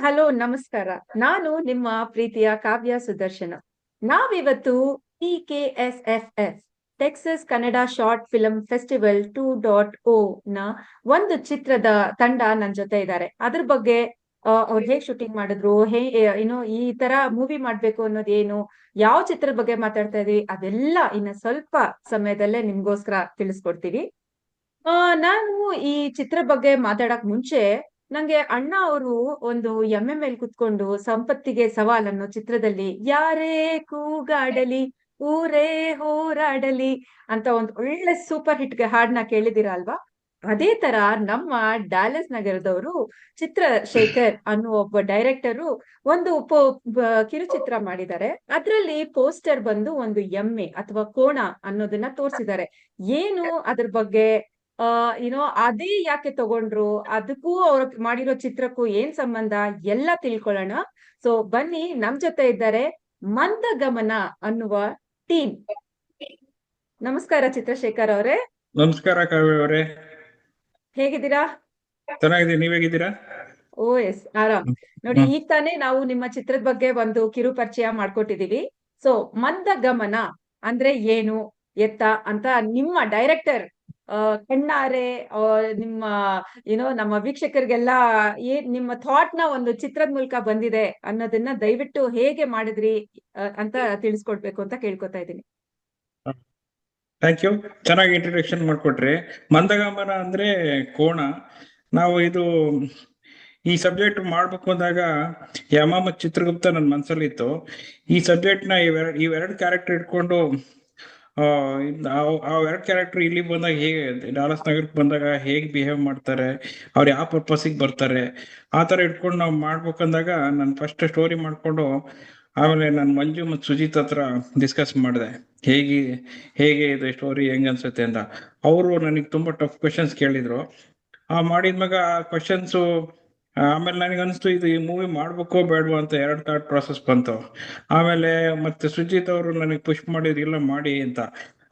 Hello ನಮಸ್ಕಾರ. ನಾನು ನಿಮ್ಮ ಪ್ರೀತಿಯ ಕಾವ್ಯ ಸುದರ್ಶನ. ನಾವಿವತ್ತು TKSFF Texas Kannada short film festival 2.0 ನ ಒಂದು ಚಿತ್ರದ ತಂಡ ನನ್ ಜೊತೆ ಇದ್ದಾರೆ. ಅದ್ರ ಬಗ್ಗೆ ಅವ್ರು ಹೇಗ್ ಶೂಟಿಂಗ್ ಮಾಡಿದ್ರು, ಈ ತರ ಮೂವಿ ಮಾಡ್ಬೇಕು ಅನ್ನೋದೇನು, ಯಾವ ಚಿತ್ರದ ಬಗ್ಗೆ ಮಾತಾಡ್ತಾ ಇದೀವಿ, ಅದೆಲ್ಲ ಇನ್ನ ಸ್ವಲ್ಪ ಸಮಯದಲ್ಲೇ ನಿಮ್ಗೋಸ್ಕರ ತಿಳಿಸ್ಕೊಡ್ತೀವಿ. ಆ ನಾನು ಈ ಚಿತ್ರ ಬಗ್ಗೆ ಮಾತಾಡಕ್ ಮುಂಚೆ ನಂಗೆ ಅಣ್ಣ ಅವರು ಒಂದು ಎಮ್ಮೆ ಮೇಲೆ ಕುತ್ಕೊಂಡು ಸಂಪತ್ತಿಗೆ ಸವಾಲ್ ಅನ್ನೋ ಚಿತ್ರದಲ್ಲಿ ಯಾರೇ ಕೂಗಾಡಲಿ ಊರೇ ಹೋರಾಡಲಿ ಅಂತ ಒಂದು ಒಳ್ಳೆ ಸೂಪರ್ ಹಿಟ್ ಹಾಡ್ನ ಕೇಳಿದಿರ ಅಲ್ವಾ? ಅದೇ ತರ ನಮ್ಮ ಡ್ಯಾಲಸ್ ನಗರದವರು ಚಿತ್ರಶೇಖರ್ ಅನ್ನೋ ಒಬ್ಬ ಡೈರೆಕ್ಟರು ಒಂದು ಕಿರುಚಿತ್ರ ಮಾಡಿದ್ದಾರೆ. ಅದ್ರಲ್ಲಿ ಪೋಸ್ಟರ್ ಬಂದು ಒಂದು ಎಮ್ಮೆ ಅಥವಾ ಕೋಣ ಅನ್ನೋದನ್ನ ತೋರಿಸಿದ್ದಾರೆ. ಏನು ಅದ್ರ ಬಗ್ಗೆ ಅದೇ ಯಾಕೆ ತಗೊಂಡ್ರು, ಅದಕ್ಕೂ ಅವ್ರ ಮಾಡಿರೋ ಚಿತ್ರಕ್ಕೂ ಏನ್ ಸಂಬಂಧ ಎಲ್ಲ ತಿಳ್ಕೊಳ್ಳೋಣ. ಸೊ ಬನ್ನಿ, ನಮ್ ಜೊತೆ ಇದ್ದಾರೆ ಮಂದಗಮನ ಅನ್ನುವ ಟೀಮ್. ನಮಸ್ಕಾರ ಚಿತ್ರಶೇಖರ್ ಅವರೇ. ನಮಸ್ಕಾರ ಕಾವ್ಯ ಅವರೇ, ಹೇಗಿದ್ದೀರಾ? ಚೆನ್ನಾಗಿದೆ, ನೀವ್ ಹೇಗಿದ್ದೀರಾ? ಓ ಎಸ್, ಆರಾಮ್. ನೋಡಿ, ಈಗ ತಾನೇ ನಾವು ನಿಮ್ಮ ಚಿತ್ರದ ಬಗ್ಗೆ ಒಂದು ಕಿರು ಪರಿಚಯ ಮಾಡ್ಕೊಟ್ಟಿದೀವಿ. ಸೊ ಮಂದಗಮನ ಅಂದ್ರೆ ಏನು ಎತ್ತ ಅಂತ ನಿಮ್ಮ ಡೈರೆಕ್ಟರ್ ಕಣ್ಣಾರೆ ನಿಮ್ಮ ನಮ್ಮ ವೀಕ್ಷಕರಿಗೆಲ್ಲ ನಿಮ್ಮ ಥಾಟ್ ನ ಒಂದು ಚಿತ್ರದ ಮೂಲಕ ಬಂದಿದೆ ಅನ್ನೋದನ್ನ ದಯವಿಟ್ಟು ಹೇಗೆ ಮಾಡಿದ್ರಿ ಅಂತ ತಿಳಿಸ್ಕೊಡ್ಬೇಕು ಅಂತ ಕೇಳ್ಕೊತಾ ಇದ್ದೀನಿ. ಥ್ಯಾಂಕ್ ಯು, ಚೆನ್ನಾಗಿ ಇಂಟ್ರೊಡಕ್ಷನ್ ಮಾಡ್ಕೊಟ್ರಿ. ಮಂದಗಮನ ಅಂದ್ರೆ ಕೋಣ. ನಾವು ಈ ಸಬ್ಜೆಕ್ಟ್ ಮಾಡ್ಬೇಕು ಅಂದಾಗ ಯಮ ಮತ್ತು ಚಿತ್ರಗುಪ್ತ ನನ್ನ ಮನ್ಸಲ್ಲಿತ್ತು. ಈ ಸಬ್ಜೆಕ್ಟ್ ನ ಇವೆರಡು ಕ್ಯಾರೆಕ್ಟರ್ ಇಟ್ಕೊಂಡು ಆ ಎರಡು ಕ್ಯಾರೆಕ್ಟರ್ ಇಲ್ಲಿ ಬಂದಾಗ ಹೇಗೆ, ಡಾಲಸ್ ನಗರಕ್ಕೆ ಬಂದಾಗ ಹೇಗೆ ಬಿಹೇವ್ ಮಾಡ್ತಾರೆ, ಅವ್ರು ಯಾವ ಪರ್ಪಸಿಗೆ ಬರ್ತಾರೆ, ಆ ಥರ ಇಟ್ಕೊಂಡು ನಾವು ಮಾಡ್ಬೇಕಂದಾಗ ನಾನು ಫಸ್ಟ್ ಸ್ಟೋರಿ ಮಾಡ್ಕೊಂಡು ಆಮೇಲೆ ನಾನು ಮಂಜು ಮತ್ತು ಸುಜಿತ್ ಹತ್ರ ಡಿಸ್ಕಸ್ ಮಾಡಿದೆ, ಹೇಗೆ ಇದು ಸ್ಟೋರಿ ಹೆಂಗ ಅನ್ಸುತ್ತೆ ಅಂತ. ಅವರು ನನಗೆ ತುಂಬಾ ಟಫ್ ಕ್ವೆಶನ್ಸ್ ಕೇಳಿದ್ರು. ಮಾಡಿದ್ಮ್ಯಾಗ ಆ ಕ್ವೆಶನ್ಸು ಆಮೇಲೆ ನನಗೆ ಅನಿಸ್ತು ಇದು ಈ ಮೂವಿ ಮಾಡ್ಬೇಕೋ ಬೇಡವೋ ಅಂತ ಎರಡು ಥಾಟ್ ಪ್ರಾಸೆಸ್ ಬಂತು. ಆಮೇಲೆ ಮತ್ತೆ ಸುಜಿತ್ ಅವರು ನನಗೆ ಪುಷ್ ಮಾಡಿದ್ರು, ಇಲ್ಲ ಮಾಡಿ ಅಂತ.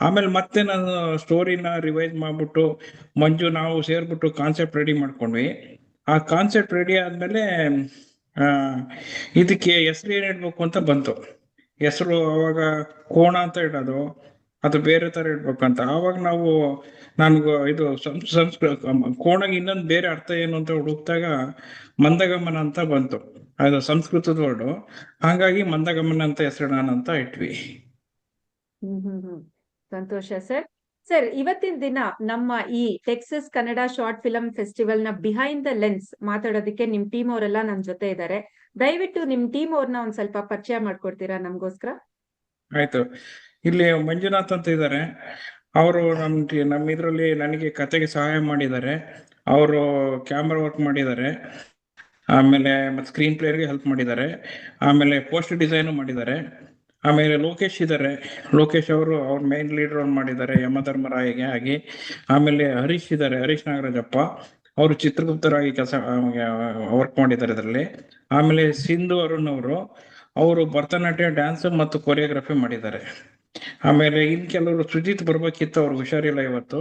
ಆಮೇಲೆ ಮತ್ತೆ ನಾನು ಸ್ಟೋರಿನ ರಿವೈಸ್ ಮಾಡ್ಬಿಟ್ಟು ಮಂಜು ನಾವು ಸೇರ್ಬಿಟ್ಟು ಕಾನ್ಸೆಪ್ಟ್ ರೆಡಿ ಮಾಡ್ಕೊಂಡ್ವಿ. ಆ ಕಾನ್ಸೆಪ್ಟ್ ರೆಡಿ ಆದ್ಮೇಲೆ ಇದಕ್ಕೆ ಹೆಸರು ಏನ್ ಇಡ್ಬೇಕು ಅಂತ ಬಂತು. ಹೆಸರು ಅವಾಗ ಕೋಣ ಅಂತ ಇಡೋದು, ಅದು ಬೇರೆ ತರ ಇಡ್ಬೇಕಂತ. ಆವಾಗ ನನ್ಗೂ ಇದು ಕೋಣಗೆ ಇನ್ನೊಂದು ಬೇರೆ ಅರ್ಥ ಏನು ಅಂತ ಹುಡುಕ್ದಾಗ ಮಂದಗಮನ ಅಂತ ಬಂತು. ಅದು ಸಂಸ್ಕೃತದ ವರ್ಡು, ಹಾಗಾಗಿ ಮಂದಗಮನ ಅಂತ ಹೆಸರಿಡೋಣ ಅಂತ ಇಟ್ವಿ. ಸಂತೋಷ ಸರ್. ಸರ್, ಇವತ್ತಿನ ದಿನ ನಮ್ಮ ಈ Texas Kannada short film festival ನ ಬಿಹೈಂಡ್ ದ ಲೆನ್ಸ್ ಮಾತಾಡೋದಕ್ಕೆ ನಿಮ್ ಟೀಮ್ ಅವರೆಲ್ಲ ನಮ್ ಜೊತೆ ಇದ್ದಾರೆ. ದಯವಿಟ್ಟು ನಿಮ್ ಟೀಮ್ ಅವ್ರನ್ನ ಒಂದ್ ಸ್ವಲ್ಪ ಪರಿಚಯ ಮಾಡ್ಕೊಡ್ತೀರಾ ನಮ್ಗೋಸ್ಕರ? ಆಯ್ತು, ಇಲ್ಲಿ ಮಂಜುನಾಥ್ ಅಂತ ಇದ್ದಾರೆ. ಅವರು ನಮ್ಮ ಇದ್ರಲ್ಲಿ ನನಗೆ ಕತೆಗೆ ಸಹಾಯ ಮಾಡಿದ್ದಾರೆ. ಅವರು ಕ್ಯಾಮ್ರಾ ವರ್ಕ್ ಮಾಡಿದ್ದಾರೆ, ಆಮೇಲೆ ಮತ್ತೆ ಸ್ಕ್ರೀನ್ ಪ್ಲೇಯರ್ಗೆ ಹೆಲ್ಪ್ ಮಾಡಿದ್ದಾರೆ, ಆಮೇಲೆ ಪೋಸ್ಟರ್ ಡಿಸೈನು ಮಾಡಿದ್ದಾರೆ. ಆಮೇಲೆ ಲೋಕೇಶ್ ಇದ್ದಾರೆ. ಲೋಕೇಶ್ ಅವರು ಅವ್ರ ಮೇನ್ ಲೀಡರ್ ರೋಲ್ ಮಾಡಿದ್ದಾರೆ ಯಮಧರ್ಮರಾಯಿಗೆ ಆಗಿ. ಆಮೇಲೆ ಹರೀಶ್ ಇದ್ದಾರೆ, ಹರೀಶ್ ನಾಗರಾಜಪ್ಪ. ಅವರು ಚಿತ್ರಗುಪ್ತರಾಗಿ ಕೆಲಸ ವರ್ಕ್ ಮಾಡಿದ್ದಾರೆ ಇದರಲ್ಲಿ. ಆಮೇಲೆ ಸಿಂಧು ಅರುಣ್ ಅವರು ಭರತನಾಟ್ಯ, ಡ್ಯಾನ್ಸ್ ಮತ್ತು ಕೊರಿಯೋಗ್ರಫಿ ಮಾಡಿದ್ದಾರೆ. ಆಮೇಲೆ ಇನ್ ಕೆಲವರು ಸುಜಿತ್ ಬರ್ಬೇಕಿತ್ತು, ಅವ್ರು ಹುಷಾರಿಲ್ಲ ಇವತ್ತು.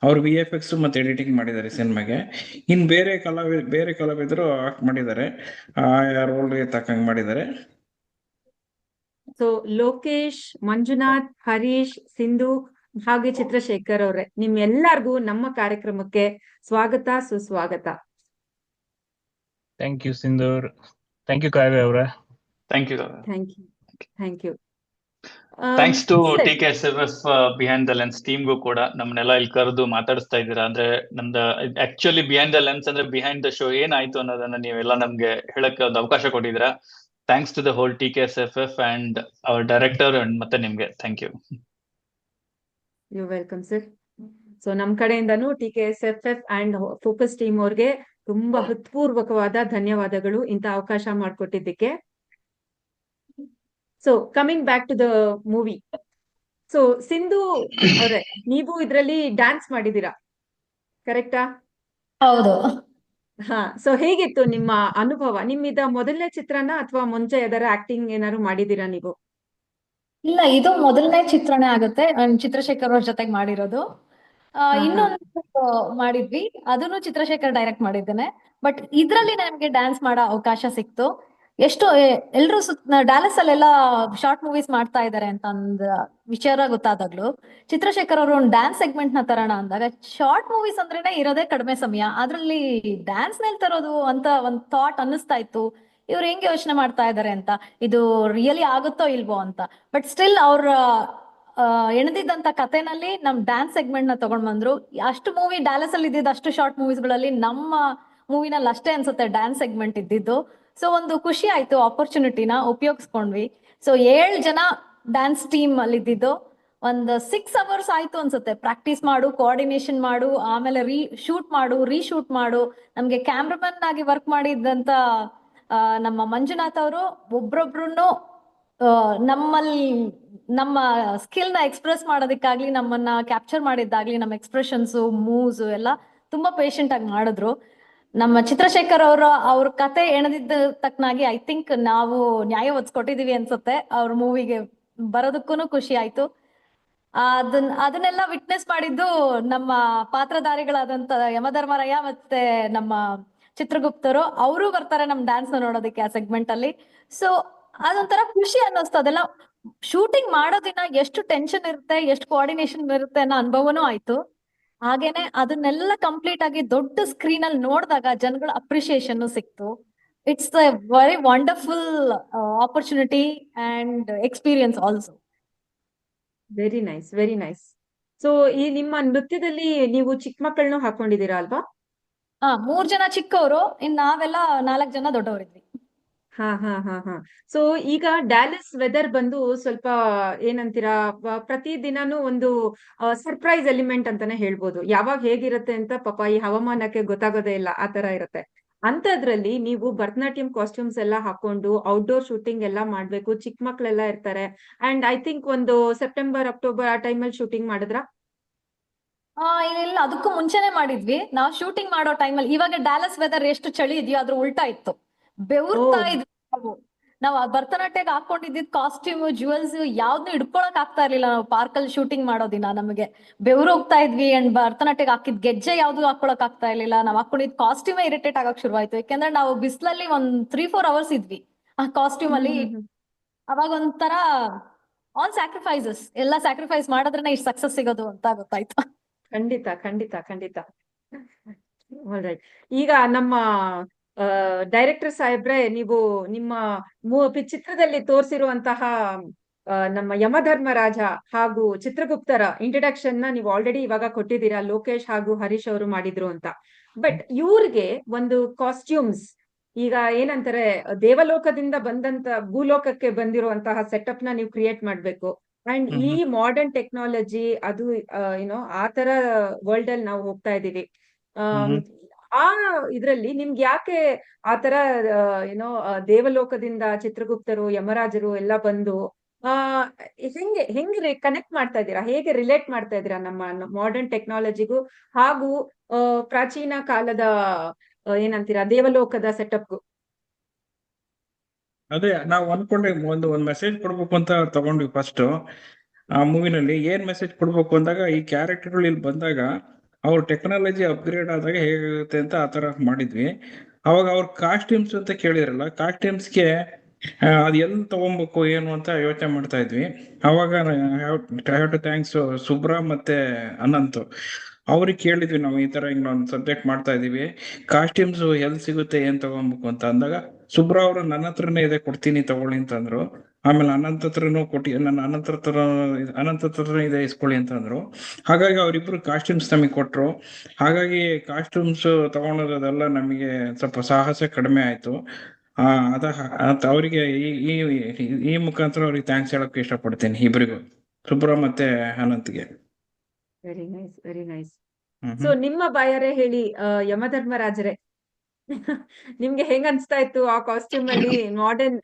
ಅವ್ರು VFX ಮತ್ತೆ ಎಡಿಟಿಂಗ್ ಮಾಡಿದ್ದಾರೆ ಸಿನಿಮಾಗೆ. ಇನ್ ಬೇರೆ ಕಲಾವಿದರು ಆಕ್ಟ್ ಮಾಡಿದ್ದಾರೆ, ರೋಲ್ಗೆ ತಕ್ಕಂಗೆ ಮಾಡಿದ್ದಾರೆ. ಸೊ ಲೋಕೇಶ್, ಮಂಜುನಾಥ್, ಹರೀಶ್, ಸಿಂಧು ಹಾಗೆ ಚಿತ್ರಶೇಖರ್ ಅವ್ರೆ, ನಿಮ್ ಎಲ್ಲಾರ್ಗೂ ನಮ್ಮ ಕಾರ್ಯಕ್ರಮಕ್ಕೆ ಸ್ವಾಗತ, ಸುಸ್ವಾಗತ. Thank you Sindhoor. Thank you Kavya ಅವರ. Thank you. Thank you. Thanks to TKSFF behind the lens ಟೀಮ್ಗೂ ಕೂಡ ನಮ್ಮನ್ನೆಲ್ಲ ಇಲ್ಲಿ ಕರೆದು ಮಾತಾಡಿಸ್ತಾ ಇದ್ದೀರಾ. ಅಂದ್ರೆ ನಮ್ದು ಆಕ್ಚುಲಿ ಬಿಹೈಂಡ್ ದ ಲೆನ್ಸ್ ಅಂದ್ರೆ ಬಿಹೈಂಡ್ ದ ಶೋ ಏನಾಯ್ತು ಅನ್ನೋದನ್ನ ನೀವೆಲ್ಲ ನಮ್ಗೆ ಹೇಳಕ್ಕೆ ಒಂದು ಅವಕಾಶ ಕೊಟ್ಟಿದ್ದೀರಾ. Thanks to the whole TKSFF and our director and ಮತ್ತೆ ನಿಮ್ಗೆ thank you. You welcome sir. So ನಮ್ ಕಡೆಯಿಂದನೂ TKSFF ಅಂಡ್ ಫೋಕಸ್ ಟೀಮ್ ಅವ್ರಿಗೆ ತುಂಬಾ ಹೃತ್ಪೂರ್ವಕವಾದ ಧನ್ಯವಾದಗಳು ಇಂತ ಅವಕಾಶ ಮಾಡಿಕೊಟ್ಟಿದ್ದಕ್ಕೆ. So coming back to the movie. So Sindhu ಅವ್ರೆ, ನೀವು ಇದ್ರಲ್ಲಿ ಡ್ಯಾನ್ಸ್ ಮಾಡಿದೀರಾ, ಕರೆಕ್ಟಾ? ಹೌದು. ಹಾ, ಸೊ ಹೇಗಿತ್ತು ನಿಮ್ಮ ಅನುಭವ? ನಿಮ್ಮಿದ ಮೊದಲನೇ ಚಿತ್ರನ ಅಥವಾ ಮುಂಚೆ ಯಾವ್ದಾರ ಆಕ್ಟಿಂಗ್ ಏನಾದ್ರು ಮಾಡಿದೀರಾ ನೀವು? ಇಲ್ಲ, ಇದು ಮೊದಲನೇ ಚಿತ್ರನೇ ಆಗುತ್ತೆ ಚಿತ್ರಶೇಖರ್ ಅವ್ರ ಜೊತೆಗೆ ಮಾಡಿರೋದು. ಹಾ. ಇನ್ನೊಂದು ಮಾಡಿದ್ವಿ, ಅದನ್ನು ಚಿತ್ರಶೇಖರ್ ಡೈರೆಕ್ಟ್ ಮಾಡಿದ್ದೇನೆ. ಬಟ್ ಇದ್ರಲ್ಲಿ ನಮ್ಗೆ ಡ್ಯಾನ್ಸ್ ಮಾಡೋ ಅವಕಾಶ ಸಿಕ್ತು. ಎಷ್ಟು ಎಲ್ರು ಡ್ಯಾಲಸ್ ಅಲ್ಲೆಲ್ಲ ಶಾರ್ಟ್ ಮೂವೀಸ್ ಮಾಡ್ತಾ ಇದಾರೆ ಅಂತ ಒಂದು ವಿಚಾರ ಗೊತ್ತಾದಾಗ್ಲು ಚಿತ್ರಶೇಖರ್ ಅವರು ಒಂದು ಡ್ಯಾನ್ಸ್ ಸೆಗ್ಮೆಂಟ್ ನ ತರೋಣ ಅಂದಾಗ, ಶಾರ್ಟ್ ಮೂವೀಸ್ ಅಂದ್ರೇನೆ ಇರೋದೇ ಕಡಿಮೆ ಸಮಯ, ಅದ್ರಲ್ಲಿ ಡ್ಯಾನ್ಸ್ ನಲ್ಲಿ ತರೋದು ಅಂತ ಒಂದ್ ಥಾಟ್ ಅನ್ನಿಸ್ತಾ ಇತ್ತು. ಇವ್ರು ಹೆಂಗೆ ಯೋಚನೆ ಮಾಡ್ತಾ ಇದಾರೆ ಅಂತ, ಇದು ರಿಯಲಿ ಆಗುತ್ತೋ ಇಲ್ವೋ ಅಂತ. ಬಟ್ ಸ್ಟಿಲ್ ಅವ್ರ ಎಣದಿದ್ದಂತ ಕಥೆನಲ್ಲಿ ನಮ್ ಡ್ಯಾನ್ಸ್ ಸೆಗ್ಮೆಂಟ್ ನ ತಗೊಂಡ್ ಬಂದ್ರು. ಅಷ್ಟು ಮೂವಿ ಡ್ಯಾಲಸ್ ಅಲ್ಲಿ ಇದ್ದಿದ್ದು ಅಷ್ಟು ಶಾರ್ಟ್ ಮೂವೀಸ್ ಗಳಲ್ಲಿ ನಮ್ಮ ಮೂವಿನಲ್ಲಿ ಅಷ್ಟೇ ಅನ್ಸುತ್ತೆ ಡ್ಯಾನ್ಸ್ ಸೆಗ್ಮೆಂಟ್ ಇದ್ದಿದ್ದು. ಸೊ ಒಂದು ಖುಷಿ ಆಯ್ತು, ಆಪರ್ಚುನಿಟಿನ ಉಪಯೋಗಿಸ್ಕೊಂಡ್ವಿ. ಸೊ 7 ಜನ ಡ್ಯಾನ್ಸ್ ಟೀಮ್ ಅಲ್ಲಿ ಇದ್ದಿದ್ದು. ಒಂದು 6 ಅವರ್ಸ್ ಆಯ್ತು ಅನ್ಸುತ್ತೆ ಪ್ರಾಕ್ಟೀಸ್ ಮಾಡು, ಕೋಆರ್ಡಿನೇಷನ್ ಮಾಡು, ಆಮೇಲೆ ಶೂಟ್ ಮಾಡು, ರೀಶೂಟ್ ಮಾಡು. ನಮ್ಗೆ ಕ್ಯಾಮ್ರಾಮನ್ ಆಗಿ ವರ್ಕ್ ಮಾಡಿದಂತ ನಮ್ಮ ಮಂಜುನಾಥ್ ಅವರು ಒಬ್ರೊಬ್ರು ನಮ್ಮಲ್ಲಿ ನಮ್ಮ ಸ್ಕಿಲ್ ನ ಎಕ್ಸ್ಪ್ರೆಸ್ ಮಾಡೋದಕ್ಕಾಗ್ಲಿ, ನಮ್ಮನ್ನ ಕ್ಯಾಪ್ಚರ್ ಮಾಡಿದ್ದಾಗ್ಲಿ, ನಮ್ಮ ಎಕ್ಸ್ಪ್ರೆಷನ್ಸ್ ಮೂವ್ಸ್ ಎಲ್ಲ ತುಂಬಾ ಪೇಶೆಂಟ್ ಆಗಿ ಮಾಡಿದ್ರು. ನಮ್ಮ ಚಿತ್ರಶೇಖರ್ ಅವ್ರ ಕತೆ ಎಣದಿದ್ದ ತಕ್ಕನಾಗಿ ಐ ಥಿಂಕ್ ನಾವು ನ್ಯಾಯ ಒದ್ಸ್ಕೊಟ್ಟಿದೀವಿ ಅನ್ಸುತ್ತೆ. ಅವ್ರ ಮೂವಿಗೆ ಬರೋದಕ್ಕೂ ಖುಷಿ ಆಯ್ತು. ಅದನ್ನೆಲ್ಲ ವಿಟ್ನೆಸ್ ಮಾಡಿದ್ದು ನಮ್ಮ ಪಾತ್ರಧಾರಿಗಳಾದಂತ ಯಮಧರ್ಮರಾಯ ಮತ್ತೆ ನಮ್ಮ ಚಿತ್ರಗುಪ್ತರು. ಅವರು ಬರ್ತಾರೆ ನಮ್ ಡ್ಯಾನ್ಸ್ ನೋಡೋದಕ್ಕೆ ಆ ಸೆಗ್ಮೆಂಟ್ ಅಲ್ಲಿ. ಸೊ ಅದೊಂಥರ ಖುಷಿ ಅನ್ನಿಸ್ತು. ಅದೆಲ್ಲ ಶೂಟಿಂಗ್ ಮಾಡೋದಿನ ಎಷ್ಟು ಟೆನ್ಷನ್ ಇರುತ್ತೆ, ಎಷ್ಟು ಕೋಆರ್ಡಿನೇಷನ್ ಇರುತ್ತೆ ಅನ್ನೋ ಅನುಭವನೂ ಆಯ್ತು. ಹಾಗೇನೆ ಅದನ್ನೆಲ್ಲ ಕಂಪ್ಲೀಟ್ ಆಗಿ ದೊಡ್ಡ ಸ್ಕ್ರೀನ್ ಅಲ್ಲಿ ನೋಡಿದಾಗ ಜನಗಳ ಅಪ್ರಿಶಿಯೇಷನ್ ಸಿಕ್ತು. It's a very wonderful opportunity and experience also. Very nice, very nice. So ಈ ನಿಮ್ಮ ನೃತ್ಯದಲ್ಲಿ ನೀವು ಚಿಕ್ಕ ಮಕ್ಕಳನ್ನು ಹಾಕೊಂಡಿದ್ದೀರಾ ಅಲ್ವಾ? 3 ಜನ ಚಿಕ್ಕವರು, ಇನ್ ನಾವೆಲ್ಲ 4 ಜನ ದೊಡ್ಡವರಿದ್ವಿ. ಹಾ ಹಾ ಹಾ ಹಾ. ಸೊ ಈಗ ಡ್ಯಾಲಸ್ ವೆದರ್ ಬಂದು ಸ್ವಲ್ಪ ಏನಂತೀರಾ, ಪ್ರತಿ ದಿನಾನು ಒಂದು ಸರ್ಪ್ರೈಸ್ ಎಲಿಮೆಂಟ್ ಅಂತಾನೆ ಹೇಳ್ಬೋದು. ಯಾವಾಗ ಹೇಗಿರುತ್ತೆ ಅಂತ ಪಾಪ ಈ ಹವಾಮಾನಕ್ಕೆ ಗೊತ್ತಾಗೋದೇ ಇಲ್ಲ, ಆ ತರ ಇರುತ್ತೆ. ಅಂತದ್ರಲ್ಲಿ ನೀವು ಭರತನಾಟ್ಯಂ ಕಾಸ್ಟ್ಯೂಮ್ಸ್ ಎಲ್ಲ ಹಾಕೊಂಡು ಔಟ್ಡೋರ್ ಶೂಟಿಂಗ್ ಎಲ್ಲ ಮಾಡ್ಬೇಕು, ಚಿಕ್ಕ ಮಕ್ಳೆಲ್ಲ ಇರ್ತಾರೆ. ಅಂಡ್ ಐ ಥಿಂಕ್ ಒಂದು ಸೆಪ್ಟೆಂಬರ್ ಅಕ್ಟೋಬರ್ ಆ ಟೈಮಲ್ಲಿ ಶೂಟಿಂಗ್ ಮಾಡಿದ್ರಾ? ಇಲ್ಲ, ಅದಕ್ಕೂ ಮುಂಚೆನೆ ಮಾಡಿದ್ವಿ. ನಾವು ಶೂಟಿಂಗ್ ಮಾಡೋ ಟೈಮಲ್ಲಿ ಇವಾಗ ಡ್ಯಾಲಸ್ ವೆದರ್ ಎಷ್ಟು ಚಳಿ ಇದೆಯೋ ಅದ್ರ ಉಲ್ಟಾ ಇತ್ತು. ಬೆವರ್ತಾ ಇದ್ವಿ ನಾವು ಭರತನಾಟ್ಯಕ್ಕೆ ಹಾಕೊಂಡಿದ್ದಿದ್ ಕಾಸ್ಟ್ಯೂಮ್, ಜುವೆಲ್ಸ್ ಯಾವ್ದು ಹಿಡ್ಕೊಳಕ್ ಆಗ್ತಾ ಇರ್ಲಿಲ್ಲ. ನಾವು ಪಾರ್ಕ್ ಅಲ್ಲಿ ಶೂಟಿಂಗ್ ಮಾಡೋ ದಿನ ನಮಗೆ ಬೆವರು ಹೋಗ್ತಾ ಇದ್ವಿ. ಅಂಡ್ ಭರತನಾಟ್ಯಕ್ಕೆ ಹಾಕಿದ್ ಗೆಜ್ಜೆ ಯಾವ್ದು ಹಾಕೊಳಕ್ ಆಗ್ತಾ ಇರ್ಲಿಲ್ಲ. ನಾವ್ ಹಾಕೊಂಡಿದ್ ಕಾಸ್ಟ್ಯೂಮೇ ಇರಿಟೇಟ್ ಆಗಕ್ ಶುರುವಾಯ್ತು. ಯಾಕೆಂದ್ರೆ ನಾವು ಬಿಸಿಲಲ್ಲಿ ಒಂದ್ 3-4 ಅವರ್ಸ್ ಇದ್ವಿ ಆ ಕಾಸ್ಟ್ಯೂಮ್ ಅಲ್ಲಿ. ಅವಾಗ ಒಂಥರ ಆಲ್ ಸ್ಯಾಕ್ರಿಫೈಸಸ್, ಎಲ್ಲ ಸ್ಯಾಕ್ರಿಫೈಸ್ ಮಾಡಿದ್ರೇನೆ ಇಷ್ಟು ಸಕ್ಸಸ್ ಸಿಗೋದು ಅಂತ ಗೊತ್ತಾಯ್ತು. ಖಂಡಿತ ಖಂಡಿತ ಖಂಡಿತ. ಆಲ್ರೈಟ್. ಈಗ ನಮ್ಮ ಡೈರೆಕ್ಟರ್ ಸಾಹೇಬ್ರೆ, ನೀವು ನಿಮ್ಮ ಚಿತ್ರದಲ್ಲಿ ತೋರಿಸಿರುವಂತಹ ನಮ್ಮ ಯಮಧರ್ಮರಾಜ ಹಾಗೂ ಚಿತ್ರಗುಪ್ತರ ಇಂಟ್ರಡಕ್ಷನ್ ನ ನೀವು ಆಲ್ರೆಡಿ ಇವಾಗ ಕೊಟ್ಟಿದ್ದೀರಾ, ಲೋಕೇಶ್ ಹಾಗೂ ಹರೀಶ್ ಅವರು ಮಾಡಿದ್ರು ಅಂತ. ಬಟ್ ಇವ್ರಿಗೆ ಒಂದು ಕಾಸ್ಟ್ಯೂಮ್ಸ್, ಈಗ ಏನಂತಾರೆ, ದೇವಲೋಕದಿಂದ ಬಂದಂತ ಭೂಲೋಕಕ್ಕೆ ಬಂದಿರುವಂತಹ ಸೆಟಪ್ ನ ನೀವು ಕ್ರಿಯೇಟ್ ಮಾಡ್ಬೇಕು. ಅಂಡ್ ಈ ಮಾಡರ್ನ್ ಟೆಕ್ನಾಲಜಿ ಅದು ಏನೋ ಆ ತರ ವರ್ಲ್ಡ್ ಅಲ್ಲಿ ನಾವು ಹೋಗ್ತಾ ಇದೀವಿ. ಆ ಇದ್ರಲ್ಲಿ ನಿಮ್ಗೆ ಯಾಕೆ ಆತರ ಏನೋ ದೇವಲೋಕದಿಂದ ಚಿತ್ರಗುಪ್ತರು, ಯಮರಾಜರು ಎಲ್ಲ ಬಂದು ಹೆಂಗೆ ಕನೆಕ್ಟ್ ಮಾಡ್ತಾ ಇದ್ದೀರಾ, ಹೇಗೆ ರಿಲೇಟ್ ಮಾಡ್ತಾ ಇದ್ದೀರಾ ನಮ್ಮ ಮಾಡರ್ನ್ ಟೆಕ್ನಾಲಜಿಗೂ ಹಾಗೂ ಪ್ರಾಚೀನ ಕಾಲದ ಏನಂತೀರಾ ದೇವಲೋಕದ ಸೆಟಪ್ಗೂ? ಅದೇ ನಾವು ಅನ್ಕೊಂಡೆ ಒಂದ್ ಮೆಸೇಜ್ ಕೊಡ್ಬೇಕು ಅಂತ ತಗೊಂಡ್ವಿ. ಫಸ್ಟ್ ಆ ಮೂವಿನಲ್ಲಿ ಏನ್ ಮೆಸೇಜ್ ಕೊಡ್ಬೇಕು ಅಂದಾಗ, ಈ ಕ್ಯಾರೆಕ್ಟರ್ಗಳು ಇಲ್ಲಿ ಬಂದಾಗ ಅವ್ರ ಟೆಕ್ನಾಲಜಿ ಅಪ್ಗ್ರೇಡ್ ಆದಾಗ ಹೇಗಾಗುತ್ತೆ ಅಂತ ಆತರ ಮಾಡಿದ್ವಿ. ಅವಾಗ ಅವ್ರ ಕಾಸ್ಟ್ಯೂಮ್ಸ್ ಅಂತ ಕೇಳಿದ್ರಲ್ಲ, ಕಾಸ್ಟ್ಯೂಮ್ಸ್ಗೆ ಅದ್ ಎಲ್ಲಿ ತಗೊಬೇಕು ಏನು ಅಂತ ಯೋಚನೆ ಮಾಡ್ತಾ ಇದ್ವಿ. ಅವಾಗ ಹ್ಯಾವ್ ಟು ಥ್ಯಾಂಕ್ಸ್ ಸುಬ್ರಾ ಮತ್ತೆ ಅನಂತ್, ಅವ್ರಿಗೆ ಕೇಳಿದ್ವಿ ನಾವು ಈ ತರ ಇನ್ನೊಂದು ಸಬ್ಜೆಕ್ಟ್ ಮಾಡ್ತಾ ಇದೀವಿ, ಕಾಸ್ಟ್ಯೂಮ್ಸ್ ಎಲ್ಲಿ ಸಿಗುತ್ತೆ ಏನ್ ತಗೊಬೇಕು ಅಂತ ಅಂದಾಗ, ಸುಬ್ರಾ ಅವರು ನನ್ನ ಹತ್ರನೇ ಇದೆ ಕೊಡ್ತೀನಿ ತಗೊಳ್ಳಿ ಅಂತಂದ್ರು. ಆಮೇಲೆ ಅನಂತ್ ಹತ್ರನೂ ನನ್ನ ಅನಂತ್ ಹತ್ರನೇ ಇದೆ ಇಸ್ಕೊಳ್ಳಿ ಅಂತಂದ್ರು. ಹಾಗಾಗಿ ಅವ್ರಿಬ್ರು ಕಾಸ್ಟ್ಯೂಮ್ಸ್ ನಮಗೆ ಕೊಟ್ರು. ಹಾಗಾಗಿ ಕಾಸ್ಟ್ಯೂಮ್ಸ್ ತಗೊಳೋದೆಲ್ಲ ನಮಗೆ ಸ್ವಲ್ಪ ಸಾಹಸ ಕಡಿಮೆ ಆಯ್ತು. ಅವರಿಗೆ ಈ ಮುಖಾಂತರ ಅವ್ರಿಗೆ ಥ್ಯಾಂಕ್ಸ್ ಹೇಳಕ್ ಇಷ್ಟಪಡ್ತೀನಿ ಇಬ್ರಿಗೂ, ಸುಬ್ರಾ ಮತ್ತೆ ಅನಂತ್ಗೆ. Very nice, very nice. So ನಿಮ್ಮ ಬಾಯಾರೆ ಹೇಳಿ, ಯಮಧರ್ಮರಾಜರೇ, ನಿಮ್ಗೆ ಹೆಂಗ್ ಅನ್ಸ್ತಾ ಇತ್ತು ಆ ಕಾಸ್ಟ್ಯೂಮ್ ಅಲ್ಲಿ ಮಾಡರ್ನ್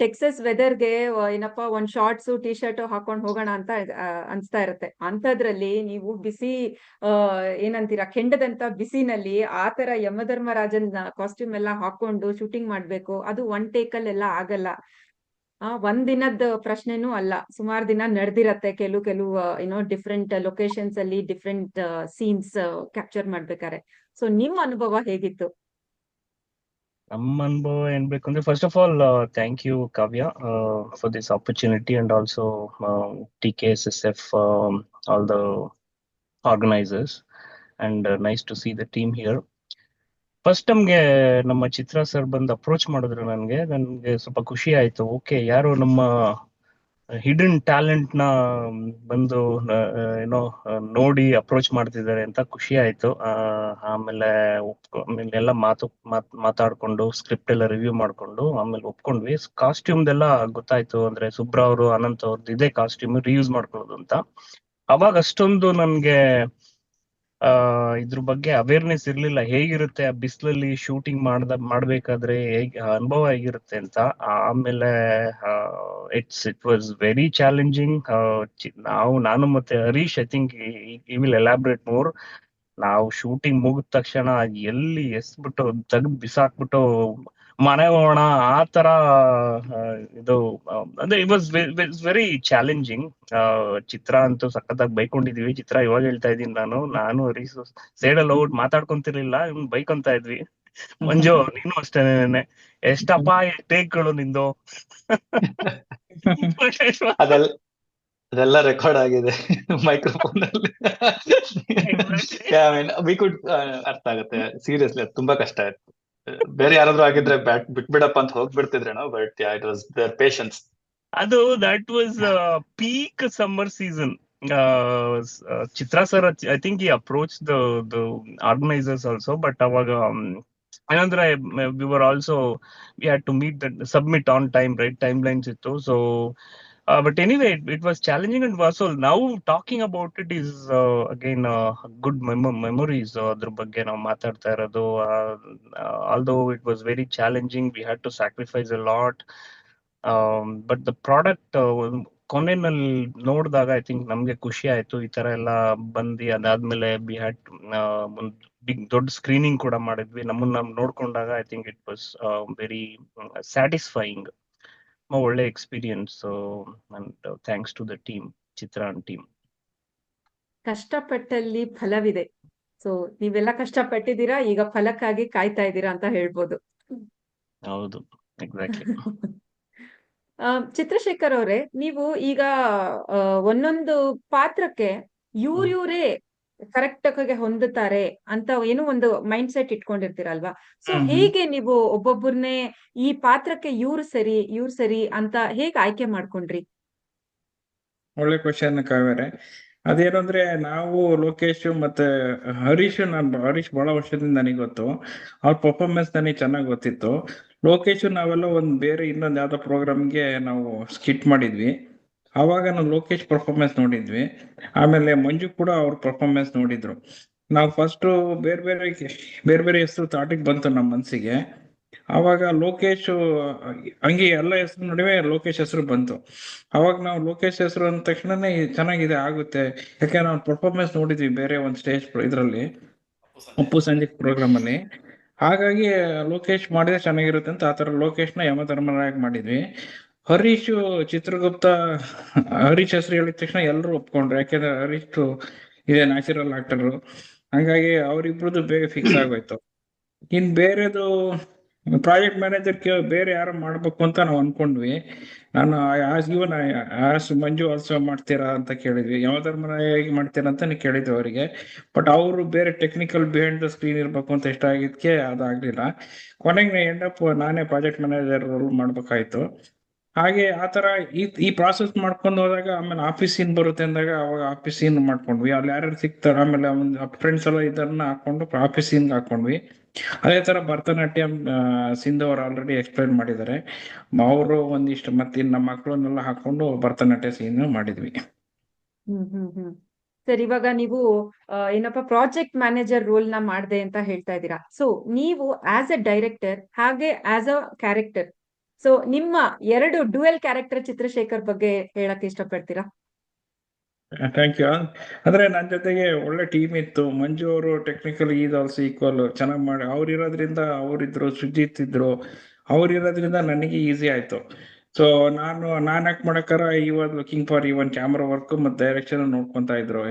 ಟೆಕ್ಸಸ್ ವೆದರ್ಗೆ ಏನಪ್ಪಾ ಒಂದ್ ಶಾರ್ಟ್ಸ್ ಟಿ ಶರ್ಟ್ ಹಾಕೊಂಡ್ ಹೋಗೋಣ ಅಂತ ಅನ್ಸ್ತಾ ಇರುತ್ತೆ. ಅಂತದ್ರಲ್ಲಿ ನೀವು ಬಿಸಿ ಏನಂತೀರಾ ಕೆಂಡದಂತ ಬಿಸಿನಲ್ಲಿ ಆತರ ಯಮಧರ್ಮರಾಜನ್ ಕಾಸ್ಟ್ಯೂಮ್ ಎಲ್ಲ ಹಾಕೊಂಡು ಶೂಟಿಂಗ್ ಮಾಡ್ಬೇಕು, ಅದು ಒನ್ ಟೇಕ್ ಅಲ್ಲೆಲ್ಲ ಆಗಲ್ಲ. ಒಂದಿನದ ಪ್ರಶ್ನೆನೂ ಅಲ್ಲ, ಸುಮಾರು ದಿನ ನಡೆದಿರತ್ತೆ. ಕೆಲವು ಏನೋ ಡಿಫ್ರೆಂಟ್ ಲೊಕೇಶನ್ಸ್ ಅಲ್ಲಿ ಡಿಫ್ರೆಂಟ್ ಸೀನ್ಸ್ ಕ್ಯಾಪ್ಚರ್ ಮಾಡ್ಬೇಕಾರೆ. ಸೊ ನಿಮ್ ಅನುಭವ ಹೇಗಿತ್ತು? ನಮ್ಮ ಅನುಭವ ಏನ್ ಬೇಕಂದ್ರೆ first of all thank you Kavya for this opportunity and also TKSSF, all the organisers, and nice to see the team here. First ನಮ್ಗೆ ನಮ್ಮ ಚಿತ್ರ ಸರ್ ಬಂದು ಅಪ್ರೋಚ್ ಮಾಡಿದ್ರು. ನನ್ಗೆ ಸ್ವಲ್ಪ ಖುಷಿ ಆಯ್ತು. ಓಕೆ, ಯಾರು ನಮ್ಮ ಹಿಡನ್ ಟ್ಯಾಲೆಂಟ್ ನ ಬಂದು ಏನೋ ನೋಡಿ ಅಪ್ರೋಚ್ ಮಾಡ್ತಿದ್ದಾರೆ ಅಂತ ಖುಷಿ ಆಯ್ತು. ಆಮೇಲೆ ಎಲ್ಲ ಮಾತಾಡ್ಕೊಂಡು ಸ್ಕ್ರಿಪ್ಟ್ ಎಲ್ಲ ರಿವ್ಯೂ ಮಾಡ್ಕೊಂಡು ಆಮೇಲೆ ಒಪ್ಕೊಂಡ್ವಿ. ಕಾಸ್ಟ್ಯೂಮ್ದೆಲ್ಲ ಗೊತ್ತಾಯ್ತು. ಅಂದ್ರೆ ಸುಬ್ರಾ ಅವರು, ಅನಂತ್ ಅವ್ರದ್ದು ಇದೇ ಕಾಸ್ಟ್ಯೂಮ್ ರಿಯೂಸ್ ಮಾಡ್ಕೊಳ್ಳೋದು ಅಂತ. ಅವಾಗ ಅಷ್ಟೊಂದು ನನ್ಗೆ ಇದ್ರ ಬಗ್ಗೆ ಅವೇರ್ನೆಸ್ ಇರ್ಲಿಲ್ಲ. ಹೇಗಿರುತ್ತೆ ಆ ಬಿಸಿಲಲ್ಲಿ ಶೂಟಿಂಗ್ ಮಾಡ್ಬೇಕಾದ್ರೆ ಅನುಭವ ಹೇಗಿರುತ್ತೆ ಅಂತ. ಆಮೇಲೆ ಇಟ್ ವಾಸ್ ವೆರಿ ಚಾಲೆಂಜಿಂಗ್. ನಾನು ಮತ್ತೆ ಹರೀಶ್, ಐ ಥಿಂಕ್ ಈ ವಿಲ್ ಎಲಾಬ್ರೇಟ್ ಮೋರ್. ನಾವು ಶೂಟಿಂಗ್ ಮುಗಿದ ತಕ್ಷಣ ಎಲ್ಲಿ ಎಸ್ಬಿಟ್ಟು ತೆಗ್ದು ಬಿಸಾಕ್ಬಿಟ್ಟು ಮನೆ ಹೋಗೋಣ ಆ ತರ ಇದು ಅಂದ್ರೆ ಇಟ್ ವಾಸ್ ವೆರಿ ಚಾಲೆಂಜಿಂಗ್. ಚಿತ್ರ ಅಂತೂ ಸಖತ್ತಾಗಿ ಬೈಕೊಂಡಿದೀವಿ. ಚಿತ್ರ ಇವಾಗ ಹೇಳ್ತಾ ಇದ್ದೀನಿ, ನಾನು ಹರೀಶ್ ಸೈಡಲ್ಲಿ ಹೋಗ್ಬಿಟ್ಟು ಮಾತಾಡ್ಕೊಂತಿರ್ಲಿಲ್ಲ, ಬೈಕೊಂತ ಇದ್ವಿ. ಮಂಜು ನೀನು ಅಷ್ಟೇನೆ, ಎಷ್ಟಪ್ಪ ಟೇಕ್ಗಳು ನಿಂದು. ಅದೆಲ್ಲ ರೆಕಾರ್ಡ್ ಆಗಿದೆ ಮೈಕ್ರೋಫೋನ್ ಅಲ್ಲಿ. ವಿ ಕುಡ್ ಅರ್ಥ ಆಗುತ್ತೆ. ಸೀರಿಯಸ್ಲಿ ಅದು ತುಂಬಾ ಕಷ್ಟ ಆಯ್ತು. ಬೇರೆ ಯಾರಾದ್ರೂ ಆಗಿದ್ರೆ ಬಿಟ್ಬಿಡಪ್ಪ ಅಂತ ಹೋಗ್ಬಿಡ್ತಿದ್ರೇನೋ. But it was there patience. ಅದು that was peak summer season. Chitra sir, I think ಈ approach the organisers also. But ಅವಾಗ ಏನಂದ್ರೆ we were also we had to meet that submit on time, right timelines ಇತ್ತು. So but anyway, it was challenging, and also now talking about it is again good memories. ಅದ್ರ ಬಗ್ಗೆ ನಾವು ಮಾತಾಡ್ತಾ ಇರೋದು. although it was very challenging, we had to sacrifice a lot, but the product ಕೊನೆಯಲ್ಲಿ ನೋಡಿದಾಗ I think ನಮ್ಗೆ ಖುಷಿ ಆಯ್ತು. ಈ ತರ ಎಲ್ಲ ಬಂದು ಅದಾದ್ಮೇಲೆ ವಿ ಹ್ಯಾಡ್ ಒಂದು ಬಿಗ್ ದೊಡ್ಡ ಸ್ಕ್ರೀನಿಂಗ್ ಕೂಡ ಮಾಡಿದ್ವಿ. ನಮ್ಮನ್ನ ನೋಡ್ಕೊಂಡಾಗ I think it was very satisfying. ಒಳ್ಳೆ experience. And thanks to the team, Chitra and team. ಕಷ್ಟಪಟ್ಟಲ್ಲಿ ಫಲವಿದೆ. ಸೊ ನೀವೆಲ್ಲ ಕಷ್ಟಪಟ್ಟಿದ್ದೀರಾ, ಈಗ ಫಲಕ್ಕಾಗಿ ಕಾಯ್ತಾ ಇದ್ದೀರಾ ಅಂತ ಹೇಳ್ಬೋದು. ಹೌದು, ಎಕ್ಸಾಕ್ಟ್ಲಿ. ಚಿತ್ರಶೇಖರ್ ಅವರೇ, ನೀವು ಈಗ ಒಂದೊಂದು ಪಾತ್ರಕ್ಕೆ ಇವ್ರೇ ಕರೆಕ್ಟ್ ಆಗಿ ಹೊಂದುತ್ತಾರೆ ಅಂತ ಏನೋ ಒಂದು ಮೈಂಡ್ ಸೆಟ್ ಇಟ್ಕೊಂಡಿರ್ತೀರಲ್ವಾ? ಸೊ ಹೇಗೆ ನೀವು ಒಬ್ಬೊಬ್ಬರನ್ನೇ ಈ ಪಾತ್ರಕ್ಕೆ ಇವ್ರು ಸರಿ ಅಂತ ಹೇಗೆ ಆಯ್ಕೆ ಮಾಡ್ಕೊಂಡ್ರಿ? ಒಳ್ಳೆ ಕ್ವಶನ್ ಕಾವ್ಯರೆ. ಅದೇನಂದ್ರೆ ನಾವು ಲೋಕೇಶ್ ಮತ್ತೆ ಹರೀಶ್ ಬಹಳ ವರ್ಷದಿಂದ ನನಗೆ ಗೊತ್ತು. ಅವ್ರ ಪರ್ಫಾರ್ಮೆನ್ಸ್ ನನಗೆ ಚೆನ್ನಾಗಿ ಗೊತ್ತಿತ್ತು. ಲೋಕೇಶ್ ನಾವೆಲ್ಲ ಬೇರೆ ಇನ್ನೊಂದು ಯಾವ್ದೋ ಪ್ರೋಗ್ರಾಮ್ಗೆ ನಾವು ಸ್ಕಿಟ್ ಮಾಡಿದ್ವಿ. ಆವಾಗ ನಾವು ಲೋಕೇಶ್ ಪರ್ಫಾರ್ಮೆನ್ಸ್ ನೋಡಿದ್ವಿ. ಆಮೇಲೆ ಮಂಜು ಕೂಡ ಅವ್ರ ಪರ್ಫಾರ್ಮೆನ್ಸ್ ನೋಡಿದ್ರು. ನಾವು ಫಸ್ಟ್ ಬೇರೆ ಬೇರೆ ಹೆಸರು ತಾಟಿಗೆ ಬಂತು ನಮ್ಮ ಮನ್ಸಿಗೆ. ಆವಾಗ ಲೋಕೇಶ್ ಹಂಗೆ ಎಲ್ಲ ಹೆಸರು ನಡುವೆ ಲೋಕೇಶ್ ಹೆಸರು ಬಂತು. ಅವಾಗ ನಾವು ಲೋಕೇಶ್ ಹೆಸರು ಅಂದ ತಕ್ಷಣನೇ ಚೆನ್ನಾಗಿದೆ, ಆಗುತ್ತೆ. ಯಾಕಂದ್ರೆ ನಾವು ಪರ್ಫಾರ್ಮೆನ್ಸ್ ನೋಡಿದ್ವಿ ಬೇರೆ ಒಂದು ಸ್ಟೇಜ್ ಇದ್ರಲ್ಲಿ, ಅಪ್ಪು ಸಂಜೆ ಪ್ರೋಗ್ರಾಮ್ ಅಲ್ಲಿ. ಹಾಗಾಗಿ ಲೋಕೇಶ್ ಮಾಡಿದ್ರೆ ಚೆನ್ನಾಗಿರುತ್ತೆ ಅಂತ ಆತರ ಲೋಕೇಶ್ನ ಯಮಧರ್ಮರಾಯಕ್ ಮಾಡಿದ್ವಿ. ಹರೀಶ್ ಚಿತ್ರಗುಪ್ತ, ಹರೀಶ್ ಹೆಸರು ಹೇಳಿದ ತಕ್ಷಣ ಎಲ್ಲರೂ ಒಪ್ಕೊಂಡ್ರು. ಯಾಕೆಂದ್ರೆ ಹರೀಶ್ ಇದೆ ನ್ಯಾಚುರಲ್ ಆಕ್ಟರ್. ಹಂಗಾಗಿ ಅವ್ರಿಬ್ರದ್ದು ಬೇಗ ಫಿಕ್ಸ್ ಆಗೋಯ್ತು. ಇನ್ ಬೇರೆದು ಪ್ರಾಜೆಕ್ಟ್ ಮ್ಯಾನೇಜರ್ ಬೇರೆ ಯಾರು ಮಾಡ್ಬೇಕು ಅಂತ ನಾವು ಅನ್ಕೊಂಡ್ವಿ. ನಾನು ಮಂಜು ಆಲ್ಸೋ ಮಾಡ್ತೀರಾ ಅಂತ ಕೇಳಿದ್ವಿ. ಯಮಧರ್ಮರಾಯ ಮಾಡ್ತೀರಾ ಅಂತ ಕೇಳಿದ್ವಿ ಅವರಿಗೆ. ಬಟ್ ಅವರು ಬೇರೆ ಟೆಕ್ನಿಕಲ್ ಬಿಹೈಂಡ್ ದ ಸ್ಕ್ರೀನ್ ಇರ್ಬೇಕು ಅಂತ ಇಷ್ಟ ಆಗಿದ್ಕೆ ಅದಾಗ್ಲಿಲ್ಲ. ಕೊನೆಗೆ ನಾನೇ ಪ್ರಾಜೆಕ್ಟ್ ಮ್ಯಾನೇಜರ್ ರೋಲ್ ಮಾಡ್ಬೇಕಾಯ್ತು. ಹಾಗೆ ಆತರ ಈ ಪ್ರಾಸೆಸ್ ಮಾಡ್ಕೊಂಡು ಹೋದಾಗ ಆಮೇಲೆ ಆಫೀಸ್ ಸೀನ್ ಬರುತ್ತೆ ಅಂದಾಗ ಅವಾಗ ಆಫೀಸ್ ಸೀನ್ ಮಾಡ್ಕೊಂಡ್ವಿ. ಅಲ್ಲಿ ಯಾರ್ಯಾರು ಸಿಗ್ತಾರೆ ಆಮೇಲೆ ಫ್ರೆಂಡ್ಸ್ ಎಲ್ಲ ಇದನ್ನ ಹಾಕೊಂಡು ಆಫೀಸ್ ಸೀನ್ ಹಾಕೊಂಡ್ವಿ. ಅದೇ ತರ ಭರತನಾಟ್ಯಂ ಸಿಂಧು ಅವ್ರು ಆಲ್ರೆಡಿ ಎಕ್ಸ್ಪ್ಲೈನ್ ಮಾಡಿದ್ದಾರೆ. ಅವರು ಒಂದಿಷ್ಟು ಮತ್ತೆ ನಮ್ಮ ಮಕ್ಕಳನ್ನೆಲ್ಲ ಹಾಕೊಂಡು ಭರತನಾಟ್ಯ ಸೀನ್ ಮಾಡಿದ್ವಿ. ಸರ್, ಇವಾಗ ನೀವು ಏನಪ್ಪಾ ಪ್ರಾಜೆಕ್ಟ್ ಮ್ಯಾನೇಜರ್ ರೋಲ್ ನ ಮಾಡಿದೆ ಅಂತ ಹೇಳ್ತಾ ಇದ್ದೀರಾ. ಸೊ ನೀವು ಆಸ್ ಎ ಡೈರೆಕ್ಟರ್ ಹಾಗೆ ಆಸ್ ಅ ಕ್ಯಾರೆಕ್ಟರ್, ಸೊ ನಿಮ್ಮ ಎರಡು ಡ್ಯುಯಲ್ ಕ್ಯಾರೆಕ್ಟರ್ ಚಿತ್ರಶೇಖರ್ ಬಗ್ಗೆ ಹೇಳಕ್ ಇಷ್ಟಪಡ್ತೀರಾ? Thank you. ಅಂದ್ರೆ ನನ್ನ ಜೊತೆಗೆ ಒಳ್ಳೆ ಟೀಮ್ ಇತ್ತು. ಮಂಜು ಅವರು ಟೆಕ್ನಿಕಲ್ ಈಸ್ ಆಲ್ಸೋ ಈಕ್ವಲ್ ಚೆನ್ನಾಗಿ ಮಾಡಿ ಅವ್ರಿರೋದ್ರಿಂದ ಅವರಿದ್ರು, ಸುಜಿತ್ ಇದ್ರು, ಅವ್ರಿರೋದ್ರಿಂದ ನನಗೆ ಈಸಿ ಆಯ್ತು. ಸೊ ನಾನ್ ಆಕ್ಟ್ ಮಾಡಕ್ಕಾರ ಈ was looking for even camera work ಮತ್ತೆ ಡೈರೆಕ್ಷನ್ ನೋಡ್ಕೊಂತಾ ಇದ್ರು.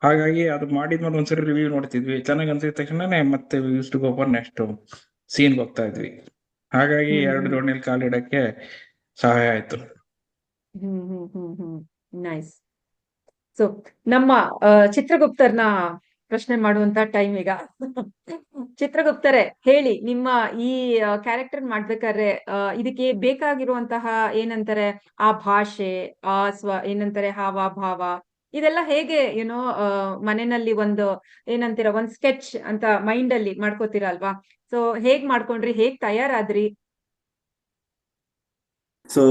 ಹಾಗಾಗಿ ಅದು ಮಾಡಿದ್ಮೇಲೆ ಒಂದ್ಸರಿ ರಿವ್ಯೂ ನೋಡ್ತಿದ್ವಿ, ಚೆನ್ನಾಗ್ ಅನ್ಸಿದ ತಕ್ಷಣನೇ ಮತ್ತೆ use to go for next scene ಹೋಗ್ತಾ ಇದ್ವಿ. ಹಾಗಾಗಿ ಎರಡು ದೋಣಿಯಲ್ಲಿ ಕಾಲಿಡಕ್ಕೆ ಸಹಾಯ ಆಯ್ತು. ನೈಸ್. ಸೊ ನಮ್ಮ ಚಿತ್ರಗುಪ್ತರ್ನ ಪ್ರಶ್ನೆ ಮಾಡುವಂತ ಟೈಮ್ ಈಗ. ಚಿತ್ರಗುಪ್ತರೆ ಹೇಳಿ, ನಿಮ್ಮ ಈ ಕ್ಯಾರೆಕ್ಟರ್ ಮಾಡ್ಬೇಕಾದ್ರೆ ಇದಕ್ಕೆ ಬೇಕಾಗಿರುವಂತಹ ಏನಂತಾರೆ ಆ ಭಾಷೆ, ಆ ಏನಂತಾರೆ ಹಾವ ಭಾವ, ಇದೆಲ್ಲ ಹೇಗೆ ಏನೋ ಮನೆಯಲ್ಲಿ ಒಂದು ಏನಂತೀರ ಒಂದ್ ಸ್ಕೆಚ್ ಅಂತ ಮೈಂಡ್ ಅಲ್ಲಿ ಮಾಡ್ಕೋತೀರಾ ಅಲ್ವಾ? ಸೊ ಹೇಗ್ ಮಾಡ್ಕೊಂಡ್ರಿ, ಹೇಗ್ ತಯಾರಾದ್ರಿ? ಸೊ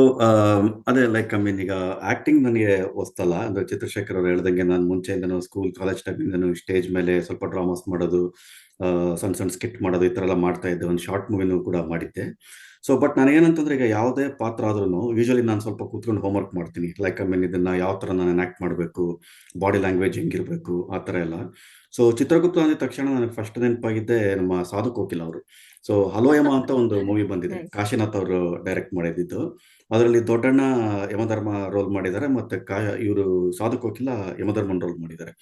ಅದೇ ಲೈಕ್ ಐ ಮೀನ್ ಈಗ ಆಕ್ಟಿಂಗ್ ನನಗೆ ಹೊಸ್ತಲ್ಲ. ಅಂದ್ರೆ ಚಿತ್ರಶೇಖರ್ ಅವ್ರು ಹೇಳ್ದಂಗೆ ನಾನು ಮುಂಚೆಯಿಂದನೂ ಸ್ಕೂಲ್ ಕಾಲೇಜ್ ಟೈಮಿಂದನೂ ಸ್ಟೇಜ್ ಮೇಲೆ ಸ್ವಲ್ಪ ಡ್ರಾಮಾಸ್ ಮಾಡೋದು, ಸಣ್ಣ ಸಣ್ಣ ಸ್ಕಿಟ್ ಮಾಡೋದು, ಈ ಥರ ಎಲ್ಲ ಮಾಡ್ತಾ ಇದ್ದೆ. ಒಂದು ಶಾರ್ಟ್ ಮೂವಿನೂ ಕೂಡ ಮಾಡಿದ್ದೆ. ಸೊ ಬಟ್ ನಾನು ಏನಂತಂದ್ರೆ ಈಗ ಯಾವುದೇ ಪಾತ್ರ ಆದ್ರೂ ಯೂಶಲಿ ನಾನು ಸ್ವಲ್ಪ ಕೂತ್ಕೊಂಡು ಹೋಮ್ವರ್ಕ್ ಮಾಡ್ತೀನಿ. ಲೈಕ್ ಐ ಮೀನ್ ಇದನ್ನ ಯಾವ ಥರ ನಾನು ಆಕ್ಟ್ ಮಾಡಬೇಕು, ಬಾಡಿ ಲ್ಯಾಂಗ್ವೇಜ್ ಹೆಂಗಿರ್ಬೇಕು, ಆ ಥರ ಎಲ್ಲ. ಸೊ ಚಿತ್ರಗುಪ್ತ ಅಂದಿದ ತಕ್ಷಣ ನನಗೆ ಫಸ್ಟ್ ನೆನಪಾಗಿದ್ದೆ ನಮ್ಮ ಸಾಧು ಕೋಕಿಲ ಅವರು. ಸೊ ಹಲೋಯಮ ಅಂತ ಒಂದು ಮೂವಿ ಬಂದಿದೆ, Nice. ಕಾಶಿನಾಥ್ ಅವರು ಡೈರೆಕ್ಟ್ ಮಾಡಿದ್ದು. ಅದರಲ್ಲಿ ದೊಡ್ಡಣ್ಣ ಯಮಧರ್ಮ ರೋಲ್ ಮಾಡಿದ್ದಾರೆ, ಮತ್ತೆ ಇವರು ಸಾಧು ಕೋಕಿಲ ಯಮಧರ್ಮನ್ ರೋಲ್ ಮಾಡಿದ್ದಾರೆ.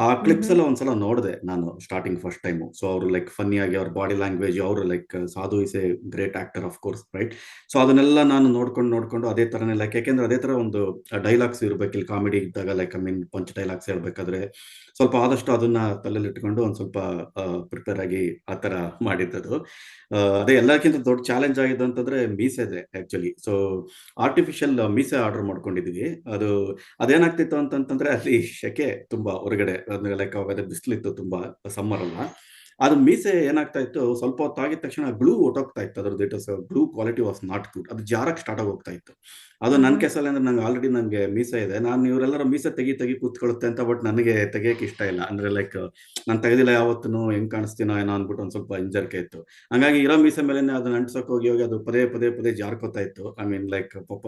ಆ ಕ್ಲಿಪ್ಸ್ ಎಲ್ಲ ಒಂದ್ಸಲ ನೋಡಿದೆ ನಾನು ಸ್ಟಾರ್ಟಿಂಗ್ ಫಸ್ಟ್ ಟೈಮು. ಸೊ ಅವರು ಲೈಕ್ ಫನ್ನಿ ಆಗಿ ಅವ್ರ ಬಾಡಿ ಲ್ಯಾಂಗ್ವೇಜ್, ಅವರು ಲೈಕ್ ಸಾಧು is A great actor of course, right? So ಅದನ್ನೆಲ್ಲ ನಾನು ನೋಡ್ಕೊಂಡು ಅದೇ ತರನೇ ಲೈಕ್, ಯಾಕೆಂದ್ರೆ ಅದೇ ತರ ಒಂದು ಡೈಲಾಗ್ಸ್ ಇರ್ಬೇಕು ಇಲ್ಲಿ ಕಾಮಿಡಿ ಇದ್ದಾಗ. Like I mean punch dialogues ಹೇಳ್ಬೇಕಾದ್ರೆ ಸ್ವಲ್ಪ ಆದಷ್ಟು ಅದನ್ನ ತಲೆಯಲ್ಲಿ ಇಟ್ಕೊಂಡು ಒಂದ್ ಸ್ವಲ್ಪ ಪ್ರಿಪೇರ್ ಆಗಿ ಆ ತರ ಮಾಡಿದ್ದದು. ಅದೇ ಎಲ್ಲಕ್ಕಿಂತ ದೊಡ್ಡ ಚಾಲೆಂಜ್ ಆಗಿದ್ದು ಅಂತಂದ್ರೆ ಮೀಸೆದೆ ಆಕ್ಚುಲಿ. ಸೊ ಆರ್ಟಿಫಿಷಿಯಲ್ ಮೀಸೆ ಆರ್ಡರ್ ಮಾಡ್ಕೊಂಡಿದೀವಿ. ಅದೇನಾಗ್ತಿತ್ತು ಅಂತಂದ್ರೆ ಅಲ್ಲಿ ಶೆಕೆ ತುಂಬಾ ಹೊರಗಡೆ, ಅಂದ್ರೆ ಲೈಕ್ ಅವಾಗ ಬಿಸಿಲಿತ್ತು ತುಂಬಾ, ಸಮ್ಮರ್ ಅಲ್ಲ. ಅದು ಮೀಸೆ ಏನಾಗ್ತಾ ಇತ್ತು, ಸ್ವಲ್ಪ ಹೊತ್ತಾಗಿದ ತಕ್ಷಣ ಗ್ಲೂ ಹೊಟ್ಟೋಗ್ತಾ ಇತ್ತು. ಅದ್ರದ್ದು it was glue quality was not good. ಅದು ಜಾರಕ್ ಸ್ಟಾರ್ಟ್ ಆಗಿ ಹೋಗ್ತಾ ಇತ್ತು. ಅದು ನನ್ನ ಕೇಸಲ್ಲಿ ಅಂದ್ರೆ ನಂಗೆ ಆಲ್ರೆಡಿ ನಂಗೆ ಮೀಸೆ ಇದೆ. ನಾನು ಇವರೆಲ್ಲರೂ ಮೀಸೆ ತೆಗಿ ಕೂತ್ಕೊಳ್ಳುತ್ತೆ ಅಂತ, ಬಟ್ ನನಗೆ ತೆಗಿಯಕ್ಕೆ ಇಷ್ಟ ಇಲ್ಲ. ಅಂದ್ರೆ ಲೈಕ್ ನಾನು ತೆಗೆದಿಲ್ಲ ಯಾವತ್ತೂ, ಹೆಂಗ್ ಕಾಣಿಸ್ತೀನೋ ಏನೋ ಅಂದ್ಬಿಟ್ಟು ಒಂದ್ ಸ್ವಲ್ಪ ಹಿಂಜರಿಕೆ ಇತ್ತು. ಹಂಗಾಗಿ ಇರೋ ಮೀಸೆ ಮೇಲೆ ಅದನ್ನ ಅಂಟ್ಸಕ್ ಹೋಗಿ ಅದು ಪದೇ ಜಾರ್ಕೋತಾ ಇತ್ತು. ಐ ಮೀನ್ ಲೈಕ್ ಪಾಪ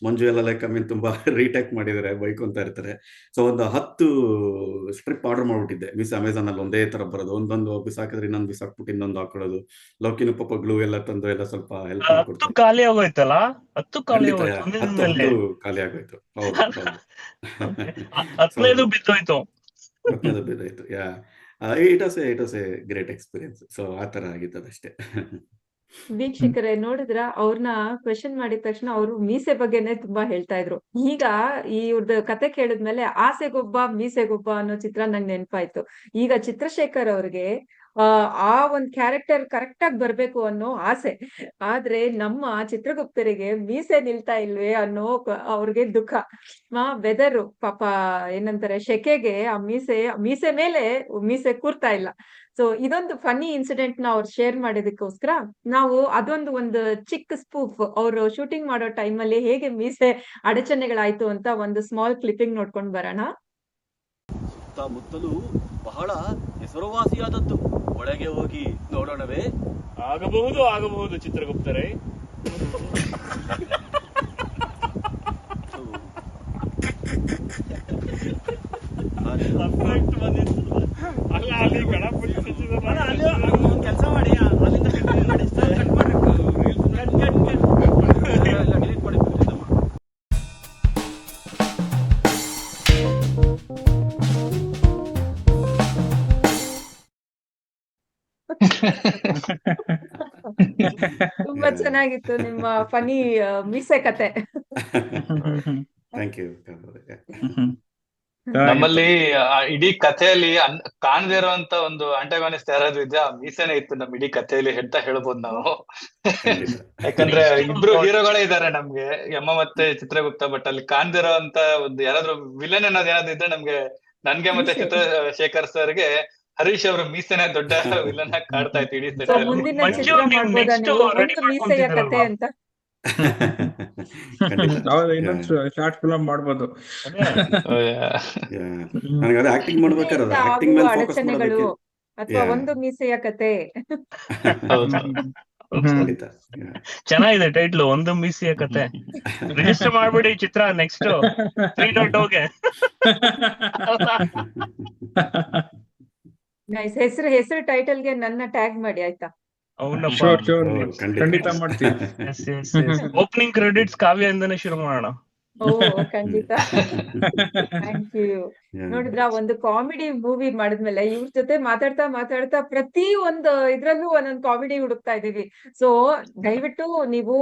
ಮಂಜು ಎಲ್ಲ ಲೈಕ್ ಐ ಮೀನ್ ತುಂಬಾ ರೀಟೇಕ್ ಮಾಡಿದ್ದಾರೆ, ಬೈಕೊಂತ ಇರ್ತಾರೆ. ಸೊ ಒಂದು 10 ಸ್ಟ್ರಿಪ್ ಆರ್ಡರ್ ಮಾಡ್ಬಿಟ್ಟಿದ್ದೆ ಮೀಸೆ ಅಮೆಝಾನ್ ಅಲ್ಲಿ, ಒಂದೇ ತರ ಬರೋದು. ಒಂದೊಂದು ಬಿಸಾಕಿದ್ರೆ ಇನ್ನೊಂದು ಬಿಸಾಕ್ಬಿಟ್ಟು ಇನ್ನೊಂದು ಹಾಕೊಳ್ಳೋದು. ಲೌಕಿನ ಪಾಪ ಗ್ಲೂ ಎಲ್ಲ ತಂದು ಎಲ್ಲ ಸ್ವಲ್ಪ ಹೆಲ್ಪ್ ಹತ್ತು ಮಾಡ್ಕೊಡ್ತಾರೆ. ಖಾಲಿ ಆಗೋಯ್ತಲ್ಲ, 10 ಖಾಲಿ ಖಂಡಿತ ಆಗೋಯ್ತು ಒಂದೇ 10 ದಿನದಲ್ಲಿ. ಖಾಲಿ ಆಗೋಯ್ತು. ಹೌದು ಹೌದು. ಹತ್ತನೇದು ಬಿದ್ದೋಯ್ತು. ಹತ್ತನೇದು ಬಿದ್ದಾಯ್ತು. Yeah, it was a great experience. So ಆ ತರ ಆಗಿದ್ದದಷ್ಟೇ. ವೀಕ್ಷಕರೇ ನೋಡಿದ್ರ, ಅವ್ರನ್ನ ಕ್ವೆಶನ್ ಮಾಡಿದ ತಕ್ಷಣ ಅವರು ಮೀಸೆ ಬಗ್ಗೆನೆ ತುಂಬಾ ಹೇಳ್ತಾ ಇದ್ರು. ಈಗ ಇವ್ರದ್ದು ಕತೆ ಕೇಳಿದ್ಮೇಲೆ ಆಸೆಗೊಬ್ಬ ಮೀಸೆಗೊಬ್ಬ ಅನ್ನೋ ಚಿತ್ರ ನಂಗೆ ನೆನಪಾಯ್ತು. ಈಗ ಚಿತ್ರಶೇಖರ್ ಅವ್ರಿಗೆ ಆ ಒಂದ್ ಕ್ಯಾರೆಕ್ಟರ್ ಕರೆಕ್ಟ್ ಆಗಿ ಬರ್ಬೇಕು ಅನ್ನೋ ಆಸೆ. ಆದ್ರೆ ನಮ್ಮ ಚಿತ್ರಗುಪ್ತರಿಗೆ ಮೀಸೆ ನಿಲ್ತಾ ಇಲ್ವೇ ಅನ್ನೋ ಅವ್ರಿಗೆ ದುಃಖ. ವೆದರು ಪಾಪ ಏನಂತಾರೆ, ಶೆಕೆಗೆ ಆ ಮೀಸೆ ಮೇಲೆ ಮೀಸೆ ಕೂರ್ತಾ ಇಲ್ಲ. ಸೊ ಇದೊಂದು ಫನ್ನಿ ಇನ್ಸಿಡೆಂಟ್ ನ ಅವ್ರು ಶೇರ್ ಮಾಡಿದಕ್ಕೋಸ್ಕರ ನಾವು ಒಂದು ಚಿಕ್ಕ ಸ್ಪೂಫ್ ಅವರು ಶೂಟಿಂಗ್ ಮಾಡೋ ಟೈಮ್ ಅಲ್ಲಿ ಹೇಗೆ ಮೀಸೆ ಅಡಚಣೆಗಳಾಯ್ತು ಅಂತ ಒಂದು ಸ್ಮಾಲ್ ಕ್ಲಿಪ್ಪಿಂಗ್ ನೋಡ್ಕೊಂಡ್ ಬರೋಣ. ಸುತ್ತಮುತ್ತಲೂ ಬಹಳ ಹೆಸರುವಾಸಿಯಾದದ್ದು. ಒಳಗೆ ಹೋಗಿ ನೋಡೋಣವೇ? ಆಗಬಹುದು ಚಿತ್ರಗುಪ್ತರೇ. ಕೆಲಸ ಮಾಡಿ, ಅಲ್ಲಿಂದ cut ಮಾಡಿ. ತುಂಬಾ ಚೆನ್ನಾಗಿತ್ತು ನಿಮ್ಮ ಫನಿ ಮೀಸೆ ಕತೆ. Thank you. ನಮ್ಮಲ್ಲಿ ಇಡೀ ಕಥೆಯಲ್ಲಿ ಕಾಣದೇ ಇರುವಂತ ಒಂದು ಅಂಟಗಾನಿಸ್ಟ್ ಯಾರಾದ್ರೂ ಇದ್ರೆ ಆ ಮೀಸೆನೆ ಇತ್ತು ನಮ್ ಇಡೀ ಕಥೆಯಲ್ಲಿ ಅಂತ ಹೇಳ್ಬೋದು ನಾವು. ಯಾಕಂದ್ರೆ ಇಬ್ರು ಹೀರೋಗಳೇ ಇದಾರೆ ನಮ್ಗೆ, ಯಮ ಮತ್ತೆ ಚಿತ್ರಗುಪ್ತ. ಬಟ್ ಅಲ್ಲಿ ಕಾಣ್ದಿರೋ ಅಂತ ಒಂದು ಯಾರಾದ್ರೂ ವಿಲನ್ ಏನಾದ್ರು ಇದ್ರೆ ನನ್ಗೆ ಮತ್ತೆ ಚಿತ್ರಶೇಖರ್ ಸರ್ಗೆ ಹರೀಶ್ ಅವರ ಮೀಸೆನೆ ದೊಡ್ಡ ವಿಲನ್ ಆಗಿ ಕಾಡ್ತಾ ಇತ್ತು ಇಡೀ ಸೊ ಸೆಟ್ ಮುಂದಿನ ಮಂಜು, ಚಿತ್ರ ನೀವು ಮಾಡ್ಬೋದಾ next ನೀವು, ready ಒಂದು ಮೀಸೆಯ ಕತೆ ಮಾಡ್ಕೊಂತಿದ್ದೀರಲ್ವಾ? ಅಂತ? ಹೌದು, ಇನ್ನೊಂದು ಶಾರ್ಟ್ ಫಿಲ್ಮ್ ಮಾಡ್ಬೋದು. ನನಗೆ ಅದೇ ಆಕ್ಟಿಂಗ್ ಮಾಡ್ಬೇಕಾದ್ರೆ ಮೀಸೆಯಿಂದ ಆಕ್ಟಿಂಗ್ ಆಗುವ ಮೇಲೆ ಫೋಕಸ್ ಅಡಚಣೆಗಳು ಮಾಡೋದಕ್ಕೆ. ಅಥವಾ Yeah. ಒಂದು ಮೀಸೆಯ ಕತೆ. ಖಂಡಿತ. ಚೆನ್ನಾಗಿದೆ ಟೈಟ್ಲು, ಒಂದು ಮೀಸೆಯ ಕತೆ. ರಿಜಿಸ್ಟರ್ ಮಾಡ್ಬಿಡಿ ಚಿತ್ರ ನೆಕ್ಸ್ಟ್ 3.0ಗೆ. ನೈಸ್. ಹೆಸರು ಟೈಟಲ್ಗೆ ನನ್ನ ಟ್ಯಾಗ್ ಮಾಡಿ ಆಯ್ತಾ? ಅವನಪ್ಪ ಶೋರ್ ಶೋರ್ ಓ, ಖಂಡಿತ ಖಂಡಿತ ಮಾಡ್ತೀವಿ. Yes yes yes opening credits ಕಾವ್ಯದಿಂದನೇ ಶುರು ಮಾಡೋಣ. ಓ ಖಂಡಿತ. Thank you. Yeah. ನೋಡಿದ್ರ ಒಂದು ಕಾಮಿಡಿ ಮೂವಿ ಮಾಡಿದ್ಮೇಲೆ ಇವ್ರ ಜೊತೆ ಮಾತಾಡ್ತಾ ಮಾತಾಡ್ತಾ ಪ್ರತಿ ಒಂದು ಇದ್ರಲ್ಲೂ ಒಂದೊಂದು ಕಾಮಿಡಿ ಹುಡುಕ್ತಾ ಇದೀವಿ. ಸೊ ದಯವಿಟ್ಟು ನೀವು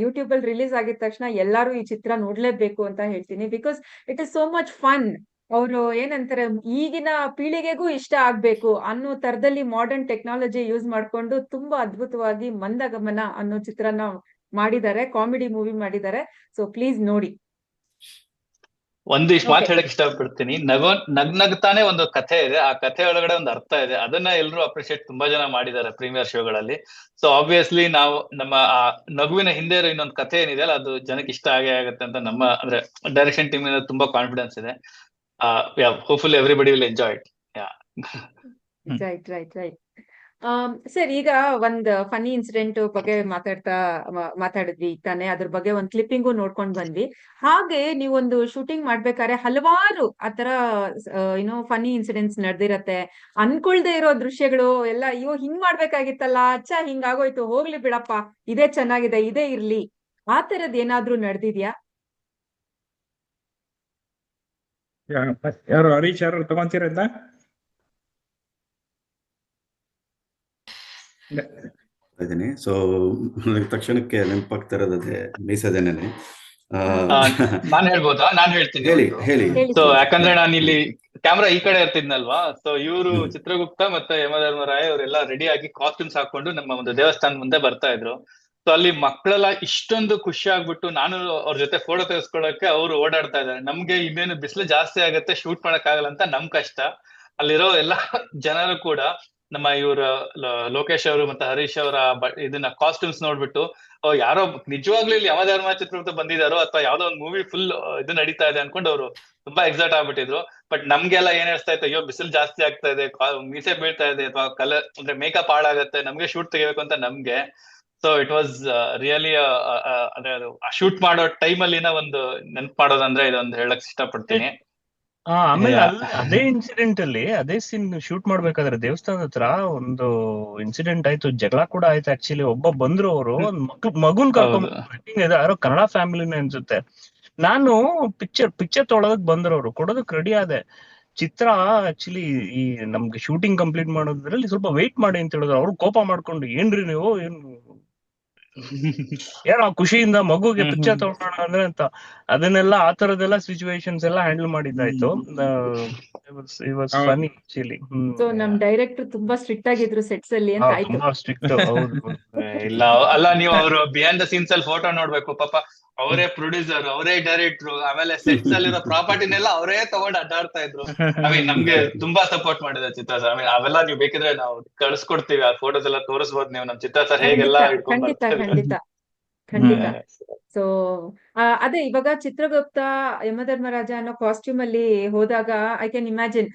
ಯೂಟ್ಯೂಬ್ ಅಲ್ಲಿ ರಿಲೀಸ್ ಆಗಿದ ತಕ್ಷಣ ಎಲ್ಲಾರು ಈ ಚಿತ್ರ ನೋಡ್ಲೇಬೇಕು ಅಂತ ಹೇಳ್ತೀನಿ. Because it is so much fun. ಅವರು ಏನಂತಾರೆ, ಈಗಿನ ಪೀಳಿಗೆಗೂ ಇಷ್ಟ ಆಗ್ಬೇಕು ಅನ್ನೋ ತರದಲ್ಲಿ ಮಾಡರ್ನ್ ಟೆಕ್ನಾಲಜಿ ಯೂಸ್ ಮಾಡ್ಕೊಂಡು ತುಂಬಾ ಅದ್ಭುತವಾಗಿ ಮಂದಗಮನ ಅನ್ನೋ ಚಿತ್ರನ ಮಾಡಿದ್ದಾರೆ, ಕಾಮಿಡಿ ಮೂವಿ ಮಾಡಿದ್ದಾರೆ. ಸೊ ಪ್ಲೀಸ್ ನೋಡಿ. ಒಂದಿಷ್ಟು ಮಾತು Okay. ಹೇಳಕ್ ಇಷ್ಟಪಡ್ತೀನಿ. ನಗ್ನಗ್ತಾನೆ ಒಂದು ಕಥೆ ಇದೆ, ಆ ಕಥೆ ಒಳಗಡೆ ಒಂದು ಅರ್ಥ ಇದೆ. ಅದನ್ನ ಎಲ್ಲರೂ ಅಪ್ರಿಶಿಯೇಟ್ ತುಂಬಾ ಜನ ಮಾಡಿದ್ದಾರೆ ಪ್ರೀಮಿಯರ್ ಶೋಗಳಲ್ಲಿ. ಸೊ ಆಬ್ವಿಯಸ್ಲಿ ನಾವು ನಮ್ಮ ಆ ನಗುವಿನ ಹಿಂದೆ ಇರೋ ಇನ್ನೊಂದು ಕಥೆ ಏನಿದೆ ಅಲ್ಲ, ಅದು ಜನಕ್ಕೆ ಇಷ್ಟ ಆಗೇ ಆಗುತ್ತೆ ಅಂತ ನಮ್ಮ ಅಂದ್ರೆ ಡೈರೆಕ್ಷನ್ ಟೀಮ್ ತುಂಬಾ ಕಾನ್ಫಿಡೆನ್ಸ್ ಇದೆ. Hopefully everybody will enjoy it. Right right right. Sir, ಈಗ ಒಂದ್ ಫನಿ ಇನ್ಸಿಡೆಂಟ್ ಬಗ್ಗೆ ಮಾತಾಡಿದ್ವಿ ತಾನೆ, ಅದ್ರ ಬಗ್ಗೆ ಒಂದ್ ಕ್ಲಿಪ್ಪಿಂಗು ನೋಡ್ಕೊಂಡ್ ಬಂದ್ವಿ. ಹಾಗೆ ನೀವೊಂದು ಶೂಟಿಂಗ್ ಮಾಡ್ಬೇಕಾದ್ರೆ ಹಲವಾರು ಆತರ ಏನೋ ಫನಿ ಇನ್ಸಿಡೆಂಟ್ಸ್ ನಡೆದಿರತ್ತೆ. ಅನ್ಕೊಳ್ದೆ ಇರೋ ದೃಶ್ಯಗಳು ಎಲ್ಲ, ಅಯ್ಯೋ ಹಿಂಗ್ ಮಾಡ್ಬೇಕಾಗಿತ್ತಲ್ಲ, ಅಚ್ಚ ಹಿಂಗಾಗೋಯ್ತು, ಹೋಗ್ಲಿ ಬಿಡಪ್ಪ, ಇದೇ ಚೆನ್ನಾಗಿದೆ, ಇದೇ ಇರ್ಲಿ, ಆ ತರದ್ ಏನಾದ್ರೂ ನಡೆದಿದ್ಯಾ? ಯಾರು ಹರೀಶ್ ಯಾರು ತಗೊಂತೀರಂತ? ಇದ್ದೀನಿ. ಸೊ ನನಗೆ ತಕ್ಷಣಕ್ಕೆ ನೆನಪಾಗ್ತಾ ಇರೋದು ಅದೇ ಮೀಸದೇನೆ. ನಾನ್ ಹೇಳ್ಬೋದಾ? ನಾನ್ ಹೇಳ್ತೀನಿ. ಹೇಳಿ ಹೇಳಿ. ಹೇಳಿ ಸೊ sir. ಯಾಕಂದ್ರೆ ನಾನು ಇಲ್ಲಿ ಕ್ಯಾಮ್ರಾ ಈ ಕಡೆ ಇರ್ತಿದ್ನಲ್ವಾ, ಸೊ ಇವರು ಚಿತ್ರಗುಪ್ತ ಮತ್ತೆ ಯಮಧರ್ಮರಾಯ ಅವರೆಲ್ಲ ರೆಡಿ ಆಗಿ ಕಾಸ್ಟ್ಯೂಮ್ಸ್ ಹಾಕೊಂಡು ನಮ್ಮ ಒಂದು ದೇವಸ್ಥಾನ ಮುಂದೆ ಬರ್ತಾ ಇದ್ರು. ಸೊ ಅಲ್ಲಿ ಮಕ್ಕಳೆಲ್ಲ ಇಷ್ಟೊಂದು ಖುಷಿ ಆಗ್ಬಿಟ್ಟು ನಾನು ಅವ್ರ ಜೊತೆ ಫೋಟೋ ತೆಗೆಸ್ಕೊಳ್ಳೋಕೆ ಅವ್ರು ಓಡಾಡ್ತಾ ಇದ್ದಾರೆ. ನಮ್ಗೆ ಇನ್ನೇನು ಬಿಸಿಲು ಜಾಸ್ತಿ ಆಗುತ್ತೆ, ಶೂಟ್ ಮಾಡಕ್ ಆಗಲ್ಲ ಅಂತ ನಮ್ ಕಷ್ಟ. ಅಲ್ಲಿರೋ ಎಲ್ಲ ಜನರು ಕೂಡ ನಮ್ಮ ಇವ್ರ ಲೋಕೇಶ್ ಅವರು ಮತ್ತೆ ಹರೀಶ್ ಅವರ ಇದನ್ನ ಕಾಸ್ಟ್ಯೂಮ್ಸ್ ನೋಡ್ಬಿಟ್ಟು ಯಾರೋ ನಿಜವಾಗ್ಲೂ ಇಲ್ಲಿ ಯಮಧರ್ಮ ಚಿತ್ರಗುಪ್ತ ಬಂದಿದಾರೋ ಅಥವಾ ಯಾವ್ದೋ ಒಂದು ಮೂವಿ ಫುಲ್ ಇದು ನಡೀತಾ ಇದೆ ಅನ್ಕೊಂಡು ಅವರು ತುಂಬಾ ಎಕ್ಸೈಟ್ ಆಗ್ಬಿಟ್ಟಿದ್ರು. ಬಟ್ ನಮ್ಗೆಲ್ಲ ಏನ್ ಹೇಳ್ತಾ ಇತ್ತು, ಅಯ್ಯೋ ಬಿಸಿಲು ಜಾಸ್ತಿ ಆಗ್ತಾ ಇದೆ, ಮೀಸೆ ಬೀಳ್ತಾ ಇದೆ, ಅಥವಾ ಕಲರ್ ಅಂದ್ರೆ ಮೇಕಪ್ ಹಾಳಾಗತ್ತೆ, ನಮ್ಗೆ ಶೂಟ್ ತೆಗಿಬೇಕು ಅಂತ ನಮ್ಗೆ. ಸೊ ಇಟ್ ವಾಸ್ ರಿಯಲಿ ಅಂದ್ರೆ ಅದು ಶೂಟ್ ಮಾಡೋ ಟೈಮ್ ಅಲ್ಲಿನ ಒಂದು ನೆನ್ಪು ಮಾಡೋದಂದ್ರೆ ಇದೊಂದು ಹೇಳಕ್ ಇಷ್ಟಪಡ್ತೀನಿ. ಆಮೇಲೆ Yeah. ಅದೇ ಇನ್ಸಿಡೆಂಟ್ ಅಲ್ಲಿ ಅದೇ ಸೀನ್ ಶೂಟ್ ಮಾಡ್ಬೇಕಾದ್ರೆ ದೇವಸ್ಥಾನದ ಹತ್ರ ಒಂದು ಇನ್ಸಿಡೆಂಟ್ ಆಯ್ತು, ಜಗಳ ಕೂಡ ಆಯ್ತು. ಆಕ್ಚುಲಿ ಒಬ್ಬ ಬಂದ್ರು, ಅವರು ಒಂದ್ ಮಗುನ್ ಕರ್ಕೊಂಡ್ ಯಾರೋ ಕನ್ನಡ ಫ್ಯಾಮಿಲಿನೇ ಅನ್ಸುತ್ತೆ. ನಾನು ಪಿಕ್ಚರ್ ತೊಗೊಳೋದಕ್ ಬಂದ್ರು, ಅವರು ಕೊಡೋದಕ್ ರೆಡಿ ಆದೆ. ಚಿತ್ರ ಆಕ್ಚುಲಿ ಈ ನಮ್ಗೆ ಶೂಟಿಂಗ್ ಕಂಪ್ಲೀಟ್ ಮಾಡೋದ್ರಲ್ಲಿ ಸ್ವಲ್ಪ ವೇಟ್ ಮಾಡಿ ಅಂತ ಹೇಳಿದ್ರು. ಅವ್ರು ಕೋಪ ಮಾಡ್ಕೊಂಡು, ಏನ್ರಿ ನೀವು ಏನೋ ಖುಷಿಯಿಂದ ಮಗುಗೆ ಪಿಕ್ಚರ್ ತಗೊಳ್ಳೋಣ ಅಂದ್ರೆ ಅಂತ, ಅದನ್ನೆಲ್ಲ ಆ ತರದೆಲ್ಲ ಸಿಚುವೇಶನ್ಸ್ ಎಲ್ಲ ಹ್ಯಾಂಡಲ್ ಮಾಡಿದ್ದಾಯ್ತು. ಫನಿ ಆಕ್ಚುಲಿ. ಸೊ ನಮ್ ಡೈರೆಕ್ಟರ್ ತುಂಬಾ ಸ್ಟ್ರಿಕ್ಟ್ ಆಗಿದ್ರು ಸೆಟ್ಸ್ ಅಲ್ಲಿ ಅಂತ ಆಯ್ತು. ತುಂಬಾ ಸ್ಟ್ರಿಕ್ಟ್. ಹೌದು. ಇಲ್ಲ ಅಲ್ಲ, ನೀವು ಅವರು ಬಿಹೈಂಡ್ ದ ಸೀನ್ಸ್ ಅಲ್ಲಿ ಫೋಟೋ ನೋಡ್ಬೇಕು. ಪಾಪ ಅವರೇ ಪ್ರೊಡ್ಯೂಸರ್, ಅವರೇ ಡೈರೆಕ್ಟ್ರು, ಆಮೇಲೆ ಸೆಟ್ಸ್ ಅಲ್ಲಿರೋ ಪ್ರಾಪರ್ಟಿನೆಲ್ಲ ಅವರೇ ತಗೊಂಡು ಅಡ್ಡಾಡ್ತಾ ಇದ್ರು. ನಮ್ಗೆ ತುಂಬಾ ಸಪೋರ್ಟ್ ಮಾಡಿದೆ ಚಿತ್ರ ಸರ್. ಅವೆಲ್ಲ ನೀವು ಬೇಕಿದ್ರೆ ನಾವು ಕಳ್ಸ್ಕೊಡ್ತೀವಿ, ಆ ಫೋಟೋಸ್ ಎಲ್ಲ ತೋರಿಸ್ಬೋದು ನೀವು. ನಮ್ ಚಿತ್ರ ಸರ್ ಹೇಗೆಲ್ಲ ಇಟ್ಕೊಂಡ್ ಖಂಡಿತ ಬರ್ತಾರೆ. ಖಂಡಿತ ಖಂಡಿತ. ಸೊ ಅದೇ ಇವಾಗ ಚಿತ್ರಗುಪ್ತ ಯಮಧರ್ಮರಾಜ ಅನ್ನೋ ಕಾಸ್ಟ್ಯೂಮ್ ಅಲ್ಲಿ ಹೋದಾಗ ಐ ಕ್ಯಾನ್ ಇಮ್ಯಾಜಿನ್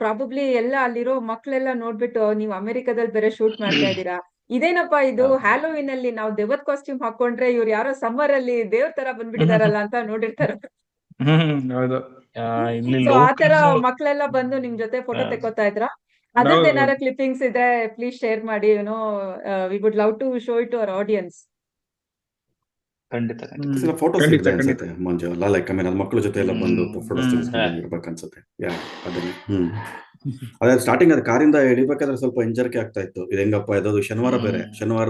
ಪ್ರಾಬಬ್ಲಿ ಎಲ್ಲ ಅಲ್ಲಿರೋ ಮಕ್ಳೆಲ್ಲ ನೋಡ್ಬಿಟ್ಟು, ನೀವು ಅಮೆರಿಕದಲ್ಲಿ ಬೇರೆ ಶೂಟ್ ಮಾಡ್ತಾ ಇದ್ದೀರಾ, ಇದೇನಪ್ಪಾ ಇದು ಹ್ಯಾಲೋವಿನ್ ಅಲ್ಲಿ ನಾವು ದೆವ್ವದ ಕಾಸ್ಟ್ಯೂಮ್ ಹಾಕೊಂಡ್ರೆ ಇವ್ರು ಯಾರೋ ಸಮ್ಮರ್ ಅಲ್ಲಿ ದೇವ್ರ ತರ ಬಂದ್ಬಿಟ್ಟಿದಾರಲ್ಲ ಅಂತ ನೋಡಿರ್ತಾರೆ. ಹೌದು. ಇಲ್ಲಿ ಸೊ ಆತರ ಮಕ್ಳೆಲ್ಲ ಬಂದು ನಿಮ್ ಜೊತೆ ಫೋಟೋ ತೆಕ್ಕೋತಾ ಇದ್ರ? ಅದ್ರದ್ದು ಏನಾರ ಕ್ಲಿಪ್ಪಿಂಗ್ಸ್ ಇದ್ರೆ ಪ್ಲೀಸ್ ಶೇರ್ ಮಾಡಿ. We would love to show it to our audience. ಖಂಡಿತ ಫೋಟೋಸ್ ಖಂಡಿತ, ಇದೆ ಅನ್ಸುತ್ತೆ ಮಂಜು. ಲೈಕ್ ಅದು ಮಕ್ಕಳ ಜೊತೆ ಎಲ್ಲ ಬಂದು ಫೋಟೋಸ್ ತೆಗೆಸ್ಕೊಂಡಿರ್ಬೇಕನ್ಸುತ್ತೆ. ಅದನ್ನೇ ಅದೇ ಸ್ಟಾರ್ಟಿಂಗ್ ಅದು ಕಾರಿಂದ ಇಳಿಬೇಕಾದ್ರೆ ಸ್ವಲ್ಪ ಹಿಂಜರಿಕೆ ಆಗ್ತಾ ಇತ್ತು. ಇದು ಹೆಂಗಪ್ಪ ಇರೋದು, ಶನಿವಾರ ಬೇರೆ, ಶನಿವಾರ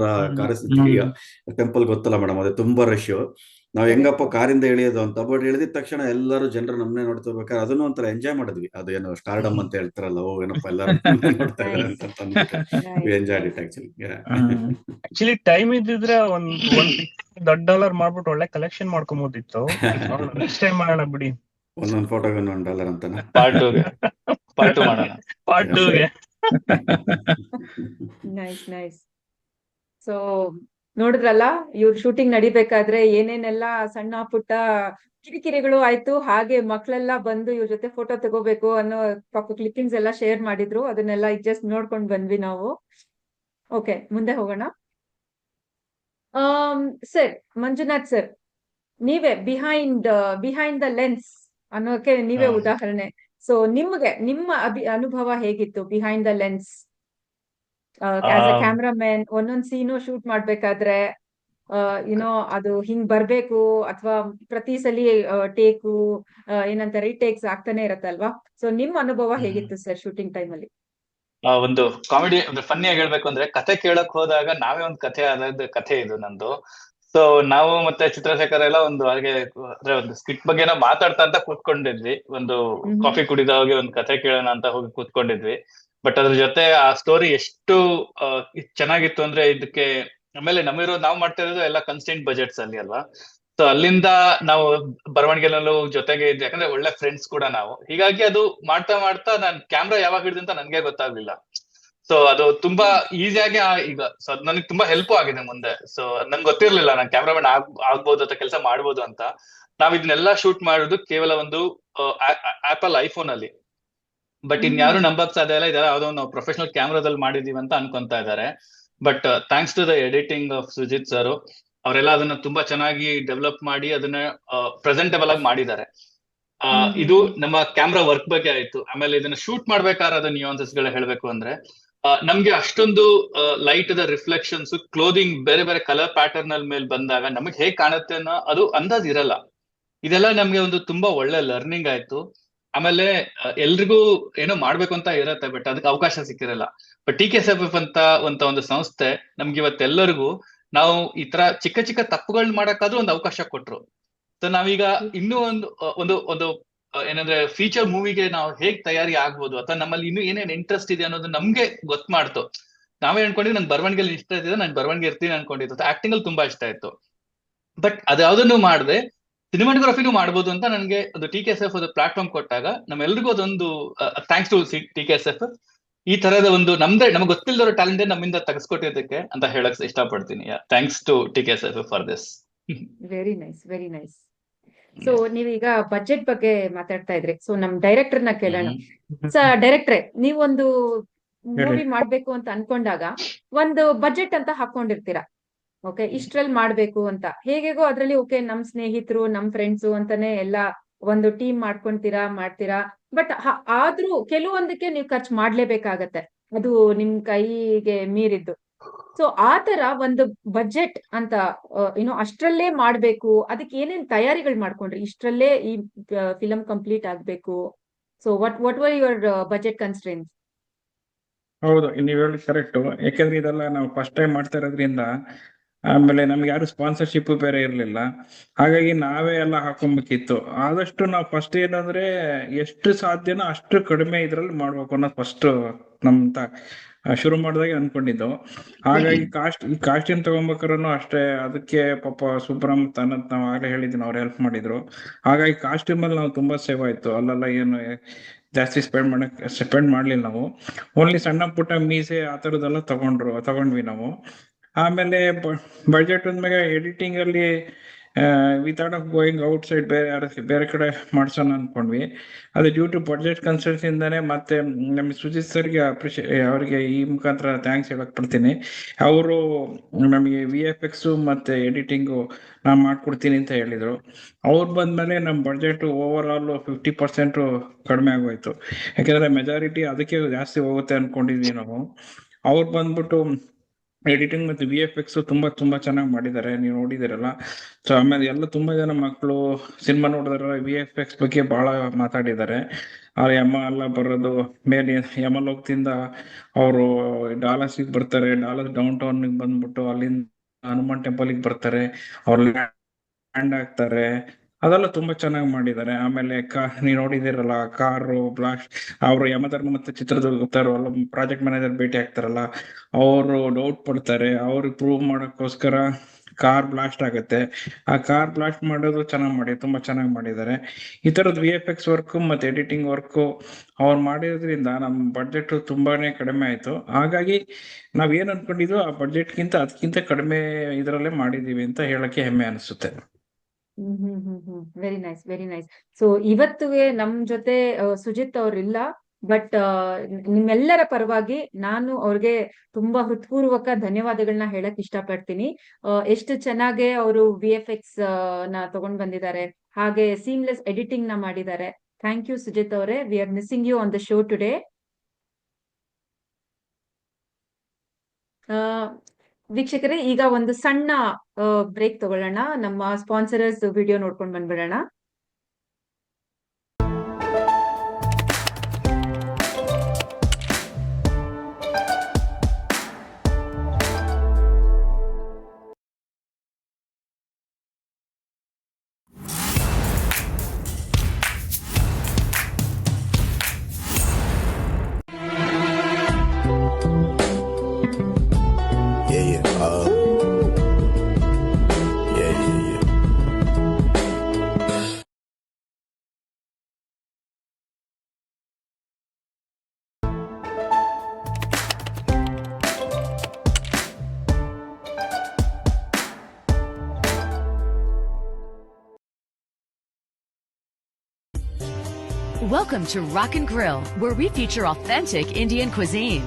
ಟೆಂಪಲ್ ಗೊತ್ತಲ್ಲ ಮೇಡಮ್, ಅದೇ ತುಂಬಾ ರಶ್. ನಾವ್ ಹೆಂಗಪ್ಪ ಕಾರಿಂದ ಇಳಿಯೋದು ಅಂತ. ಬಟ್ ಇಳಿದಿದ ತಕ್ಷಣ ಎಲ್ಲರೂ ಜನರು ನಮ್ಮನೆ ನೋಡ್ತಿರ್ಬೇಕಾದ್ರೆ ಅದನ್ನು ಒಂಥರ ಎಂಜಾಯ್ ಮಾಡಿದ್ವಿ. ಅದೇನೋ ಸ್ಟಾರ್ಡಮ್ ಅಂತ ಹೇಳ್ತಾರಲ್ಲ, ಏನಪ್ಪ ಎಲ್ಲರೂ ನೋಡ್ತಾ ಇದಾರೆ ಅಂತ enjoy it actually. Actually time ಇದ್ದಿದ್ರೆ ಒಂದ್ $1 ಮಾಡ್ಬಿಟ್ಟು ಒಳ್ಳೆ ಕಲೆಕ್ಷನ್ ಮಾಡ್ಕೊಂಬೋದಿತ್ತು. ನೆಕ್ಸ್ಟ್ ಟೈಮ್ ಮಾಡೋಣ ಬಿಡಿ, ಒಂದೊಂದು ಫೋಟೋಗೆ $1 ಅಂತಾನೆ. ಪಾರ್ಟ್ 2 ಮಾಡೋಣ. ಪಾರ್ಟ್ 2ಗೆ. Nice nice. ಸೊ ನೋಡಿದ್ರಲ್ಲ, ಇವ್ರ ಶೂಟಿಂಗ್ ನಡಿಬೇಕಾದ್ರೆ ಏನೇನೆಲ್ಲ ಸಣ್ಣ ಪುಟ್ಟ ಕಿರಿಕಿರಿಗಳು ಆಯ್ತು. ಹಾಗೆ ಮಕ್ಳೆಲ್ಲ ಬಂದು ಇವ್ರ ಜೊತೆ ಫೋಟೋ ತಗೋಬೇಕು ಅನ್ನೋ ಪಾಪ ಕ್ಲಿಪ್ಪಿಂಗ್ಸ್ ಎಲ್ಲ ಶೇರ್ ಮಾಡಿದ್ರು. ಅದನ್ನೆಲ್ಲ ಜಸ್ಟ್ ನೋಡ್ಕೊಂಡ್ ಬಂದ್ವಿ ನಾವು. ಓಕೆ, ಮುಂದೆ ಹೋಗೋಣ. ಸರ್ ಮಂಜುನಾಥ್ ಸರ್, ನೀವೇ ಬಿಹೈಂಡ್ ದ ಲೆನ್ಸ್ ಅನ್ನೋಕೆ ನೀವೇ ಉದಾಹರಣೆ. ಸೊ ನಿಮ್ಗೆ ನಿಮ್ಮ ಅನುಭವ ಹೇಗಿತ್ತು behind the lens? As a Um, cameraman ಒಂದೊಂದ್ ಸೀನು ಶೂಟ್ ಮಾಡ್ಬೇಕಾದ್ರೆ ಅದು ಹಿಂಗ್ ಬರ್ಬೇಕು ಅಥವಾ ಪ್ರತಿ ಸಲಿ ಟೇಕು ಏನಂತ ರೀಟೇಕ್ಸ್ ಆಗ್ತಾನೆ ಇರತ್ತಲ್ವಾ? ಸೊ ನಿಮ್ ಅನುಭವ ಹ್ಮ್. ಹೇಗಿತ್ತು ಸರ್ ಶೂಟಿಂಗ್ ಟೈಮ್ ಅಲ್ಲಿ? ಒಂದು ಕಾಮಿಡಿ ಅಂದ್ರೆ ಫನ್ನಿ ಆಗಿ ಹೇಳ್ಬೇಕು ಅಂದ್ರೆ ಕತೆ ಕೇಳಕ್ ಹೋದಾಗ ನಾವೇ ಒಂದು ಕಥೆ ಆದ ಕಥೆ ಇದು ನಂದು. ಸೊ ನಾವು ಮತ್ತೆ ಚಿತ್ರಶೇಖರ್ ಎಲ್ಲ ಒಂದು ಹಾಗೆ ಅಂದ್ರೆ ಒಂದು ಸ್ಕಿಟ್ ಬಗ್ಗೆ ಏನೋ ಮಾತಾಡ್ತಾ ಅಂತ ಕೂತ್ಕೊಂಡಿದ್ವಿ. ಒಂದು ಕಾಫಿ ಕುಡಿದ ಹೋಗಿ ಒಂದು ಕಥೆ ಕೇಳೋಣ ಅಂತ ಹೋಗಿ ಕೂತ್ಕೊಂಡಿದ್ವಿ. ಬಟ್ ಅದ್ರ ಜೊತೆ ಆ ಸ್ಟೋರಿ ಎಷ್ಟು ಚೆನ್ನಾಗಿತ್ತು ಅಂದ್ರೆ ಇದಕ್ಕೆ ಆಮೇಲೆ ನಾವು ಮಾಡ್ತಾ ಇರೋದು ಎಲ್ಲ ಕನ್ಸ್ಟೆಂಟ್ ಬಜೆಟ್ಸ್ ಅಲ್ಲಿ ಅಲ್ವಾ. ಸೊ ಅಲ್ಲಿಂದ ನಾವು ಬರವಣಿಗೆನಲ್ಲೂ ಜೊತೆಗೆ ಇದ್ವಿ, ಯಾಕಂದ್ರೆ ಒಳ್ಳೆ ಫ್ರೆಂಡ್ಸ್ ಕೂಡ ನಾವು. ಹೀಗಾಗಿ ಅದು ಮಾಡ್ತಾ ಮಾಡ್ತಾ ನಾನ್ ಕ್ಯಾಮ್ರಾ ಯಾವಾಗ ಹಿಡಿದು ಅಂತ ನನ್ಗೆ ಗೊತ್ತಾಗ್ಲಿಲ್ಲ. ಸೊ ಅದು ತುಂಬಾ ಈಸಿಯಾಗಿ ಈಗ ಸೊ ಅದು ನನಗೆ ತುಂಬಾ ಹೆಲ್ಪ್ ಆಗಿದೆ ಮುಂದೆ. ಸೊ ನನ್ಗೆ ಗೊತ್ತಿರ್ಲಿಲ್ಲ ನಾನು ಕ್ಯಾಮ್ರಾಮನ್ ಆಗ್ಬೋದು ಅಥವಾ ಕೆಲಸ ಮಾಡ್ಬೋದು ಅಂತ. ನಾವ್ ಇದನ್ನೆಲ್ಲ ಶೂಟ್ ಮಾಡೋದು ಕೇವಲ ಒಂದು ಆಪಲ್ ಐಫೋನ್ ಅಲ್ಲಿ. ಬಟ್ ಇನ್ಯಾರು ನಂಬಕ್ ಸಾಧ್ಯ ಇಲ್ಲ, ಇದೆಲ್ಲ ಯಾವ್ದೋ ನಾವು ಪ್ರೊಫೆಷನಲ್ ಕ್ಯಾಮ್ರಾದಲ್ಲಿ ಮಾಡಿದೀವಿ ಅಂತ ಅನ್ಕೊಂತಾ ಇದ್ದಾರೆ. But thanks to the editing of Sujith sir, ಅವರೆಲ್ಲ ಅದನ್ನ ತುಂಬಾ ಚೆನ್ನಾಗಿ ಡೆವಲಪ್ ಮಾಡಿ ಅದನ್ನ ಪ್ರೆಸೆಂಟಬಲ್ ಆಗಿ ಮಾಡಿದ್ದಾರೆ. ಇದು ನಮ್ಮ ಕ್ಯಾಮ್ರಾ ವರ್ಕ್ ಬಗ್ಗೆ ಆಯ್ತು. ಆಮೇಲೆ ಇದನ್ನ ಶೂಟ್ ಮಾಡ್ಬೇಕಾದ್ರೆ ಅದ ನ್ಯೂಯಾನ್ಸಸ್ ಗಳ ಹೇಳ್ಬೇಕು ಅಂದ್ರೆ ನಮ್ಗೆ ಅಷ್ಟೊಂದು ಲೈಟ್ ದ ರಿಫ್ಲೆಕ್ಷನ್ಸ್, ಕ್ಲೋದಿಂಗ್ ಬೇರೆ ಬೇರೆ ಕಲರ್ ಪ್ಯಾಟರ್ನ್ ಮೇಲೆ ಬಂದಾಗ ನಮಗೆ ಹೇಗ್ ಕಾಣುತ್ತೆ ಅನ್ನೋ ಅದು ಅಂದಾಜ್ ಇರಲ್ಲ. ಇದೆಲ್ಲ ನಮ್ಗೆ ಒಂದು ತುಂಬಾ ಒಳ್ಳೆ ಲರ್ನಿಂಗ್ ಆಯ್ತು. ಆಮೇಲೆ ಎಲ್ರಿಗೂ ಏನೋ ಮಾಡ್ಬೇಕು ಅಂತ ಇರತ್ತೆ, ಬಟ್ ಅದಕ್ಕೆ ಅವಕಾಶ ಸಿಕ್ಕಿರಲ್ಲ. ಬಟ್ TKSFF ಅಂತ ಒಂದು ಸಂಸ್ಥೆ ನಮ್ಗೆ ಇವತ್ತೆಲ್ಲರಿಗೂ ನಾವು ಈ ತರ ಚಿಕ್ಕ ಚಿಕ್ಕ ತಪ್ಪುಗಳನ್ನ ಮಾಡಕ್ಕಾದ್ರೂ ಒಂದು ಅವಕಾಶ ಕೊಟ್ರು. ಸೊ ನಾವೀಗ ಇನ್ನೂ ಒಂದು ಏನಂದ್ರೆ ಫೀಚರ್ ಮೂವಿಗೆ ನಾವು ಹೇಗ್ ತಯಾರಿ ಆಗ್ಬೋದು ಅಥವಾ ನಮ್ಮಲ್ಲಿ ಇನ್ನೂ ಏನೇನ್ ಇಂಟ್ರೆಸ್ಟ್ ಇದೆ ಅನ್ನೋದು ನಮ್ಗೆ ಗೊತ್ತು ಮಾಡ್ತು. ನಾವೇ ಅನ್ಕೊಂಡಿದ್ವಿ ನನ್ ಬರವಣಿಗೆಯಲ್ಲಿ ಇಷ್ಟ ಇದೆ, ನಾನು ಬರವಣಿಗೆ ಇರ್ತೀನಿ ಅನ್ಕೊಂಡಿದ್ದು. ಆಕ್ಟಿಂಗ್ ಅಲ್ಲಿ ತುಂಬಾ ಇಷ್ಟ ಇತ್ತು. ಬಟ್ ಅದ್ಯಾವ್ದನ್ನು ಮಾಡದೆ ಸಿನಿಮಾಟೋಗ್ರಫಿನೂ ಮಾಡ್ಬೋದು ಅಂತ ನನಗೆ ಅದು TKSF ಒಂದು ಪ್ಲಾಟ್ಫಾರ್ಮ್ ಕೊಟ್ಟಾಗ ನಮ್ಮೆಲ್ರಿಗೂ ಅದೊಂದು ಥ್ಯಾಂಕ್ಸ್ ಟು TKSF. ಈ ತರದ ಒಂದು ನಮ್ಗೆ ಗೊತ್ತಿಲ್ಲದವ್ರ ಟ್ಯಾಲೆಂಟ್ ನಮ್ಮಿಂದ ತೆಗೆಸ್ಕೊಟ್ಟಿದ್ದಕ್ಕೆ ಅಂತ ಹೇಳಕ್ ಇಷ್ಟಪಡ್ತೀನಿ. Thanks to TKSF for this. Very nice, very nice. So ನೀವೀಗ ಬಜೆಟ್ ಬಗ್ಗೆ ಮಾತಾಡ್ತಾ ಇದ್ರಿ. ಸೊ ನಮ್ ಡೈರೆಕ್ಟರ್ನ ಕೇಳೋಣ. ಡೈರೆಕ್ಟ್ರೆ, ನೀವೊಂದು ಮೂವಿ ಮಾಡ್ಬೇಕು ಅಂತ ಅನ್ಕೊಂಡಾಗ ಒಂದು ಬಜೆಟ್ ಅಂತ ಹಾಕೊಂಡಿರ್ತೀರಾ. ಓಕೆ, ಇಷ್ಟ್ರಲ್ಲಿ ಮಾಡ್ಬೇಕು ಅಂತ. ಹೇಗೇಗೋ ಅದ್ರಲ್ಲಿ ಓಕೆ ನಮ್ ಸ್ನೇಹಿತರು, ನಮ್ ಫ್ರೆಂಡ್ಸು ಅಂತಾನೆ ಎಲ್ಲ ಒಂದು ಟೀಮ್ ಮಾಡ್ತೀರಾ. ಬಟ್ ಆದ್ರೂ ಕೆಲವೊಂದಕ್ಕೆ ನೀವು ಖರ್ಚು ಮಾಡ್ಲೇಬೇಕಾಗತ್ತೆ, ಅದು ನಿಮ್ ಕೈಗೆ ಮೀರಿದ್ದು. ಸೊ ಆತರ ಒಂದು ಬಜೆಟ್ ಅಂತ ಅಷ್ಟ್ರಲ್ಲೇ ಮಾಡ್ಬೇಕು, ಅದಕ್ಕೆ ಏನೇನ್ ತಯಾರಿಗಳು ಮಾಡ್ಕೊಂಡ್ರಿ? ಇಷ್ಟ್ರಲ್ಲೇ ಈ ಫಿಲಂ ಕಂಪ್ಲೀಟ್ ಆಗ್ಬೇಕು. So what were your budget constraints? ಹೌದು, ನೀವ್ ಹೇಳಿ ಕರೆಕ್ಟ್. ಯಾಕಂದ್ರೆ ಇದೆಲ್ಲ ನಾವು ಫಸ್ಟ್ ಟೈಮ್ ಮಾಡ್ತಾ ಇರೋದ್ರಿಂದ, ಆಮೇಲೆ ನಮ್ಗೆ ಯಾರು ಸ್ಪಾನ್ಸರ್ಶಿಪ್ ಬೇರೆ ಇರ್ಲಿಲ್ಲ. ಹಾಗಾಗಿ ನಾವೇ ಎಲ್ಲ ಹಾಕೊಬೇಕಿತ್ತು. ಆದಷ್ಟು ನಾವು ಫಸ್ಟ್ ಏನಂದ್ರೆ ಎಷ್ಟು ಸಾಧ್ಯನೋ ಅಷ್ಟು ಕಡಿಮೆ ಇದ್ರಲ್ಲಿ ಮಾಡ್ಬೇಕು ಅನ್ನೋದು ಫಸ್ಟ್ ಶುರು ಮಾಡಿದಾಗ ಅನ್ಕೊಂಡಿದ್ದು. ಹಾಗಾಗಿ ಕಾಸ್ಟ್ಯೂಮ್ ತಗೊಂಬೇಕಾದ್ರೂ ಅಷ್ಟೇ, ಅದಕ್ಕೆ ಪಾಪ ಸುಬ್ರಹ್ಮ ಅನ್ನೋದು ನಾವು ಆಗ್ಲೇ ಹೇಳಿದ್ವಿ, ಅವ್ರು ಹೆಲ್ಪ್ ಮಾಡಿದ್ರು. ಹಾಗಾಗಿ ಕಾಸ್ಟ್ಯೂಮ್ ಅಲ್ಲಿ ನಾವು ತುಂಬಾ ಸೇವ್ ಆಯ್ತು. ಅಲ್ಲೆಲ್ಲ ಏನು ಜಾಸ್ತಿ ಸ್ಪೆಂಡ್ ಮಾಡ್ಲಿಲ್ಲ ನಾವು. ಓನ್ಲಿ ಸಣ್ಣ ಪುಟ್ಟ ಮೀಸೆ ಆ ಥರದ್ದೆಲ್ಲ ತಗೊಂಡ್ವಿ ನಾವು. ಆಮೇಲೆ ಬಜೆಟ್ ಅಂದ್ಮೇಲೆ ಎಡಿಟಿಂಗ್ ಅಲ್ಲಿ without of going out side ಬೇರೆ ಕಡೆ ಮಾಡ್ಸೋಣ ಅನ್ಕೊಂಡ್ವಿ. ಅದು ಡ್ಯೂ ಟು ಬಜೆಟ್ ಕನ್ಸರ್ನ್ಸ್ ಇಂದಾನೆ. ಮತ್ತೆ ನಮಗೆ ಸುಜಿತ್ ಸರ್ಗೆ ಅವರಿಗೆ ಈ ಮುಖಾಂತರ ಥ್ಯಾಂಕ್ಸ್ ಹೇಳಕ್ ಪಡ್ತೀನಿ. ಅವರು ನಮಗೆ VFX ಮತ್ತೆ ಎಡಿಟಿಂಗು ನಾನು ಮಾಡ್ಕೊಡ್ತೀನಿ ಅಂತ ಹೇಳಿದ್ರು. ಅವ್ರು ಬಂದ್ಮೇಲೆ ನಮ್ಮ ಬಜೆಟ್ ಓವರ್ ಆಲ್ 50% ಕಡಿಮೆ ಆಗೋಯ್ತು. ಯಾಕಂದ್ರೆ ಮೆಜಾರಿಟಿ ಅದಕ್ಕೆ ಜಾಸ್ತಿ ಹೋಗುತ್ತೆ ಅನ್ಕೊಂಡಿದ್ವಿ ನಾವು. ಅವ್ರು ಬಂದ್ಬಿಟ್ಟು ಎಡಿಟಿಂಗ್ ಮತ್ತೆ VFX ತುಂಬಾ ಚೆನ್ನಾಗಿ ಮಾಡಿದ್ದಾರೆ, ನೀವು ನೋಡಿದಿರಲ್ಲ. ಸೊ ಆಮೇಲೆ ಎಲ್ಲ ತುಂಬಾ ಜನ ಮಕ್ಕಳು ಸಿನಿಮಾ ನೋಡಿದಾರೆ, VFX ಬಗ್ಗೆ ಬಹಳ ಮಾತಾಡಿದ್ದಾರೆ. ಯಮ ಎಲ್ಲ ಬರೋದು ಮೇಲೆ ಯಮಲೋಕದಿಂದ ಅವರು ಡಾಲರ್ಸಿಗೆ ಬರ್ತಾರೆ, ಡಾಲರ್ ಡೌನ್ ಟೌನ್ ಬಂದ್ಬಿಟ್ಟು ಅಲ್ಲಿಂದ ಹನುಮಾನ್ ಟೆಂಪಲ್ಗೆ ಬರ್ತಾರೆ, ಅವ್ರು ಲ್ಯಾಂಡ್ ಆಗ್ತಾರೆ. ಅದೆಲ್ಲ ತುಂಬಾ ಚೆನ್ನಾಗಿ ಮಾಡಿದ್ದಾರೆ. ಆಮೇಲೆ ನೀವು ನೋಡಿದಿರಲ್ಲ, ಕಾರು ಬ್ಲಾಸ್ಟ್, ಅವರು ಯಮಧರ್ಮ ಮತ್ತೆ ಚಿತ್ರದುರ್ಗ ಪ್ರಾಜೆಕ್ಟ್ ಮ್ಯಾನೇಜರ್ ಭೇಟಿ ಆಗ್ತಾರಲ್ಲ, ಅವರು ಡೌಟ್ ಪಡ್ತಾರೆ. ಅವ್ರಿಗೆ ಪ್ರೂವ್ ಮಾಡೋಕ್ಕೋಸ್ಕರ ಕಾರ್ ಬ್ಲಾಸ್ಟ್ ಆಗುತ್ತೆ. ಆ ಕಾರ್ ಬ್ಲಾಸ್ಟ್ ಮಾಡೋದು ತುಂಬಾ ಚೆನ್ನಾಗಿ ಮಾಡಿದ್ದಾರೆ. ಈ ತರದ್ VFX ವರ್ಕ್ ಮತ್ತೆ ಎಡಿಟಿಂಗ್ ವರ್ಕ್ ಅವ್ರು ಮಾಡಿರೋದ್ರಿಂದ ನಮ್ಮ ಬಡ್ಜೆಟ್ ತುಂಬಾನೇ ಕಡಿಮೆ ಆಯ್ತು. ಹಾಗಾಗಿ ನಾವೇನ್ ಅನ್ಕೊಂಡಿದ್ವು ಆ ಬಡ್ಜೆಟ್ಗಿಂತ ಅದಕ್ಕಿಂತ ಕಡಿಮೆ ಇದರಲ್ಲೇ ಮಾಡಿದೀವಿ ಅಂತ ಹೇಳಕ್ಕೆ ಹೆಮ್ಮೆ ಅನಿಸುತ್ತೆ. Very nice, very nice. So ಇವತ್ತಿಗೆ ನಮ್ ಜೊತೆ ಸುಜಿತ್ ಅವ್ರಿಲ್ಲ. ಬಟ್ ನಿಮ್ಮೆಲ್ಲರ ಪರವಾಗಿ ನಾನು ಅವ್ರಿಗೆ ತುಂಬಾ ಹೃತ್ಪೂರ್ವಕ ಧನ್ಯವಾದಗಳನ್ನ ಹೇಳಕ್ ಇಷ್ಟಪಡ್ತೀನಿ. ಎಷ್ಟು ಚೆನ್ನಾಗಿ ಅವರು VFX ನ ತಗೊಂಡ್ ಬಂದಿದ್ದಾರೆ, ಹಾಗೆ ಸೀಮ್ಲೆಸ್ ಎಡಿಟಿಂಗ್ ನ ಮಾಡಿದ್ದಾರೆ. ಥ್ಯಾಂಕ್ ಯು ಸುಜಿತ್ ಅವರೇ. We are missing you on the show today. ವೀಕ್ಷಕರೇ, ಈಗ ಒಂದು ಸಣ್ಣ ಬ್ರೇಕ್ ತಗೊಳ್ಳೋಣ. ನಮ್ಮ ಸ್ಪಾನ್ಸರರ್ಸ್ ವಿಡಿಯೋ ನೋಡ್ಕೊಂಡು ಬಂದ್ಬಿಡೋಣ. Welcome to Rock and Grill, where we feature authentic Indian cuisine.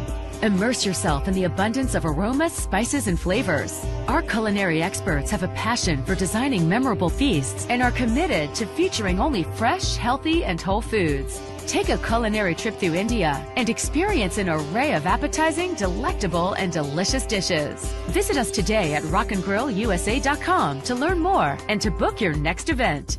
Immerse yourself in the abundance of aromas, spices, and flavors. Our culinary experts have a passion for designing memorable feasts and are committed to featuring only fresh, healthy, and whole foods. Take a culinary trip through India and experience an array of appetizing, delectable, and delicious dishes. Visit us today at rockandgrillusa.com to learn more and to book your next event.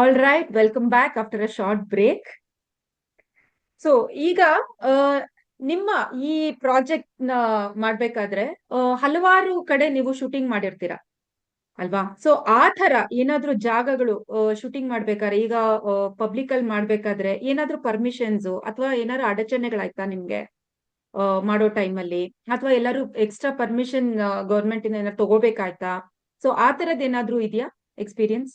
All right, welcome back after a short break. So ಈಗ ನಿಮ್ಮ ಈ project ನ ಮಾಡ್ಬೇಕಾದ್ರೆ ಹಲವಾರು ಕಡೆ ನೀವು shooting ಮಾಡಿರ್ತೀರಾ ಅಲ್ವಾ? So ಆ ತರ ಏನಾದ್ರೂ ಜಾಗಗಳು ಶೂಟಿಂಗ್ ಮಾಡ್ಬೇಕಾದ್ರೆ, ಈಗ ಪಬ್ಲಿಕ್ ಅಲ್ಲಿ ಮಾಡ್ಬೇಕಾದ್ರೆ ಏನಾದ್ರೂ ಪರ್ಮಿಷನ್ಸ್ ಅಥವಾ ಏನಾದ್ರು ಅಡಚಣೆಗಳಾಯ್ತಾ ನಿಮ್ಗೆ ಮಾಡೋ ಟೈಮಲ್ಲಿ? ಅಥವಾ ಎಲ್ಲರೂ ಎಕ್ಸ್ಟ್ರಾ ಪರ್ಮಿಷನ್ ಗೌರ್ಮೆಂಟ್ ಇಂದ ಏನಾದ್ರು ತಗೋಬೇಕಾಯ್ತಾ? ಸೊ ಆ ತರದ್ ಏನಾದ್ರೂ ಇದೆಯಾ ಎಕ್ಸ್ಪೀರಿಯನ್ಸ್?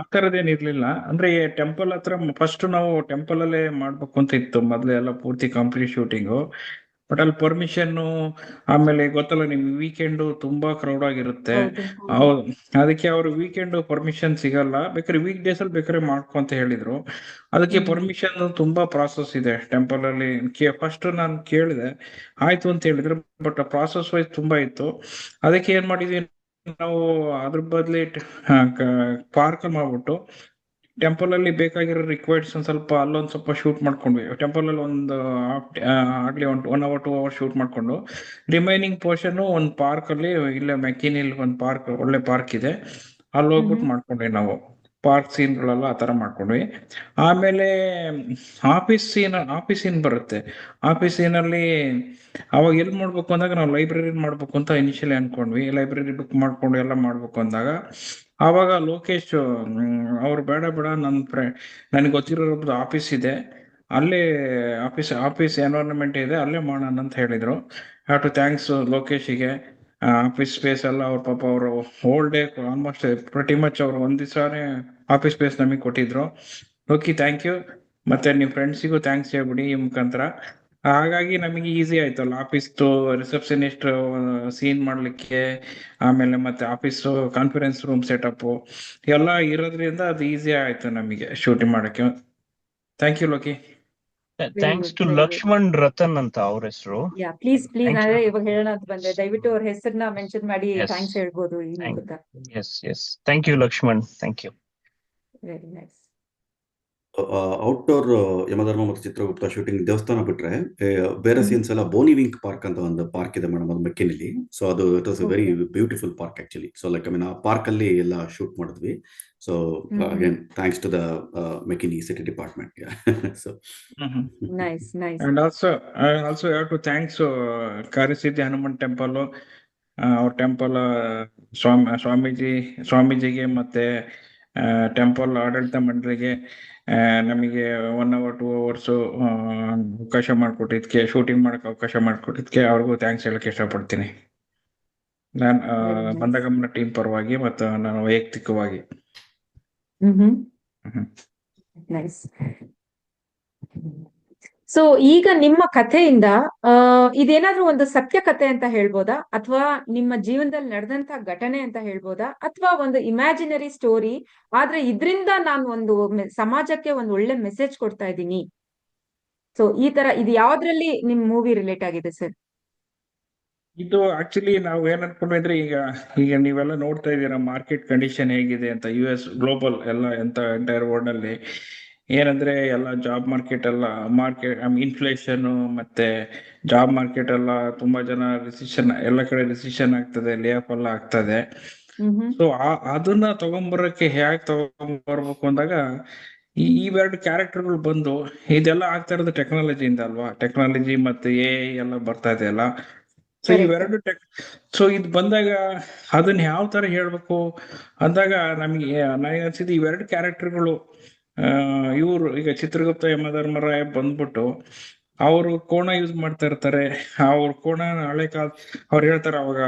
ಆ ಥರದ್ದೇನು ಇರ್ಲಿಲ್ಲ. ಅಂದ್ರೆ ಟೆಂಪಲ್ ಹತ್ರ ಫಸ್ಟ್ ನಾವು ಟೆಂಪಲ್ ಅಲ್ಲೇ ಮಾಡ್ಬೇಕು ಅಂತ ಇತ್ತು ಮೊದ್ಲು ಎಲ್ಲ ಪೂರ್ತಿ ಕಂಪ್ಲೀಟ್ ಶೂಟಿಂಗು. ಬಟ್ ಅಲ್ಲಿ ಪರ್ಮಿಷನ್, ಆಮೇಲೆ ಗೊತ್ತಲ್ಲ ನಿಮ್ ವೀಕೆಂಡ್ ತುಂಬಾ ಕ್ರೌಡ್ ಆಗಿರುತ್ತೆ. ಅದಕ್ಕೆ ಅವರು ವೀಕೆಂಡ್ ಪರ್ಮಿಷನ್ ಸಿಗಲ್ಲ, ಬೇಕಾದ್ರೆ ವೀಕ್ ಡೇಸ್ ಅಲ್ಲಿ ಬೇಕಾದ್ರೆ ಮಾಡ್ಕೊ ಅಂತ ಹೇಳಿದ್ರು. ಅದಕ್ಕೆ ಪರ್ಮಿಷನ್ ತುಂಬಾ ಪ್ರಾಸೆಸ್ ಇದೆ ಟೆಂಪಲ್ ಅಲ್ಲಿ. ಫಸ್ಟ್ ನಾನು ಕೇಳಿದೆ, ಆಯ್ತು ಅಂತ ಹೇಳಿದ್ರು, ಬಟ್ ಪ್ರಾಸೆಸ್ ವೈಸ್ ತುಂಬಾ ಇತ್ತು. ಅದಕ್ಕೆ ಏನ್ ಮಾಡಿದ್ವಿ ನಾವು, ಅದ್ರ ಬದ್ಲಿ ಪಾರ್ಕ್ ಮಾಡ್ಬಿಟ್ಟು ಟೆಂಪಲ್ ಅಲ್ಲಿ ಬೇಕಾಗಿರೋ ರಿಕ್ವೈರ್ಡ್ಸ್ ಒಂದ್ ಸ್ವಲ್ಪ ಅಲ್ಲೊಂದ್ ಸ್ವಲ್ಪ ಶೂಟ್ ಮಾಡ್ಕೊಂಡ್ವಿ. ಟೆಂಪಲ್ ಅಲ್ಲಿ ಒಂದು ಆಗ್ಲಿ 1 hour 2 hours ಶೂಟ್ ಮಾಡ್ಕೊಂಡು, ರಿಮೈನಿಂಗ್ ಪೋರ್ಷನ್ ಒಂದ್ ಪಾರ್ಕ್ ಅಲ್ಲಿ, ಇಲ್ಲೇ ಮೆಕ್ಕಿನಿಲ್ ಒಂದ್ ಪಾರ್ಕ್, ಒಳ್ಳೆ ಪಾರ್ಕ್ ಇದೆ, ಅಲ್ಲಿ ಹೋಗ್ಬಿಟ್ಟು ಮಾಡ್ಕೊಂಡ್ವಿ ನಾವು. ಪಾರ್ಕ್ ಸೀನ್ಗಳೆಲ್ಲ ಆ ತರ ಮಾಡ್ಕೊಂಡ್ವಿ. ಆಮೇಲೆ ಆಫೀಸ್ ಸೀನ್ ಬರುತ್ತೆ. ಆಫೀಸ್ ಸೀನಲ್ಲಿ ಅವಾಗ ಎಲ್ಲಿ ಮಾಡ್ಬೇಕು ಅಂದಾಗ ನಾವು ಲೈಬ್ರರಿ ಮಾಡ್ಬೇಕು ಅಂತ ಇನಿಷಿಯಲಿ ಅನ್ಕೊಂಡ್ವಿ. ಲೈಬ್ರರಿ ಬುಕ್ ಮಾಡ್ಕೊಂಡು ಎಲ್ಲ ಮಾಡ್ಬೇಕು ಅಂದಾಗ ಆವಾಗ ಲೋಕೇಶ್ ಅವ್ರು ಬೇಡ ನನಗೆ ಗೊತ್ತಿರೋದು ಆಫೀಸ್ ಇದೆ, ಅಲ್ಲೇ ಆಫೀಸ್ ಎನ್ವೈರನ್ಮೆಂಟ್ ಇದೆ, ಅಲ್ಲೇ ಮಾಡೋಣ ಅಂತ ಹೇಳಿದ್ರು. ಹ್ಯಾವ್ ಟು ಥ್ಯಾಂಕ್ಸ್ ಲೋಕೇಶಿಗೆ. ಆಫೀಸ್ ಸ್ಪೇಸ್ ಎಲ್ಲ ಅವ್ರ ಪಾಪ ಅವರು ಹೋಲ್ ಡೇ ಆಲ್ಮೋಸ್ಟ್ ಪ್ರತಿ ಮಚ್ ಅವ್ರು ಒಂದ್ ದಿವಸನೇ ಆಫೀಸ್ ಸ್ಪೇಸ್ ನಮಗೆ ಕೊಟ್ಟಿದ್ರು. Okay, thank you. ಮತ್ತೆ ನಿಮ್ ಫ್ರೆಂಡ್ಸಿಗೂ ಥ್ಯಾಂಕ್ಸ್ ಹೇಳ್ಬಿಡಿ ಈ ಮುಖಾಂತರ. ಹಾಗಾಗಿ ನಮಗೆ ಈಸಿ ಆಯ್ತಲ್ಲ ಆಫೀಸ್ದು ರಿಸೆಪ್ಷನಿಸ್ಟ್ ಸೀನ್ ಮಾಡ್ಲಿಕ್ಕೆ, ಆಮೇಲೆ ಮತ್ತೆ ಆಫೀಸ್ ಕಾನ್ಫರೆನ್ಸ್ ರೂಮ್ ಸೆಟಪ್ ಎಲ್ಲ ಇರೋದ್ರಿಂದ ಅದು ಈಸಿ ಆಯ್ತು ನಮಗೆ ಶೂಟಿಂಗ್ ಮಾಡಕ್ಕೆ. Thank you Loki. Thanks to Lakshman Ratan ಅಂತ ಅವ್ರ ಹೆಸರು. ಪ್ಲೀಸ್ ಅದೇ ಇವಾಗ ಹೇಳೋಣ ಅಂತ ಬಂದೆ. ದಯವಿಟ್ಟು ಅವ್ರ ಹೆಸರನ್ನ ಮೆನ್ಷನ್ ಮಾಡಿ ಥ್ಯಾಂಕ್ಸ್ ಹೇಳ್ಬೋದು ಈ ಮೂಲಕ. Yes thank you Lakshman, thank you. Very nice. Outdoor Yamadharma ಮತ್ತು ಚಿತ್ರಗುಪ್ತ ಶೂಟಿಂಗ್ ದೇವಸ್ಥಾನ ಬಿಟ್ರೆ ಬೇರೆ ಸೀನ್ಸ್ ಎಲ್ಲ ಬೋನಿ ವಿಂಕ್ ಪಾರ್ಕ್ ಅಂತ ಒಂದು ಪಾರ್ಕ್ ಇದೆ ಮೇಡಮ್, ಅದು ಮೆಕ್ಕಿನಲ್ಲಿ. ಸೊ ಅದು it was a very beautiful park actually. So like ಆ ಪಾರ್ಕ್ ಅಲ್ಲಿ ಎಲ್ಲ ಶೂಟ್ ಮಾಡಿದ್ವಿ. So again thanks to the Mekini city department. So nice. And also have to thanks Karyasiddhi Hanuman temple, ಅವ್ರ ಟೆಂಪಲ್ ಸ್ವಾಮೀಜಿಗೆ ಮತ್ತೆ ಟೆಂಪಲ್ ಆಡಳಿತ ಮಂಡಳಿಗೆ ನಮಗೆ 1 hour 2 hours ಅವಕಾಶ ಮಾಡಿಕೊಟ್ಟಿದ್ಕೆ, ಶೂಟಿಂಗ್ ಮಾಡಕ್ಕೆ ಅವಕಾಶ ಮಾಡಿಕೊಟ್ಟಿದ್ಕೆ ಅವ್ರಿಗೂ ಥ್ಯಾಂಕ್ಸ್ ಹೇಳಕ್ಕೆ ಇಷ್ಟಪಡ್ತೀನಿ, ನಾನು ಮಂದಗಮನ ಟೀಮ್ ಪರವಾಗಿ ಮತ್ತು ನಾನು ವೈಯಕ್ತಿಕವಾಗಿ. ನೈಸ್. ಸೊ ಈಗ ನಿಮ್ಮ ಕಥೆಯಿಂದ ಇದೇನಾದ್ರೂ ಒಂದು ಸತ್ಯ ಕಥೆ ಅಂತ ಹೇಳ್ಬೋದಾ, ಅಥವಾ ನಿಮ್ಮ ಜೀವನದಲ್ಲಿ ನಡೆದಂತ ಘಟನೆ ಅಂತ ಹೇಳ್ಬೋದಾ, ಅಥವಾ ಒಂದು ಇಮ್ಯಾಜಿನರಿ ಸ್ಟೋರಿ ಆದ್ರೆ ಇದ್ರಿಂದ ನಾನು ಒಂದು ಸಮಾಜಕ್ಕೆ ಒಂದು ಒಳ್ಳೆ ಮೆಸೇಜ್ ಕೊಡ್ತಾ ಇದ್ದೀನಿ? ಸೊ ಈ ತರ ಇದು ಯಾವ್ದ್ರಲ್ಲಿ ನಿಮ್ ಮೂವಿ ರಿಲೇಟ್ ಆಗಿದೆ ಸರ್? ಇದು ಆಕ್ಚುಲಿ ನಾವು ಏನ್ ಅನ್ಕೊಂಡ್ರೆ ಈಗ ಈಗ ನೀವೆಲ್ಲ ನೋಡ್ತಾ ಇದ್ದೀರಾ ಮಾರ್ಕೆಟ್ ಕಂಡೀಷನ್ ಹೇಗಿದೆ ಅಂತ, US ಗ್ಲೋಬಲ್ ಎಲ್ಲ ಎಂಟೈರ್ ವರ್ಲ್ಡ್ ಅಲ್ಲಿ ಏನಂದ್ರೆ ಎಲ್ಲ ಜಾಬ್ ಮಾರ್ಕೆಟ್ ಎಲ್ಲ ಇನ್ಫ್ಲೇಷನ್ ಮತ್ತೆ ಜಾಬ್ ಮಾರ್ಕೆಟ್ ಎಲ್ಲ ತುಂಬಾ ಜನ ರಿಸಿಷನ್, ಎಲ್ಲ ಕಡೆ ರಿಸಿಷನ್ ಆಗ್ತದೆ, ಲೇ ಆಫ್ ಎಲ್ಲ ಆಗ್ತದೆ. ಸೊ ಅದನ್ನ ತಗೊಂಬರಕ್ಕೆ ಹೇಗೆ ತಗೊಂಬರ್ಬೇಕು ಅಂದಾಗ ಇವೆರಡು ಕ್ಯಾರೆಕ್ಟರ್ಗಳು ಬಂದು ಇದೆಲ್ಲ ಆಗ್ತಾ ಇರೋದು ಟೆಕ್ನಾಲಜಿಯಿಂದ ಅಲ್ವಾ, ಟೆಕ್ನಾಲಜಿ ಮತ್ತೆ AI ಎಲ್ಲ ಬರ್ತಾ ಇದೆ ಅಲ್ಲ. ಸೊ ಇವೆರಡು ಸೊ ಇದು ಬಂದಾಗ ಅದನ್ನ ಯಾವ ತರ ಹೇಳ್ಬೇಕು ಅಂದಾಗ ನನಗೆ ಅನ್ಸಿದ್ದು ಇವೆರಡು ಕ್ಯಾರೆಕ್ಟರ್ಗಳು ಇವರು ಈಗ ಚಿತ್ರಗುಪ್ತ ಯಮಧರ್ಮರಾಯ ಬಂದ್ಬಿಟ್ಟು ಅವರು ಕೋಣ ಯೂಸ್ ಮಾಡ್ತಾ ಇರ್ತಾರೆ. ಅವ್ರ ಕೋಣ ಹಳೆ ಕಾಲ ಅವ್ರು ಹೇಳ್ತಾರೆ ಅವಾಗ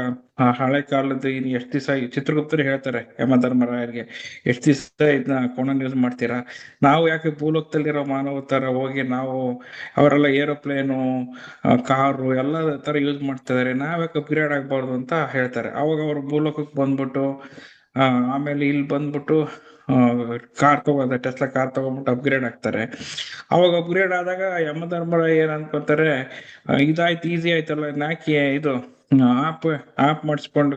ಹಳೆ ಕಾಲದ ಇನ್ ಎಷ್ಟ್ ದಿವಸ ಚಿತ್ರಗುಪ್ತರು ಹೇಳ್ತಾರೆ ಯಮಧರ್ಮರಾಯರಿಗೆ, ಎಷ್ಟ್ ದಿವಸ ಇದನ್ನ ಕೋಣನ ಯೂಸ್ ಮಾಡ್ತೀರಾ, ನಾವು ಯಾಕೆ ಭೂಲೋಕದಲ್ಲಿರೋ ಮಾನವ ತರ ಹೋಗಿ ನಾವು ಅವರೆಲ್ಲ ಏರೋಪ್ಲೇನು ಕಾರು ಎಲ್ಲ ತರ ಯೂಸ್ ಮಾಡ್ತಾ ಇದಾರೆ, ನಾವ್ಯಾಕೆ ಅಪ್ಗ್ರೇಡ್ ಆಗ್ಬಾರ್ದು ಅಂತ ಹೇಳ್ತಾರೆ. ಅವಾಗ ಅವ್ರು ಭೂಲೋಕಕ್ಕೆ ಬಂದ್ಬಿಟ್ಟು ಆಮೇಲೆ ಇಲ್ಲಿ ಬಂದ್ಬಿಟ್ಟು ಕಾರ್ ಟೆಸ್ಲಾ ಕಾರ್ ತಗೊಂಡ್ಬಿಟ್ಟು ಅಪ್ಗ್ರೇಡ್ ಆಗ್ತಾರೆ. ಅವಾಗ ಅಪ್ಗ್ರೇಡ್ ಆದಾಗ ಯಮಧರ್ಮರಾಯ ಏನ್ ಅನ್ಕೊಂತಾರೆ, ಇದಾಯ್ತು ಈಸಿ ಆಯ್ತಲ್ಲ, ನಾಕಿ ಇದು ಆಪ್ ಮಾಡಿಸ್ಕೊಂಡು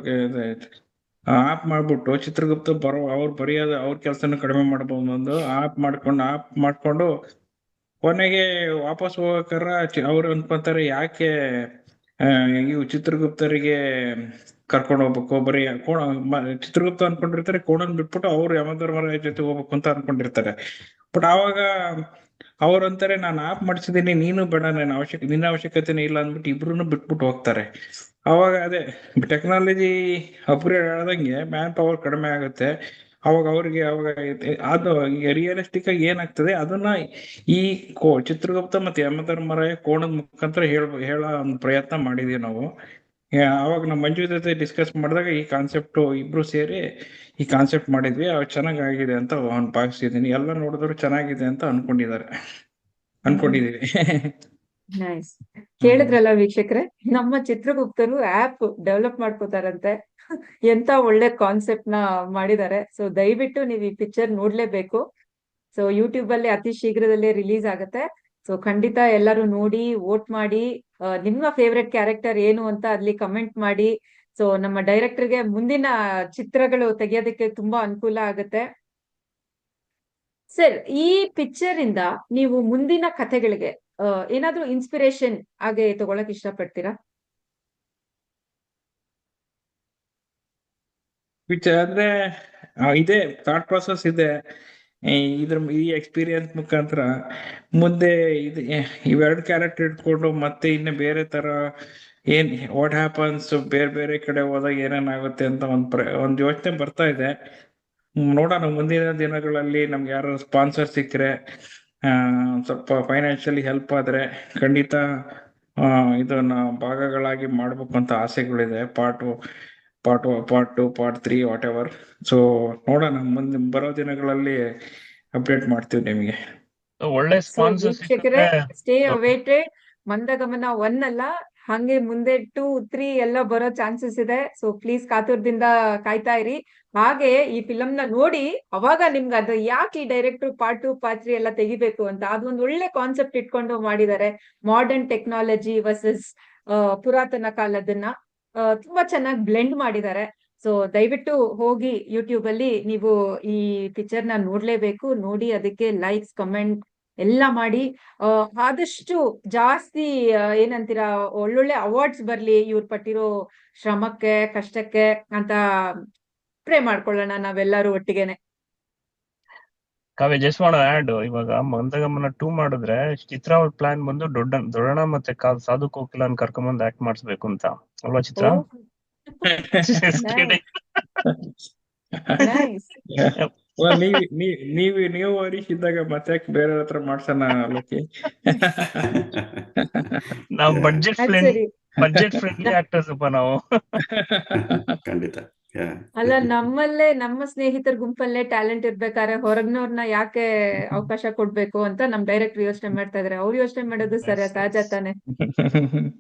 ಆಪ್ ಮಾಡ್ಬಿಟ್ಟು ಚಿತ್ರಗುಪ್ತ ಅವ್ರು ಬರೆಯೋದು ಅವ್ರ ಕೆಲ್ಸನ ಕಡಿಮೆ ಮಾಡ್ಬೋದು, ಒಂದು ಆಪ್ ಮಾಡ್ಕೊಂಡು ಕೊನೆಗೆ ವಾಪಸ್ ಹೋಗಕ್ಕಾರ ಅವ್ರು ಅನ್ಕೊಂತಾರೆ ಯಾಕೆ ಇವು ಚಿತ್ರಗುಪ್ತರಿಗೆ ಕರ್ಕೊಂಡು ಹೋಗ್ಬೇಕು, ಬರೀ ಚಿತ್ರಗುಪ್ತ ಅನ್ಕೊಂಡಿರ್ತಾರೆ, ಕೋಣನ್ ಬಿಟ್ಬಿಟ್ಟು ಅವ್ರು ಯಮಧರ್ಮರಾಯ ಜೊತೆ ಹೋಗ್ಬೇಕು ಅಂತ ಅನ್ಕೊಂಡಿರ್ತಾರೆ. ಬಟ್ ಆವಾಗ ಅವ್ರಂತಾರೆ ನಾನು ಆಪ್ ಮಾಡಿಸಿದೀನಿ, ನೀನು ಬೇಡ, ನಿನ್ನ ಅವಶ್ಯಕತೆನೇ ಇಲ್ಲ ಅಂದ್ಬಿಟ್ಟು ಇಬ್ರು ಬಿಟ್ಬಿಟ್ಟು ಹೋಗ್ತಾರೆ. ಅವಾಗ ಅದೇ ಟೆಕ್ನಾಲಜಿ ಅಪ್ಗ್ರೇಡ್ ಆದಂಗೆ ಮ್ಯಾನ್ ಪವರ್ ಕಡಿಮೆ ಆಗುತ್ತೆ. ಅವಾಗ ಅವ್ರಿಗೆ ಅದು ರಿಯಲಿಸ್ಟಿಕ್ ಆಗಿ ಏನಾಗ್ತದೆ ಅದನ್ನ ಈ ಚಿತ್ರಗುಪ್ತ ಮತ್ತೆ ಯಮಧರ್ಮರಾಯ ಕೋಣದ ಮುಖಾಂತರ ಹೇಳೋ ಒಂದು ಪ್ರಯತ್ನ ಮಾಡಿದೀವಿ ನಾವು. ಅವಾಗ ನಮ್ಮ ಮಂಜು ಜೊತೆ ಡಿಸ್ಕಸ್ ಮಾಡಿದಾಗ ಈ ಕಾನ್ಸೆಪ್ಟ್ ಇಬ್ರು ಸೇರಿ ಈ ಕಾನ್ಸೆಪ್ಟ್ ಮಾಡಿದ್ವಿ. ಅವ್ ಚೆನ್ನಾಗಿದೆ ಅಂತ ಭಾವಿಸಿದೀನಿ, ಎಲ್ಲ ನೋಡಿದ್ರು ಚೆನ್ನಾಗಿದೆ ಅಂತ ಅನ್ಕೊಂಡಿದೀವಿ. ನೈಸ್. ಕೇಳಿದ್ರಲ್ಲ ವೀಕ್ಷಕರೇ, ನಮ್ಮ ಚಿತ್ರಗುಪ್ತರು ಆಪ್ ಡೆವಲಪ್ ಮಾಡ್ಕೋತಾರಂತೆ. ಎಂತ ಒಳ್ಳೆ ಕಾನ್ಸೆಪ್ಟ್ ನ ಮಾಡಿದ್ದಾರೆ. ಸೊ ದಯವಿಟ್ಟು ನೀವು ಈ ಪಿಕ್ಚರ್ ನೋಡ್ಲೇಬೇಕು. ಸೊ ಯೂಟ್ಯೂಬ್ ಅಲ್ಲಿ ಅತಿ ಶೀಘ್ರದಲ್ಲೇ ರಿಲೀಸ್ ಆಗುತ್ತೆ. ಸೊ ಖಂಡಿತ ಎಲ್ಲರೂ ನೋಡಿ, ವೋಟ್ ಮಾಡಿ, ನಿಮ್ಮ ಫೇವ್ರೆಟ್ ಕ್ಯಾರೆಕ್ಟರ್ ಏನು ಅಂತ ಅಲ್ಲಿ ಕಮೆಂಟ್ ಮಾಡಿ. ಸೊ ನಮ್ಮ ಡೈರೆಕ್ಟರ್ಗೆ ಮುಂದಿನ ಚಿತ್ರಗಳು ತೆಗೆಯೋದಕ್ಕೆ ತುಂಬಾ ಅನುಕೂಲ ಆಗುತ್ತೆ. ಸರ್, ಈ ಪಿಕ್ಚರ್ ಇಂದ ನೀವು ಮುಂದಿನ ಕಥೆಗಳಿಗೆ ಏನಾದ್ರೂ ಇನ್ಸ್ಪಿರೇಷನ್ ಹಾಗೆ ತಗೊಳಕ್ ಇಷ್ಟಪಡ್ತೀರಾ? ಪಿಕ್ಚರ್ ಅಂದ್ರೆ ಇದೆ, ಥಾಟ್ ಪ್ರಾಸೆಸ್ ಇದೆ. ಈ ಎಕ್ಸ್ಪೀರಿಯನ್ಸ್ ಮುಖಾಂತರ ಮುಂದೆ ಇವೆರಡು ಕ್ಯಾರೆಕ್ಟರ್ ಇಟ್ಕೊಂಡು ಮತ್ತೆ ಇನ್ನು ಬೇರೆ ತರ ವಾಟ್ ಹ್ಯಾಪನ್ಸ್ ಬೇರೆ ಬೇರೆ ಕಡೆ ಹೋದಾಗ ಏನೇನಾಗುತ್ತೆ ಅಂತ ಒಂದ್ ಯೋಚನೆ ಬರ್ತಾ ಇದೆ. ನೋಡೋಣ ಮುಂದಿನ ದಿನಗಳಲ್ಲಿ ನಮ್ಗೆ ಯಾರು ಸ್ಪಾನ್ಸರ್ ಸಿಕ್ಕರೆ, ಸ್ವಲ್ಪ ಫೈನಾನ್ಷಿಯಲಿ ಹೆಲ್ಪ್ ಆದ್ರೆ ಖಂಡಿತ ಇದನ್ನ ಭಾಗಗಳಾಗಿ ಮಾಡ್ಬೇಕು ಅಂತ ಆಸೆಗಳಿದೆ. Part 2, part 3 whatever. So ನೋಡೋಣ, ಮುಂದೆ ಬರೋ ದಿನಗಳಲ್ಲಿ ಅಪ್ಡೇಟ್ ಮಾಡ್ತೀವಿ ನಿಮಗೆ. ಒಳ್ಳೆ ಸ್ಪಾನ್ಸರ್ಸ್ ವೀಕ್ಷಕರೇ, ಸ್ಟೇ ಅವೇಟೆಡ್. ಮಂದಗಮನ 1 ಅಲ್ಲ, ಹಂಗೆ ಮುಂದೆ 2, 3 ಎಲ್ಲ ಬರೋ ಚಾನ್ಸಸ್ ಇದೆ. ಸೊ ಪ್ಲೀಸ್ ಕಾತುರದಿಂದ ಕಾಯ್ತಾ ಇರಿ. ಹಾಗೆ ಈ ಫಿಲಮ್ ನ ನೋಡಿ ಅವಾಗ ನಿಮ್ಗೆ ಅದು ಯಾಕೆ ಈ ಡೈರೆಕ್ಟರ್ ಪಾರ್ಟ್ 2, ಪಾರ್ಟ್ 3 ಎಲ್ಲ ತೆಗಿಬೇಕು ಅಂತ ಅದೊಂದು ಒಳ್ಳೆ ಕಾನ್ಸೆಪ್ಟ್ ಇಟ್ಕೊಂಡು ಮಾಡಿದ್ದಾರೆ. ಮಾಡರ್ನ್ ಟೆಕ್ನಾಲಜಿ ವರ್ಸಸ್ ಪುರಾತನ ಕಾಲದನ್ನ ತುಂಬಾ ಚೆನ್ನಾಗಿ ಬ್ಲೆಂಡ್ ಮಾಡಿದ್ದಾರೆ. ಸೊ ದಯವಿಟ್ಟು ಹೋಗಿ ಯೂಟ್ಯೂಬ್ ಅಲ್ಲಿ ನೀವು ಈ ಪಿಕ್ಚರ್ ನ ನೋಡ್ಲೇಬೇಕು. ನೋಡಿ ಅದಕ್ಕೆ ಲೈಕ್ಸ್, ಕಮೆಂಟ್ ಎಲ್ಲ ಮಾಡಿ. ಆದಷ್ಟು ಜಾಸ್ತಿ ಏನಂತೀರಾ, ಒಳ್ಳೊಳ್ಳೆ ಅವಾರ್ಡ್ಸ್ ಬರ್ಲಿ ಇವ್ರು ಪಟ್ಟಿರೋ ಶ್ರಮಕ್ಕೆ, ಕಷ್ಟಕ್ಕೆ ಅಂತ ಪ್ರೇ ಮಾಡ್ಕೊಳ್ಳೋಣ ನಾವೆಲ್ಲರೂ ಒಟ್ಟಿಗೆನೆ. ಕಾವ್ಯ, ಜಸ್ಟ್ ವಾಂಟ್ ಆಡ್, ಇವಾಗ ಮಂದಗಮನ 2 ಮಾಡಿದ್ರೆ ಚಿತ್ರ ಅವ್ರ ಪ್ಲಾನ್ ಬಂದು ದೊಡ್ಡಣ್ಣ ಮತ್ತೆ ಸಾಧು ಕೋಕಿಲನ್ ಕರ್ಕೊಂಬಂದು ಆಕ್ಟ್ ಮಾಡಿಸ್ಬೇಕು ಅಂತ ಅಲ್ವಾ ಚಿತ್ರ? ನೀವು ಹರೀಶ್ ಇದ್ದಾಗ ಮತ್ತೆ ಬೇರೆ ಹತ್ರ ಮಾಡ್ಸೋಣ ಲೋಕಿ. ನಾವು ಬಡ್ಜೆಟ್ ಫ್ರೆಂಡ್ಲಿ ಆಕ್ಟರ್ಸ್ ಅಪ್ಪ ನಾವು. ಖಂಡಿತ. Yeah. ಅಲ್ಲ, ನಮ್ಮ ಸ್ನೇಹಿತರ ಗುಂಪಲ್ಲೇ ಟ್ಯಾಲೆಂಟ್ ಇರ್ಬೇಕಾದ್ರೆ ಹೊರಗ್ನವ್ರನ್ನ ಯಾಕೆ ಅವಕಾಶ ಕೊಡ್ಬೇಕು ಅಂತ ನಮ್ ಡೈರೆಕ್ಟರ್ ಯೋಚನೆ ಮಾಡ್ತಾ ಇದಾರೆ. ಅವ್ರು ಯೋಚನೆ ಮಾಡೋದು ಸರಿ, ಸಹಜ ತಾನೆ.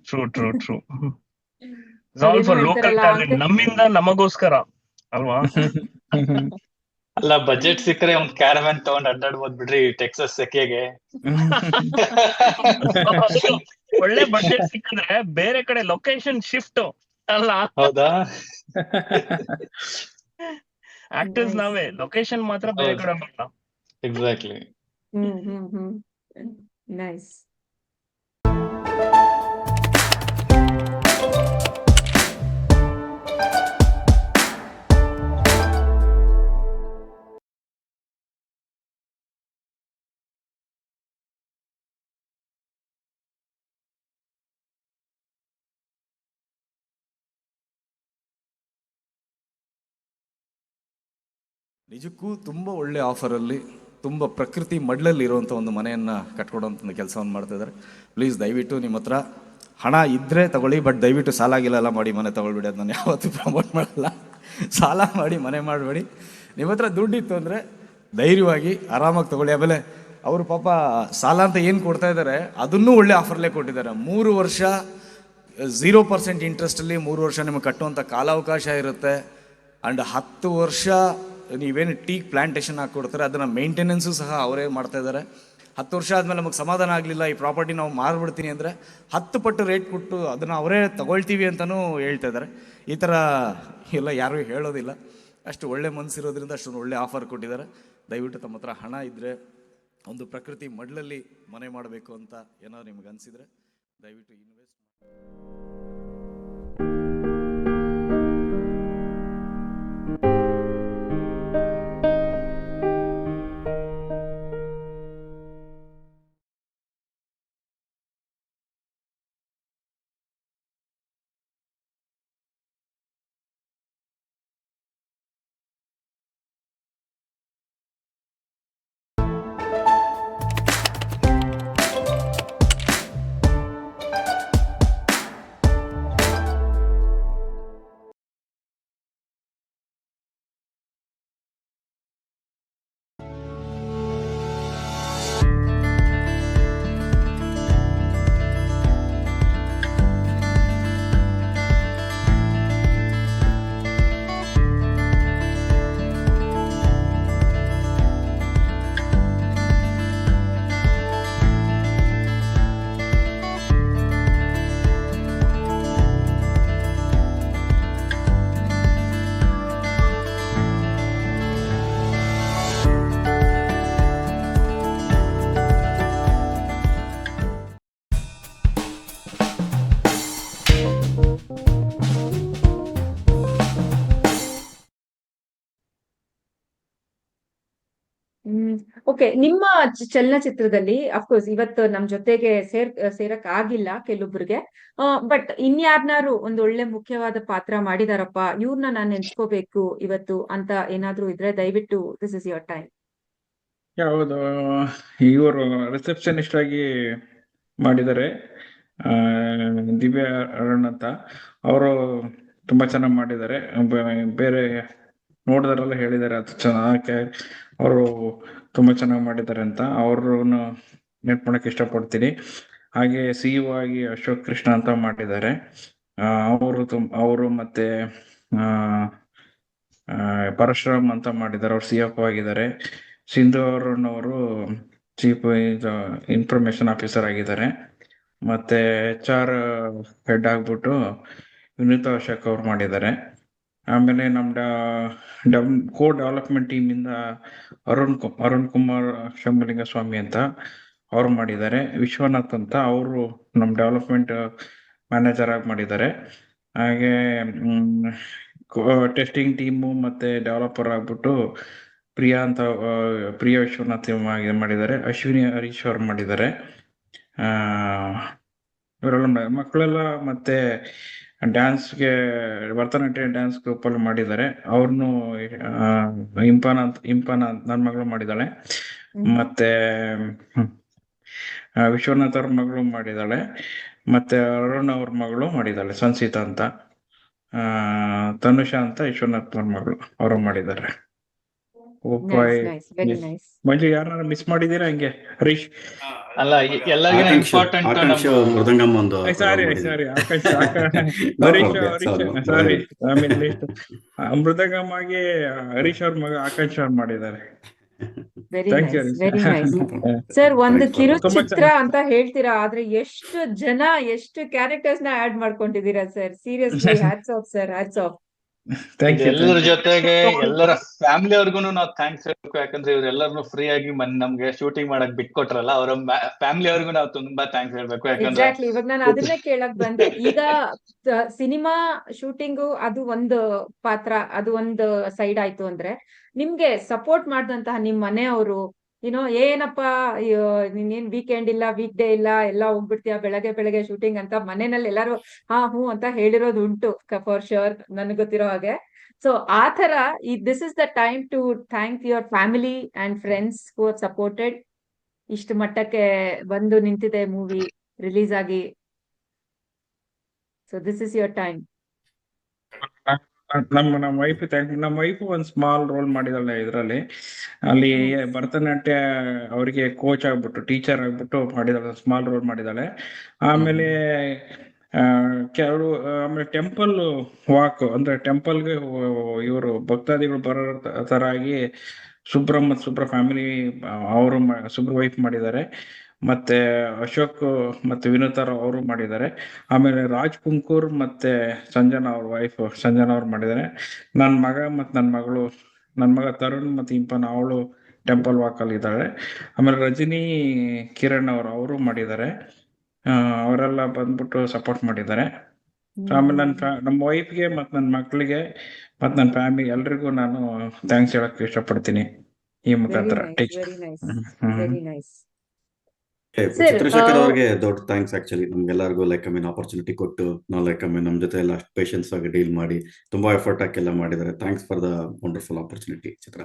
True true true. ಆಲ್ ಅದೇನೋ ಫಾರ್ ಲೋಕಲ್ ಹೇಳ್ತಾರಲ್ಲ, ಟ್ಯಾಲೆಂಟ್, ನಮ್ಮಿಂದ ನಮಗೋಸ್ಕರ ಅಲ್ವಾ? ಅಲ್ಲ, ಬಜೆಟ್ ಸಿಕ್ಕರೆ ಒಂದ್ ಕ್ಯಾರವ್ಯಾನ್ ತಗೊಂಡ್ ಅಡ್ಡಾಡ್ಬೋದ್ ಬಿಡ್ರಿ ಟೆಕ್ಸಸ್ ಸೆಕೆಗೆ. ಅದು ಒಳ್ಳೆ ಬಡ್ಜೆಟ್ ಸಿಕ್ಕಿದ್ರೆ ಬೇರೆ ಕಡೆ ಲೊಕೇಶನ್ ಶಿಫ್ಟ್ ಅಲ್ಲ. ಹೌದಾ? Actors Nice. ನಾವೇ, ಲೊಕೇಶನ್ ಮಾತ್ರ ಬೇರೆ ಹೌದು. ಕಡೆ ಮಾಡಲ್ಲ. ಎಕ್ಸಾಕ್ಟ್ಲಿ. ನೈಸ್. ನಿಜಕ್ಕೂ ತುಂಬ ಒಳ್ಳೆ ಆಫರಲ್ಲಿ, ತುಂಬ ಪ್ರಕೃತಿ ಮಡ್ಲಲ್ಲಿ ಇರುವಂಥ ಒಂದು ಮನೆಯನ್ನು ಕಟ್ಕೊಡೋಂಥ ಒಂದು ಕೆಲಸವನ್ನು ಮಾಡ್ತಾ ಇದ್ದಾರೆ. ಪ್ಲೀಸ್ ದಯವಿಟ್ಟು ನಿಮ್ಮ ಹತ್ರ ಹಣ ಇದ್ದರೆ ತಗೊಳ್ಳಿ, ಬಟ್ ದಯವಿಟ್ಟು ಸಾಲ ಗಿಲ್ಲ ಮಾಡಿ ಮನೆ ತಗೊಳ್ಬೇಡಿ. ಅದು ನಾನು ಯಾವತ್ತೂ ಪ್ರಮೋಟ್ ಮಾಡಲ್ಲ. ಸಾಲ ಮಾಡಿ ಮನೆ ಮಾಡಬೇಡಿ. ನಿಮ್ಮ ಹತ್ರ ದುಡ್ಡಿತ್ತು ಅಂದರೆ ಧೈರ್ಯವಾಗಿ ಆರಾಮಾಗಿ ತಗೊಳ್ಳಿ. ಆಮೇಲೆ ಅವರು ಪಾಪ ಸಾಲ ಅಂತ ಏನು ಕೊಡ್ತಾ ಇದ್ದಾರೆ ಅದನ್ನೂ ಒಳ್ಳೆ ಆಫರ್ಲೇ ಕೊಟ್ಟಿದ್ದಾರೆ. 3 ವರ್ಷ 0% ಇಂಟ್ರೆಸ್ಟಲ್ಲಿ 3 ವರ್ಷ ನಿಮಗೆ ಕಟ್ಟುವಂಥ ಕಾಲಾವಕಾಶ ಇರುತ್ತೆ. ಆ್ಯಂಡ್ 10 ವರ್ಷ ನೀವೇನು ಟೀ ಪ್ಲಾಂಟೇಶನ್ ಹಾಕ್ಕೊಡ್ತಾರೆ ಅದನ್ನು ಮೇಂಟೆನೆನ್ಸು ಸಹ ಅವರೇ ಮಾಡ್ತಾ ಇದ್ದಾರೆ. 10 ವರ್ಷ ಆದಮೇಲೆ ನಮಗೆ ಸಮಾಧಾನ ಆಗಲಿಲ್ಲ, ಈ ಪ್ರಾಪರ್ಟಿ ನಾವು ಮಾರ್ಬಿಡ್ತೀನಿ ಅಂದರೆ 10 ಪಟ್ಟು ರೇಟ್ ಕೊಟ್ಟು ಅದನ್ನು ಅವರೇ ತಗೊಳ್ತೀವಿ ಅಂತಲೂ ಹೇಳ್ತಾ ಇದ್ದಾರೆ. ಈ ಥರ ಎಲ್ಲ ಯಾರೂ ಹೇಳೋದಿಲ್ಲ. ಅಷ್ಟು ಒಳ್ಳೆ ಮನಸ್ಸಿರೋದ್ರಿಂದ ಅಷ್ಟೊಂದು ಒಳ್ಳೆ ಆಫರ್ ಕೊಟ್ಟಿದ್ದಾರೆ. ದಯವಿಟ್ಟು ತಮ್ಮ ಹತ್ರ ಹಣ ಇದ್ದರೆ ಒಂದು ಪ್ರಕೃತಿ ಮಡ್ಲಲ್ಲಿ ಮನೆ ಮಾಡಬೇಕು ಅಂತ ಏನಾದ್ರು ನಿಮ್ಗೆ ಅನಿಸಿದರೆ ದಯವಿಟ್ಟು ಇನ್ವೆಸ್ಟ್ ಓಕೆ, ನಿಮ್ಮ ಚಲನಚಿತ್ರದಲ್ಲಿ ಅಫ್ಕೋರ್ಸ್ ಇವತ್ತು ನಮ್ ಜೊತೆಗೆ ಸೇರಕ್ ಆಗಿಲ್ಲ ಕೆಲವೊಬ್ರಿಗೆ, ಬಟ್ ಇನ್ಯಾರ್ನಾರು ಒಂದ್ ಒಳ್ಳೆ ಮುಖ್ಯವಾದ ಪಾತ್ರ ಮಾಡಿದಾರಪ್ಪ, ಇವ್ರನ್ನ ನಾನ್ ನೆನ್ಸ್ಕೋಬೇಕು ಇವತ್ತು ಅಂತ ಏನಾದ್ರು ಇದ್ರೆ ದಯವಿಟ್ಟು ದಿಸ್ ಇಸ್ ಯುವರ್ ಟೈಮ್. ಯಾವುದು, ಇವರು ರಿಸೆಪ್ಷನಿಸ್ಟ್ ಆಗಿ ಮಾಡಿದ್ದಾರೆ, ದಿವ್ಯಾ ಅರುಣ್ ಅಂತ. ಅವರು ತುಂಬಾ ಚೆನ್ನಾಗಿ ಮಾಡಿದ್ದಾರೆ. ಬೇರೆ ನೋಡಿದಾರೆಲ್ಲ ಹೇಳಿದ್ದಾರೆ ಅದು ಚೆನ್ನಾಗಿ, ಅವರು ತುಂಬಾ ಚೆನ್ನಾಗಿ ಮಾಡಿದ್ದಾರೆ ಅಂತ. ಅವ್ರನ್ನ ನೆನ್ಪು ಮಾಡಕ್ಕೆ ಇಷ್ಟಪಡ್ತೀನಿ. ಹಾಗೆ CEO ಆಗಿ ಅಶೋಕ್ ಕೃಷ್ಣ ಅಂತ ಮಾಡಿದ್ದಾರೆ. ಅವರು ಮತ್ತೆ ಪರಶುರಾಮ್ ಅಂತ ಮಾಡಿದ್ದಾರೆ, ಅವ್ರು CFO ಆಗಿದ್ದಾರೆ. ಸಿಂಧು ಅರುಣ್ ಅವರು ಚೀಫ್ ಇನ್ಫಾರ್ಮೇಶನ್ ಆಫೀಸರ್ ಆಗಿದ್ದಾರೆ. ಮತ್ತೆ HR ಹೆಡ್ ಆಗ್ಬಿಟ್ಟು ವಿನೀತಾ ಅಶೋಕ್ ಅವ್ರು ಮಾಡಿದ್ದಾರೆ. ಆಮೇಲೆ ನಮ್ಮ ಕೋ ಡೆವಲಪ್ಮೆಂಟ್ ಟೀಮ್ ಇಂದ ಅರುಣ್ ಕುಮಾರ್ ಶಂಭುಲಿಂಗ ಸ್ವಾಮಿ ಅಂತ ಅವ್ರು ಮಾಡಿದ್ದಾರೆ. ವಿಶ್ವನಾಥ್ ಅಂತ ಅವರು ನಮ್ಮ ಡೆವಲಪ್ಮೆಂಟ್ ಮ್ಯಾನೇಜರ್ ಆಗಿ ಮಾಡಿದ್ದಾರೆ. ಹಾಗೆ ಟೆಸ್ಟಿಂಗ್ ಟೀಮು ಮತ್ತೆ ಡೆವಲಪರ್ ಆಗ್ಬಿಟ್ಟು ಪ್ರಿಯಾ ವಿಶ್ವನಾಥ್ ಮಾಡಿದ್ದಾರೆ. ಅಶ್ವಿನಿ ಹರೀಶ್ ಅವ್ರು ಮಾಡಿದ್ದಾರೆ. ಇವರೆಲ್ಲ ಮಕ್ಕಳೆಲ್ಲ ಮತ್ತೆ ಡ್ಯಾನ್ಸ್ಗೆ ಭರತನಾಟ್ಯ ಡ್ಯಾನ್ಸ್ ಗ್ರೂಪ್ ಅಲ್ಲಿ ಮಾಡಿದ್ದಾರೆ. ಅವ್ರನ್ನು ಇಂಪಾನ ನನ್ನ ಮಗಳು ಮಾಡಿದ್ದಾಳೆ. ಮತ್ತೆ ವಿಶ್ವನಾಥ್ ಅವ್ರ ಮಗಳು ಮಾಡಿದ್ದಾಳೆ. ಮತ್ತೆ ಅರುಣ್ ಅವ್ರ ಮಗಳು ಮಾಡಿದ್ದಾಳೆ, ಸಂಸೀತಾ ಅಂತ. ತನುಷಾ ಅಂತ ವಿಶ್ವನಾಥ್ ಅವ್ರ ಮಗಳು ಅವರು ಮಾಡಿದ್ದಾರೆ. Nice nice very nice. Manju ಯಾರನ್ನ ಮಿಸ್ ಮಾಡಿದೀರಾ ಹಂಗೆ? ಹರೀಶ್ ಅಲ್ಲ ಎಲ್ಲರಿಗಿನ ಇಂಪಾರ್ಟೆಂಟ್ ಆಕಾಂಕ್ಷ ನಮ್ಮ ಮೃದಂಗಂ ಒಂದು ಸಾರಿ role ಸಾರಿ ಮಾಡಿದ್ರು. Harish problem, Harish sorry, no. ಸಾರಿ ಆಮೇಲೆ ಲಿಸ್ಟ್ ಮೃದಂಗಮ್ಮಾಗಿ ಹರೀಶ್ ಅವ್ರ ಮಗ ಆಕಾಂಕ್ಷ ಅವ್ರು ಮಾಡಿದ್ದಾರೆ. Very thank you nice Harish. Very nice. No problem. Sir ಒಂದು Thanks for that. ತುಂಬಾ ಕಿರುಚಿತ್ರ ಅಂತ ಹೇಳ್ತೀರಾ, ಆದ್ರೆ ಎಷ್ಟು ಜನ ಎಷ್ಟು ಕ್ಯಾರೆಕ್ಟರ್ಸ್ ನ ಆಡ್ ಮಾಡ್ಕೊಂಡಿದೀರಾ sir. Seriously hats off sir, hats off. Thank you ಎಲ್ಲರ ಜೊತೆಗೆ ಎಲ್ಲರ ಫ್ಯಾಮಿಲಿ ಅವ್ರಿಗೂ ನಾವು ಥ್ಯಾಂಕ್ಸ್ ಹೇಳ್ಬೇಕು. ಯಾಕಂದ್ರೆ ಇವ್ರೆಲ್ಲರೂ ಫ್ರೀ ಆಗಿ ನಮ್ಗೆ ಶೂಟಿಂಗ್ ಮಾಡಕ್ ಬಿಟ್ಕೊಟ್ರಲ್ಲ, ಅವ್ರ ಫ್ಯಾಮಿಲಿ ಅವ್ರಿಗೂ ನಾವು ತುಂಬಾ ಥ್ಯಾಂಕ್ಸ್ ಹೇಳ್ಬೇಕು. ಯಾಕಂದ್ರೆ ಎಕ್ಸಾಕ್ಟ್ಲಿ, ಇವಾಗ ನಾನು ಅದನ್ನೇ ಕೇಳಕ್ ಬಂದೆ. ಈಗ ಸಿನಿಮಾ ಶೂಟಿಂಗು ಅದು ಒಂದು ಪಾತ್ರ, ಅದು ಒಂದು ಸೈಡ್ ಆಯ್ತು ಅಂದ್ರೆ, ನಿಮ್ಗೆ ಸಪೋರ್ಟ್ ಮಾಡಿದಂತಹ ನಿಮ್ ಮನೆಯವರು ಏನಪ್ಪಾ ನೀನೇನ್ ವೀಕೆಂಡ್ ಇಲ್ಲ, ವೀಕ್ ಡೇ ಇಲ್ಲ, ಎಲ್ಲ ಹೋಗ್ಬಿಡ್ತೀಯ ಬೆಳಗ್ಗೆ ಬೆಳಗ್ಗೆ ಶೂಟಿಂಗ್ ಅಂತ ಮನೆಯಲ್ಲಿ ಎಲ್ಲಾರು ಹ್ಞೂ ಅಂತ ಹೇಳಿರೋದು ಉಂಟು ಫಾರ್ ಶೋರ್, ನನ್ಗೆ ಗೊತ್ತಿರೋ ಹಾಗೆ. ಸೊ ಆ ತರ this is the time to thank your family and friends who have supported. ಇಷ್ಟು ಮಟ್ಟಕ್ಕೆ ಬಂದು ನಿಂತಿದೆ ಮೂವಿ ರಿಲೀಸ್ ಆಗಿ. So this is your time. ನಮ್ಮ ವೈಫ್ ನಮ್ಮ ವೈಫ್ ಒಂದು ಸ್ಮಾಲ್ ರೋಲ್ ಮಾಡಿದಾಳೆ ಇದರಲ್ಲಿ. ಅಲ್ಲಿ ಭರತನಾಟ್ಯ ಅವರಿಗೆ ಕೋಚ್ ಆಗ್ಬಿಟ್ಟು ಟೀಚರ್ ಆಗ್ಬಿಟ್ಟು ಮಾಡಿದಾಳೆ, ಸ್ಮಾಲ್ ರೋಲ್ ಮಾಡಿದಾಳೆ. ಆಮೇಲೆ ಕೆಲವು ಆಮೇಲೆ ಟೆಂಪಲ್ ವಾಕ್ ಅಂದ್ರೆ ಟೆಂಪಲ್ಗೆ ಇವರು ಭಕ್ತಾದಿಗಳು ಬರೋ ತರ ಆಗಿ ಸುಬ್ರ ಫ್ಯಾಮಿಲಿ ಅವರು ಸುಬ್ರ ವೈಫ್ ಮಾಡಿದ್ದಾರೆ. ಮತ್ತೆ ಅಶೋಕ್ ಮತ್ತೆ ವಿನೋತಾರ್ ಅವರು ಮಾಡಿದ್ದಾರೆ. ಆಮೇಲೆ ರಾಜ್ ಕುಂಕೂರ್ ಮತ್ತೆ ಸಂಜನಾ ಅವ್ರ ವೈಫ್ ಸಂಜನಾ ಅವ್ರು ಮಾಡಿದ್ದಾರೆ. ನನ್ನ ಮಗ ಮತ್ತೆ ನನ್ನ ಮಗ ತರುಣ್ ಮತ್ತೆ ಇಂಪನ್ ಅವಳು ಟೆಂಪಲ್ ವಾಕ್ ಅಲ್ಲಿ ಇದ್ದಾಳೆ. ಆಮೇಲೆ ರಜನಿ ಕಿರಣ್ ಅವರು ಮಾಡಿದ್ದಾರೆ. ಅವರೆಲ್ಲ ಬಂದ್ಬಿಟ್ಟು ಸಪೋರ್ಟ್ ಮಾಡಿದ್ದಾರೆ. ಆಮೇಲೆ ನಮ್ಮ ವೈಫ್ಗೆ ಮತ್ತೆ ನನ್ನ ಮಕ್ಕಳಿಗೆ ಮತ್ತೆ ನನ್ನ ಫ್ಯಾಮಿಲಿ ಎಲ್ರಿಗೂ ನಾನು ಥ್ಯಾಂಕ್ಸ್ ಹೇಳಕ್ ಇಷ್ಟಪಡ್ತೀನಿ ಈ ಮುಖಾಂತರ. Very nice very nice. Chitrashekhar ಅವ್ರಿಗೆ ದೊಡ್ಡ ಥ್ಯಾಂಕ್ಸ್ ಆಕ್ಚುಲಿ. ನಮ್ಗೆಲ್ಲರಿಗೂ ಆಪರ್ಚುನಿಟಿ ಕೊಟ್ಟು ನಾವು ನಮ್ ಜೊತೆ ಎಲ್ಲ ಅಷ್ಟು ಪೇಷನ್ಸ್ ಆಗಿ ಡೀಲ್ ಮಾಡಿ ತುಂಬಾ ಎಫರ್ಟ್ ಹಾಕಿ ಮಾಡಿದ್ದಾರೆ. Thanks for the wonderful opportunity ಚಿತ್ರ.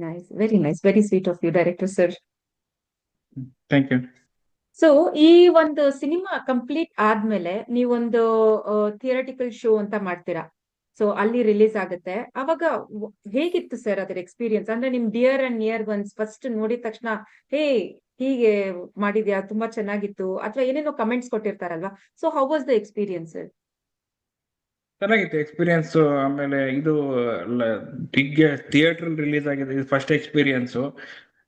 Nice, very nice, very sweet of you director sir. Thank you. So ಈ ಒಂದು ಸಿನಿಮಾ ಕಂಪ್ಲೀಟ್ ಆದ್ಮೇಲೆ ನೀವೊಂದು ಥಿಯೇಟಿಕಲ್ ಶೋ ಅಂತ ಮಾಡ್ತೀರಾ. ಸೊ ಅಲ್ಲಿ ರಿಲೀಸ್ ಆಗುತ್ತೆ. ಅವಾಗ ಹೇಗಿತ್ತು ಸರ್ ಅದರ ಎಕ್ಸ್ಪೀರಿಯನ್ಸ್? ಅಂದ್ರೆ ನಿಮ್ dear and near ones first ನೋಡಿದ ತಕ್ಷಣ ಹೀಗೆ ಮಾಡಿದ್ಯಾ, ತುಂಬಾ ಚೆನ್ನಾಗಿತ್ತು, ಅಥವಾ ಏನೇನೋ ಕಮೆಂಟ್ಸ್ ಕೊಟ್ಟಿರ್ತಾರಲ್ವಾ. So how was the experience? ಚೆನ್ನಾಗಿತ್ತು ಎಕ್ಸ್ಪೀರಿಯನ್ಸ್. ಆಮೇಲೆ ಇದು ಬಿಗ್ ಥಿಯೇಟರ್ ರಿಲೀಸ್ ಆಗಿದೆ, ಇದು ಫಸ್ಟ್ ಎಕ್ಸ್ಪೀರಿಯನ್ಸ್.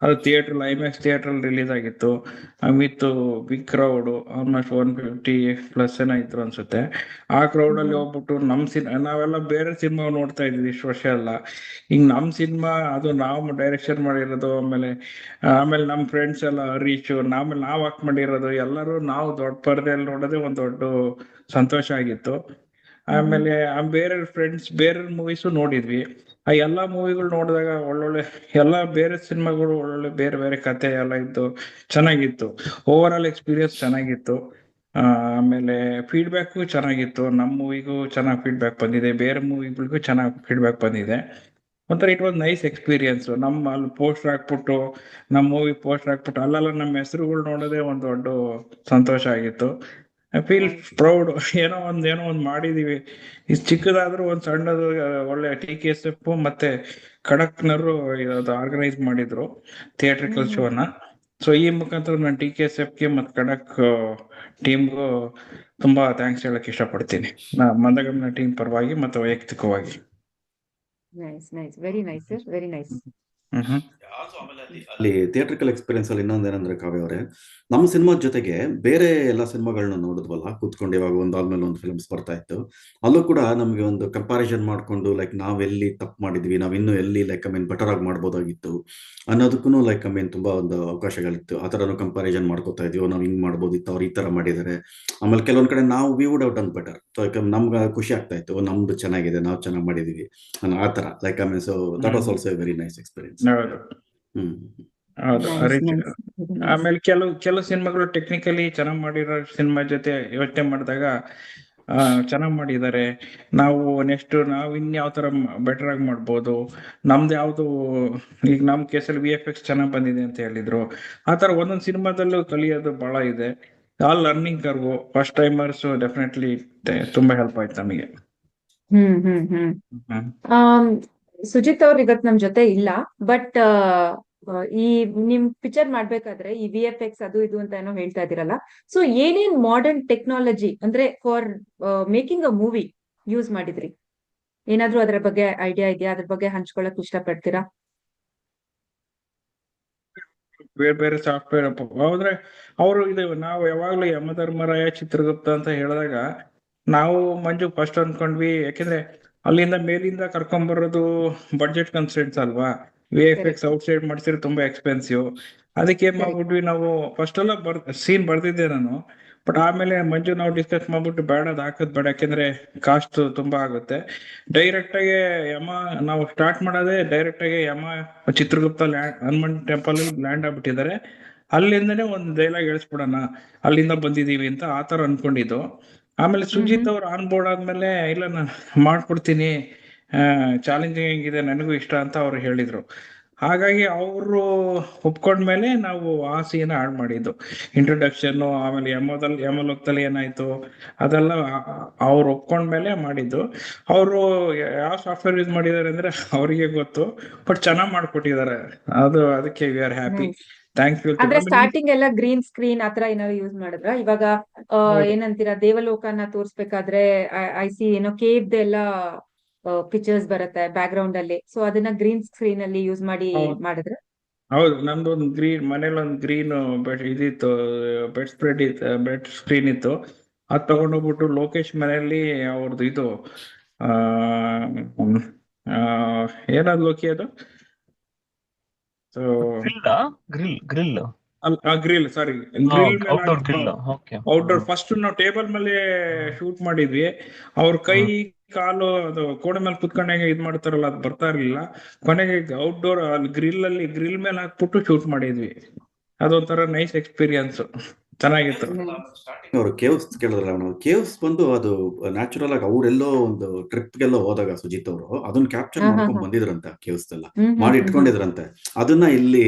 ಅದು ಥಿಯೇಟರ್ ಐಮ್ಯಾಕ್ಸ್ ಥಿಯೇಟರ್ ರಿಲೀಸ್ ಆಗಿತ್ತು ವಿತ್ ಬಿಗ್ ಕ್ರೌಡ್, ಆಲ್ಮೋಸ್ಟ್ 150+ ಜನ ಇದ್ರು ಅನ್ಸುತ್ತೆ. ಆ ಕ್ರೌಡ್ ಅಲ್ಲಿ ಹೋಗ್ಬಿಟ್ಟು ನಾವೆಲ್ಲ ಬೇರೆ ಸಿನಿಮಾ ನೋಡ್ತಾ ಇದ್ವಿ ಇಷ್ಟು ವರ್ಷ ಎಲ್ಲ. ಈಗ ನಮ್ ಸಿನಿಮಾ ಅದು ನಾವು ಡೈರೆಕ್ಷನ್ ಮಾಡಿರೋದು, ಆಮೇಲೆ ನಮ್ ಫ್ರೆಂಡ್ಸ್ ಎಲ್ಲ ಹರೀಶ್ ಆಮೇಲೆ ನಾವು ವಾಕ್ ಮಾಡಿರೋದು, ಎಲ್ಲರೂ ನಾವು ದೊಡ್ಡ ಪರದೆಯಲ್ಲಿ ನೋಡೋದೇ ಒಂದ್ ದೊಡ್ಡ ಸಂತೋಷ ಆಗಿತ್ತು. ಆಮೇಲೆ ಬೇರೆ ಫ್ರೆಂಡ್ಸ್ ಬೇರೆ ಮೂವೀಸು ನೋಡಿದ್ವಿ. ಆ ಎಲ್ಲಾ ಮೂವಿಗಳು ನೋಡಿದಾಗ ಒಳ್ಳೊಳ್ಳೆ ಎಲ್ಲಾ ಬೇರೆ ಸಿನಿಮಾಗಳು ಒಳ್ಳೊಳ್ಳೆ ಬೇರೆ ಬೇರೆ ಕತೆ ಎಲ್ಲ ಇತ್ತು, ಚೆನ್ನಾಗಿತ್ತು. ಓವರ್ ಆಲ್ ಎಕ್ಸ್ಪೀರಿಯನ್ಸ್ ಚೆನ್ನಾಗಿತ್ತು. ಆಮೇಲೆ ಫೀಡ್ಬ್ಯಾಕ್ ಚೆನ್ನಾಗಿತ್ತು. ನಮ್ಮ ಮೂವಿಗೂ ಚೆನ್ನಾಗಿ ಫೀಡ್ಬ್ಯಾಕ್ ಬಂದಿದೆ, ಬೇರೆ ಮೂವಿಗಳಿಗೂ ಚೆನ್ನಾಗಿ ಫೀಡ್ಬ್ಯಾಕ್ ಬಂದಿದೆ. ಒಂಥರ ಇಟ್ ವಾಸ್ ನೈಸ್ ಎಕ್ಸ್ಪೀರಿಯನ್ಸ್. ನಮ್ಮ ಅಲ್ಲಿ ಪೋಸ್ಟರ್ ಹಾಕ್ಬಿಟ್ಟು ನಮ್ಮ ಮೂವಿ ಪೋಸ್ಟರ್ ಹಾಕ್ಬಿಟ್ಟು ಅಲ್ಲೆಲ್ಲ ನಮ್ಮ ಹೆಸರುಗಳು ನೋಡೋದೇ ಒಂದ್ ದೊಡ್ಡ ಸಂತೋಷ ಆಗಿತ್ತು. I feel proud. ಏನೋ ಒಂದ್ ಮಾಡಿದೀವಿ. ಇಷ್ಟು ಚಿಕ್ಕದಾದ್ರೂ ಒಂದ್ ಸಣ್ಣದು ಒಳ್ಳೆ TKSF ಮತ್ತೆ ಖಡಕ್ನವರು ಅದು ಆರ್ಗನೈಸ್ ಮಾಡಿದ್ರು ಥಿಯೇಟ್ರಿಕಲ್ ಶೋನ. ಸೊ ಈ ಮುಖಾಂತರ ನಾನು TKSFಗೆ ಮತ್ತೆ ಖಡಕ್ ಟೀಮ್ಗೂ ತುಂಬಾ ಥ್ಯಾಂಕ್ಸ್ ಹೇಳಕ್ ಇಷ್ಟಪಡ್ತೀನಿ, ಮಂದಗಮನ ಟೀಮ್ ಪರವಾಗಿ ಮತ್ತೆ ವೈಯಕ್ತಿಕವಾಗಿ. Nice nice, very nice sir, very nice. ಅಲ್ಲಿ ಥಿಯೇಟ್ರಿಕಲ್ ಎಕ್ಸ್ಪೀರಿಯನ್ಸ್ ಅಲ್ಲಿ ಇನ್ನೊಂದೇನಂದ್ರೆ ಕಾವ್ಯ ಅವರೇ, ನಮ್ಮ ಸಿನಿಮಾದ ಜೊತೆಗೆ ಬೇರೆ ಎಲ್ಲ ಸಿನಿಮಾಗಳನ್ನ ನೋಡಿದ್ವಲ್ಲ ಕೂತ್ಕೊಂಡು, ಇವಾಗ ಒಂದಾದ್ಮೇಲೆ ಒಂದು ಫಿಲ್ಮ್ಸ್ ಬರ್ತಾ ಇತ್ತು. ಅಲ್ಲೂ ಕೂಡ ನಮ್ಗೆ ಒಂದು ಕಂಪ್ಯಾರಿಸನ್ ಮಾಡ್ಕೊಂಡು ನಾವ್ ಎಲ್ಲಿ ತಪ್ಪು ಮಾಡಿದ್ವಿ, ನಾವ್ ಇನ್ನು ಎಲ್ಲಿ ಬೆಟರ್ ಆಗಿ ಮಾಡ್ಬೋದಾಗಿತ್ತು ಅನ್ನೋದಕ್ಕೂ ತುಂಬಾ ಒಂದು ಅವಕಾಶಗಳಿತ್ತು. ಆ ತರನು ಕಂಪ್ಯಾರಿಸನ್ ಮಾಡ್ಕೋತಾ ಇದೀವಿ, ನಾವ್ ಹಿಂಗ್ ಮಾಡ್ಬೋದಿತ್ತು, ಅವ್ರು ಈ ತರ ಮಾಡಿದ್ದಾರೆ. ಆಮೇಲೆ ಕೆಲವೊಂದ್ ಕಡೆ ನಾವು we would have done better. So ನಮ್ಗೆ ಖುಷಿ ಆಗ್ತಾ ಇತ್ತು, ನಮ್ದು ಚೆನ್ನಾಗಿದೆ, ನಾವು ಚೆನ್ನಾಗಿ ಮಾಡಿದೀವಿ ಅನ್ನೋ ಆ ತರ. So that was also A very nice experience. ಹೌದು ಆಮೇಲೆ ಕೆಲವು ಸಿನಿಮಾಗಳು ಟೆಕ್ನಿಕಲಿ ಚೆನ್ನಾಗಿ ಮಾಡಿರೋ ಸಿನಿಮಾ ಜೊತೆ ಯೋಚನೆ ಮಾಡಿದಾಗ ಚೆನ್ನಾಗಿ ಮಾಡಿದ್ದಾರೆ. ನಾವು ನೆಕ್ಸ್ಟ್ ನಾವು ಇನ್ಯಾವ ತರ ಬೆಟರ್ ಆಗಿ ಮಾಡ್ಬೋದು, ನಮ್ದು ಯಾವ್ದು ಈಗ ನಮ್ ಕೇಸಲ್ಲಿ VFX ಚೆನ್ನಾಗಿ ಬಂದಿದೆ ಅಂತ ಹೇಳಿದ್ರು. ಆ ತರ ಒಂದೊಂದು ಸಿನಿಮಾದಲ್ಲೂ ಕಲಿಯೋದು ಬಹಳ ಇದೆ. All learning curve, first timers definitely ತುಂಬಾ ಹೆಲ್ಪ್ ಆಯ್ತು ನಮಗೆ. ಹ್ಮ್ ಹ್ಮ್ ಹ್ಮ್ ಆಮ್, ಸುಜಿತ್ ಅವ್ರು ಇವತ್ ನಮ್ ಜೊತೆ ಇಲ್ಲ, ಬಟ್ ಈ ನಿಮ್ ಪಿಕ್ಚರ್ ಮಾಡ್ಬೇಕಾದ್ರೆ ಈ VFX ಅದು ಇದು ಅಂತ ಏನೋ ಹೇಳ್ತಾ ಇದೀರಲ್ಲ, ಸೊ ಏನೇನ್ ಮಾಡರ್ನ್ ಟೆಕ್ನಾಲಜಿ ಅಂದ್ರೆ for making a movie use ಮಾಡಿದ್ರಿ? ಏನಾದ್ರೂ ಅದ್ರ ಬಗ್ಗೆ ಐಡಿಯಾ ಇದೆಯಾ? ಅದ್ರ ಬಗ್ಗೆ ಹಂಚ್ಕೊಳಕ್ ಇಷ್ಟಪಡ್ತೀರಾ? ಬೇರೆ ಬೇರೆ ಸಾಫ್ಟ್ವೇರ್ ಹೋದ್ರೆ ಅವರು ಇದು ನಾವು ಯಾವಾಗ್ಲೂ ಯಮಧರ್ಮರಾಯ ಚಿತ್ರಗುಪ್ತ ಅಂತ ಹೇಳಿದಾಗ ನಾವು ಮಂಜು ಫಸ್ಟ್ ಅನ್ಕೊಂಡ್ವಿ, ಯಾಕೆಂದ್ರೆ ಅಲ್ಲಿಂದ ಮೇಲಿಂದ ಕರ್ಕೊಂಡ್ ಬರೋದು ಬಡ್ಜೆಟ್ ಕನ್ಸ್ಟೆಂಟ್ಸ್ ಅಲ್ವಾ. VFX ಔಟ್ ಸೈಡ್ ಮಾಡಿಸಿದ್ರೆ ತುಂಬಾ ಎಕ್ಸ್ಪೆನ್ಸಿವ್. ಅದಕ್ಕೆ ಏನ್ ಮಾಡ್ಬಿಟ್ವಿ ನಾವು, ಫಸ್ಟ್ ಎಲ್ಲ ಸೀನ್ ಬರ್ದಿದ್ದೆ ನಾನು, ಬಟ್ ಆಮೇಲೆ ಮಂಜು ನಾವು ಡಿಸ್ಕಸ್ ಮಾಡ್ಬಿಟ್ಟು ಬೇಡ ಅದ್ ಹಾಕದ್ ಬೇಡ, ಯಾಕೆಂದ್ರೆ ಕಾಸ್ಟ್ ತುಂಬಾ ಆಗುತ್ತೆ. ಡೈರೆಕ್ಟ್ ಆಗಿ ಯಮ ನಾವು ಸ್ಟಾರ್ಟ್ ಮಾಡೋದೇ ಡೈರೆಕ್ಟ್ ಆಗಿ ಯಮ ಚಿತ್ರಗುಪ್ತ ಹನುಮನ್ ಟೆಂಪಲ್ ಲ್ಯಾಂಡ್ ಆಗ್ಬಿಟ್ಟಿದ್ದಾರೆ. ಅಲ್ಲಿಂದನೇ ಒಂದ್ ಡೈಲಾಗ್ ಹೇಳಿಸ್ಬಿಡೋಣ, ಅಲ್ಲಿಂದ ಬಂದಿದೀವಿ ಅಂತ ಆತರ ಅನ್ಕೊಂಡಿದ್ದು. ಆಮೇಲೆ ಸುಜಿತ್ ಅವ್ರು ಆನ್ ಬೋರ್ಡ್ ಆದ್ಮೇಲೆ ಇಲ್ಲ ನಾನು ಮಾಡ್ಕೊಡ್ತೀನಿ, ಚಾಲೆಂಜಿಂಗ್ ಇದೆ, ನನಗೂ ಇಷ್ಟ ಅಂತ ಅವ್ರು ಹೇಳಿದ್ರು. ಹಾಗಾಗಿ ಅವರು ಒಪ್ಕೊಂಡ್ಮೇಲೆ ನಾವು ಆ ಸೀನ್ ಆಡ್ ಮಾಡಿದ್ದು, ಇಂಟ್ರೊಡಕ್ಷನ್. ಆಮೇಲೆ ಯಮಲೋಕದಲ್ಲಿ ಏನಾಯ್ತು ಅದೆಲ್ಲ ಅವ್ರು ಒಪ್ಕೊಂಡ್ಮೇಲೆ ಮಾಡಿದ್ದು. ಅವರು ಯಾವ ಸಾಫ್ಟ್ವೇರ್ ಯೂಸ್ ಮಾಡಿದ್ದಾರೆ ಅಂದ್ರೆ ಅವರಿಗೆ ಗೊತ್ತು, ಬಟ್ ಚೆನ್ನಾಗ್ ಮಾಡ್ಕೊಟ್ಟಿದ್ದಾರೆ. ಅದಕ್ಕೆ we are happy. Thank you. ಅಂದ್ರೆ ಸ್ಟಾರ್ಟಿಂಗ್ ಎಲ್ಲ ಗ್ರೀನ್ ಸ್ಕ್ರೀನ್ ಆತರ ಏನಾದ್ರು ಯೂಸ್ ಮಾಡಿದ್ರ? ಇವಾಗ ಏನಂತೀರಾ, ದೇವಲೋಕನ ತೋರ್ಸ್ಬೇಕಾದ್ರೆ ಐ ಸಿ ಏನೋ ಕೇವ್ದ ಎಲ್ಲ ಪಿಕ್ಚರ್ಸ್ ಬರುತ್ತೆ ಬ್ಯಾಕ್ ಗ್ರೌಂಡ್ ಅಲ್ಲಿ, ಸೊ ಅದನ್ನ ಗ್ರೀನ್ ಸ್ಕ್ರೀನ್ ಅಲ್ಲಿ ಯೂಸ್ ಮಾಡಿ ಮಾಡಿದ್ರ? ಹೌದು, ನಮ್ದು ಒಂದು ಗ್ರೀನ್ ಮನೇಲಿ ಒಂದು ಗ್ರೀನ್ ಇದಿತ್ತು, ಬೆಡ್ ಸ್ಕ್ರೀನ್ ಇತ್ತು. ಅದ್ ತಗೊಂಡೋಗ್ಬಿಟ್ಟು ಲೋಕೇಶ್ ಮನೆಯಲ್ಲಿ ಅವ್ರದ್ದು ಇದು ಏನಾದ್ ಲೋಕಿ ಅದು ಗ್ರಿಲ್ ಗ್ರಿಲ್, ಸಾರಿ, ಗ್ರಿಲ್ ಮೇಲೆ outdoor grill. Okay. Outdoor. First ನಾವು ಟೇಬಲ್ ಮೇಲೆ ಶೂಟ್ ಮಾಡಿದ್ವಿ. ಅವ್ರ ಕೈ ಕಾಲು ಅದು ಕೋಣೆ ಮೇಲೆ ಕುತ್ಕೊಂಡಾಗ ಇದ್ ಮಾಡ್ತಾರಲ್ಲ, ಅದು ಬರ್ತಾ ಇರ್ಲಿಲ್ಲ. ಕೊನೆಗೆ ಔಟ್ಡೋರ್ ಅಲ್ಲಿ ಗ್ರಿಲ್ ಮೇಲೆ ಹಾಕ್ಬಿಟ್ಟು ಶೂಟ್ ಮಾಡಿದ್ವಿ. ಅದೊಂಥರ ನೈಸ್ ಎಕ್ಸ್ಪೀರಿಯನ್ಸ್, ಚೆನ್ನಾಗಿತ್ತು. ಅವರು ಕೇವ್ಸ್ ಕೇಳಿದ್ರಲ್ಲ, ನಾವು ಕೇವ್ಸ್ ಬಂದು ಅದು ನ್ಯಾಚುರಲ್ ಆಗಿ ಅವರೆಲ್ಲೋ ಒಂದು ಟ್ರಿಪ್ಗೆಲ್ಲೋ ಹೋದಾಗ ಸುಜಿತ್ ಅವರು ಅದನ್ನ ಕ್ಯಾಪ್ಚರ್ ಮಾಡ್ಕೊಂಡ್ ಬಂದಿದ್ರಂತೆ. ಕೇವ್ಸ್ ಎಲ್ಲ ಮಾಡಿ ಇಟ್ಕೊಂಡಿದ್ರಂತೆ, ಅದನ್ನ ಇಲ್ಲಿ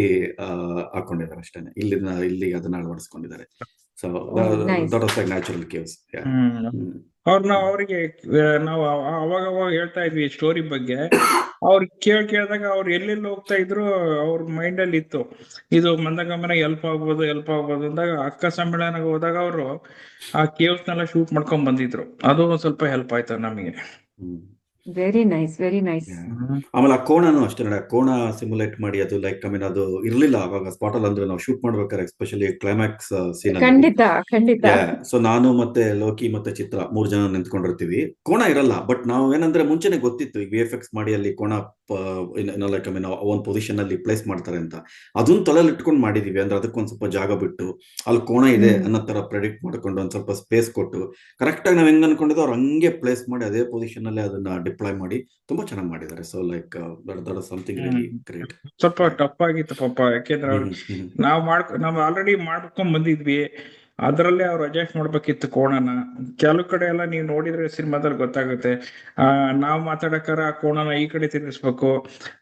ಹಾಕೊಂಡಿದ್ದಾರೆ ಅಷ್ಟೇನೆ. ಇಲ್ಲಿ ಅದನ್ನ ಅಳವಡಿಸ್ಕೊಂಡಿದ್ದಾರೆ. So that was like natural caves. ಅವ್ರಿಗೆ ನಾವು ಅವಾಗ ಹೇಳ್ತಾ ಇದ್ವಿ ಸ್ಟೋರಿ ಬಗ್ಗೆ. ಅವ್ರು ಕೇಳಿದಾಗ ಅವ್ರು ಎಲ್ಲೆಲ್ಲಿ ಹೋಗ್ತಾ ಇದ್ರು ಅವ್ರ ಮೈಂಡ್ ಅಲ್ಲಿ ಇತ್ತು, ಇದು ಮಂದಗಮನ ಹೆಲ್ಪ್ ಆಗ್ಬೋದು ಅಂದಾಗ ಅಕ್ಕ ಸಮ್ಮೇಳನಕ್ಕೆ ಹೋದಾಗ ಅವರು ಆ ಕೇವ್ಸ್ ನೆಲ್ಲ ಶೂಟ್ ಮಾಡ್ಕೊಂಡ್ ಬಂದಿದ್ರು. ಅದು ಒಂದ್ ಸ್ವಲ್ಪ ಹೆಲ್ಪ್ ಆಯ್ತು ನಮಗೆ. Very nice, very nice. ಆಮೇಲೆ ಆ ಕೋಣನು ಅಷ್ಟೇ ನೋಡಿ, ಕೋಣ ಸಿಮ್ಯುಲೇಟ್ ಮಾಡಿ ಅದು ಲೈಕ್ ಅದು ಇರ್ಲಿಲ್ಲ ಅವಾಗ ಸ್ಪಾಟ್ ಅಲ್ಲಿ. ಅಂದ್ರೆ ನಾವು ಶೂಟ್ ಮಾಡ್ಬೇಕಾದ್ರೆ ಎಸ್ಪೆಷಲಿ ಕ್ಲೈಮ್ಯಾಕ್ಸ್ ಸೀನ್ ಖಂಡಿತ. ಸೊ ನಾನು ಮತ್ತೆ ಲೋಕಿ ಮತ್ತೆ ಚಿತ್ರ 3 ಜನ ನಿಂತ್ಕೊಂಡಿರ್ತೀವಿ. ಕೋಣ ಇರಲ್ಲ, ಬಟ್ ನಾವು ಏನಂದ್ರೆ ಮುಂಚೆನೆ ಗೊತ್ತಿತ್ತು ಈಗ VFX ಮಾಡಿ ಅಲ್ಲಿ ಕೋಣ ಲೈಕ್ ಒಂದ್ ಪೊಸಿಷನ್ ಅಲ್ಲಿ ಪ್ಲೇಸ್ ಮಾಡ್ತಾರೆ ಅಂತ. ಅದನ್ನ ತಲೆಯಲ್ಲಿ ಇಟ್ಕೊಂಡು ಮಾಡಿದೀವಿ. ಅಂದ್ರೆ ಅದಕ್ಕೊಂದ್ ಸ್ವಲ್ಪ ಜಾಗ ಬಿಟ್ಟು ಅಲ್ಲಿ ಕೋಣ ಇದೆ ಅನ್ನೋ ತರ ಪ್ರೆಡಿಕ್ಟ್ ಮಾಡ್ಕೊಂಡು ಒಂದ್ ಸ್ವಲ್ಪ ಸ್ಪೇಸ್ ಕೊಟ್ಟು ಕರೆಕ್ಟ್ ಆಗಿ ನಾವ್ ಹೆಂಗ್ ಅನ್ಕೊಂಡಿದ್ದೋ ಅವ್ರು ಹಂಗೆ ಪ್ಲೇಸ್ ಮಾಡಿ ಅದೇ ಪೊಸಿಷನ್ ಅಲ್ಲಿ ಅದನ್ನ ಡಿಪ್ಲಾಯ್ ಮಾಡಿ ತುಂಬಾ ಚೆನ್ನಾಗಿ ಮಾಡಿದ್ದಾರೆ. So like that something really great. ಸ್ವಲ್ಪ ಟಫ್ ಆಗಿತ್ತು ಪಾಪ, ಯಾಕೆಂದ್ರೆ ನಾವು ಆಲ್ರೆಡಿ ಮಾಡ್ಕೊಂಡ್ ಬಂದಿದ್ವಿ. ಅದರಲ್ಲೇ ಅವ್ರು ಅಡ್ಜಸ್ಟ್ ಮಾಡ್ಬೇಕಿತ್ತು ಕೋಣನ. ಕೆಲವು ಕಡೆ ಎಲ್ಲ ನೀವು ನೋಡಿದ್ರೆ ಸಿನಿಮಾದಲ್ಲಿ ಗೊತ್ತಾಗುತ್ತೆ, ನಾವ್ ಮಾತಾಡಕಾರ ಕೋಣನ ಈ ಕಡೆ ತಿರ್ಗಿಸ್ಬೇಕು,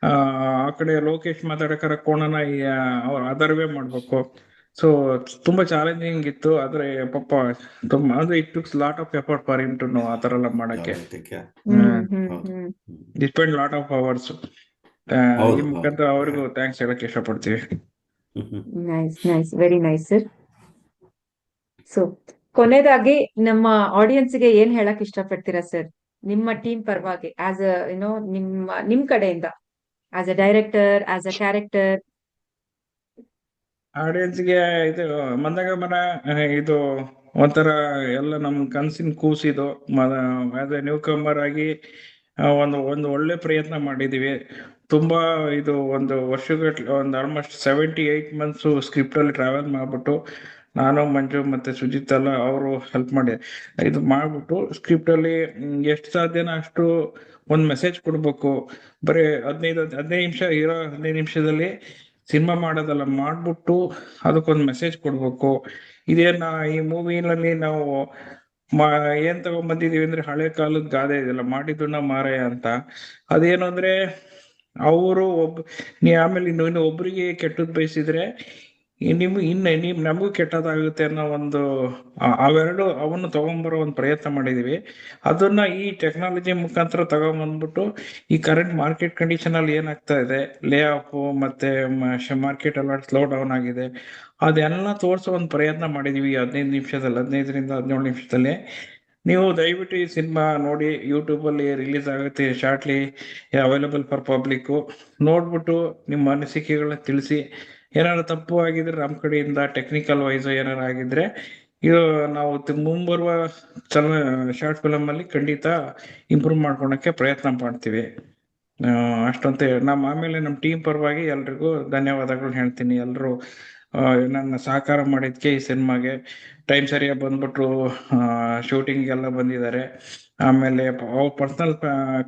ಆ ಕಡೆ ಲೋಕೇಶ್ ಮಾತಾಡಕಾರ ಕೋಣನ ಅದರ್ ವೇ ಮಾಡ್ಬೇಕು. ಸೊ ತುಂಬಾ ಚಾಲೆಂಜಿಂಗ್ ಇತ್ತು. ಆದ್ರೆ ಪಾಪ ತುಂಬಾ ಅಂದ್ರೆ it takes lot of effort for him to know ಆ ತರ ಎಲ್ಲ ಮಾಡಕ್ಕೆ. Depend lot of hours. ಈ ಮುಖಾಂತರ ಅವ್ರಿಗೂ ಥ್ಯಾಂಕ್ಸ್ ಹೇಳಕ್ ಇಷ್ಟಪಡ್ತೀವಿ. Nice, very nice sir. So ಕೊನೆಯದಾಗಿ ನಮ್ಮ ಆಡಿಯನ್ಸ್ ಗೆ ಏನ್ ಹೇಳಕ್ ಇಷ್ಟಪಡ್ತೀರಾ ಸರ್, ನಿಮ್ಮ ಟೀಮ್ ಪರವಾಗಿ, ಆಸ್ ಅ ನಿಮ್ ಕಡೆಯಿಂದ, as a director, as a character? ಆಡಿಯನ್ಸ್ಗೆ ಇದು ಮಂದಗಮನ ಇದು ಒಂಥರ ಎಲ್ಲ ನಮ್ ಕನ್ಸಿನ ಕೂಸಿದು. ಆಸ್ ಎ ನ್ಯೂ ಕಮರ್ ಆಗಿ ಒಂದು ಒಳ್ಳೆ ಪ್ರಯತ್ನ ಮಾಡಿದೀವಿ. ತುಂಬಾ ಇದು ಒಂದು ವರ್ಷಗಟ್ಟಲೆ, ಒಂದು ಆಲ್ಮೋಸ್ಟ್ 78 months ಸ್ಕ್ರಿಪ್ಟ್ ಅಲ್ಲಿ ಟ್ರಾವೆಲ್ ಮಾಡ್ಬಿಟ್ಟು, ನಾನು ಮಂಜು ಮತ್ತೆ ಸುಜಿತ್ ಎಲ್ಲ ಅವರು ಹೆಲ್ಪ್ ಮಾಡಿ ಇದು ಮಾಡ್ಬಿಟ್ಟು ಸ್ಕ್ರಿಪ್ಟ್ ಅಲ್ಲಿ ಎಷ್ಟು ಸಾಧ್ಯನೋ ಅಷ್ಟು ಒಂದ್ ಮೆಸೇಜ್ ಕೊಡ್ಬೇಕು. ಬರೀ 15 ನಿಮಿಷ ಇರೋ 15 ನಿಮಿಷದಲ್ಲಿ ಸಿನಿಮಾ ಮಾಡೋದಲ್ಲ, ಮಾಡ್ಬಿಟ್ಟು ಅದಕ್ಕೊಂದು ಮೆಸೇಜ್ ಕೊಡ್ಬೇಕು. ಇದೇನ ಈ ಮೂವಿನಲ್ಲಿ ನಾವು ಏನ್ ತಗೊಂಡ್ ಬಂದಿದೀವಿ ಅಂದ್ರೆ ಹಳೆ ಕಾಲದ ಗಾದೆ ಇದೆಲ್ಲ, ಮಾಡಿದ್ದು ಮಾರಾಯ ಅಂತ. ಅದೇನು ಅಂದ್ರೆ ಅವರು ಆಮೇಲೆ ಇನ್ನು ಒಬ್ರಿಗೆ ಕೆಟ್ಟದ್ ಬಯಸಿದ್ರೆ ನಮಗೂ ಕೆಟ್ಟದಾಗುತ್ತೆ ಅನ್ನೋ ಒಂದು ಅವೆರಡು ಅವನ್ನು ತಗೊಂಬರೋ ಒಂದು ಪ್ರಯತ್ನ ಮಾಡಿದೀವಿ. ಅದನ್ನ ಈ ಟೆಕ್ನಾಲಜಿ ಮುಖಾಂತರ ತಗೊಂಬಂದ್ಬಿಟ್ಟು ಈ ಕರೆಂಟ್ ಮಾರ್ಕೆಟ್ ಕಂಡೀಷನ್ ಅಲ್ಲಿ ಏನಾಗ್ತಾ ಇದೆ, ಲೇ ಆಫ್ ಮತ್ತೆ ಮಾರ್ಕೆಟ್ ಎಲ್ಲ ಸ್ಲೋ ಡೌನ್ ಆಗಿದೆ, ಅದೆಲ್ಲ ತೋರಿಸೋ ಒಂದು ಪ್ರಯತ್ನ ಮಾಡಿದೀವಿ 15ರಿಂದ 17 ನಿಮಿಷದಲ್ಲಿ. ನೀವು ದಯವಿಟ್ಟು ಈ ಸಿನಿಮಾ ನೋಡಿ, ಯೂಟ್ಯೂಬಲ್ಲಿ ರಿಲೀಸ್ ಆಗುತ್ತೆ ಶಾರ್ಟ್ಲಿ, ಅವೈಲಬಲ್ ಫಾರ್ ಪಬ್ಲಿಕ್. ನೋಡ್ಬಿಟ್ಟು ನಿಮ್ಮ ಅನಿಸಿಕೆಗಳನ್ನ ತಿಳಿಸಿ. ಏನಾದ್ರು ತಪ್ಪು ಆಗಿದ್ರೆ ನಮ್ಮ ಕಡೆಯಿಂದ ಟೆಕ್ನಿಕಲ್ ವೈಸ್ ಏನಾರು ಆಗಿದ್ರೆ ಇದು ನಾವು ಮುಂಬರುವ ಶಾರ್ಟ್ ಫಿಲಮ್ ಅಲ್ಲಿ ಖಂಡಿತ ಇಂಪ್ರೂವ್ ಮಾಡ್ಕೊಳಕ್ಕೆ ಪ್ರಯತ್ನ ಮಾಡ್ತೀವಿ. ಅಷ್ಟಂತೆ ಆಮೇಲೆ ನಮ್ಮ ಟೀಮ್ ಪರವಾಗಿ ಎಲ್ರಿಗೂ ಧನ್ಯವಾದಗಳು ಹೇಳ್ತೀನಿ. ಎಲ್ಲರೂ ನನ್ನ ಸಹಕಾರ ಮಾಡಿದ್ಕೆ ಈ ಸಿನಿಮಾಗೆ ಟೈಮ್ ಸರಿಯಾಗಿ ಬಂದ್ಬಿಟ್ರು, ಶೂಟಿಂಗ್ ಎಲ್ಲ ಬಂದಿದ್ದಾರೆ. ಆಮೇಲೆ ಅವ್ರ ಪರ್ಸನಲ್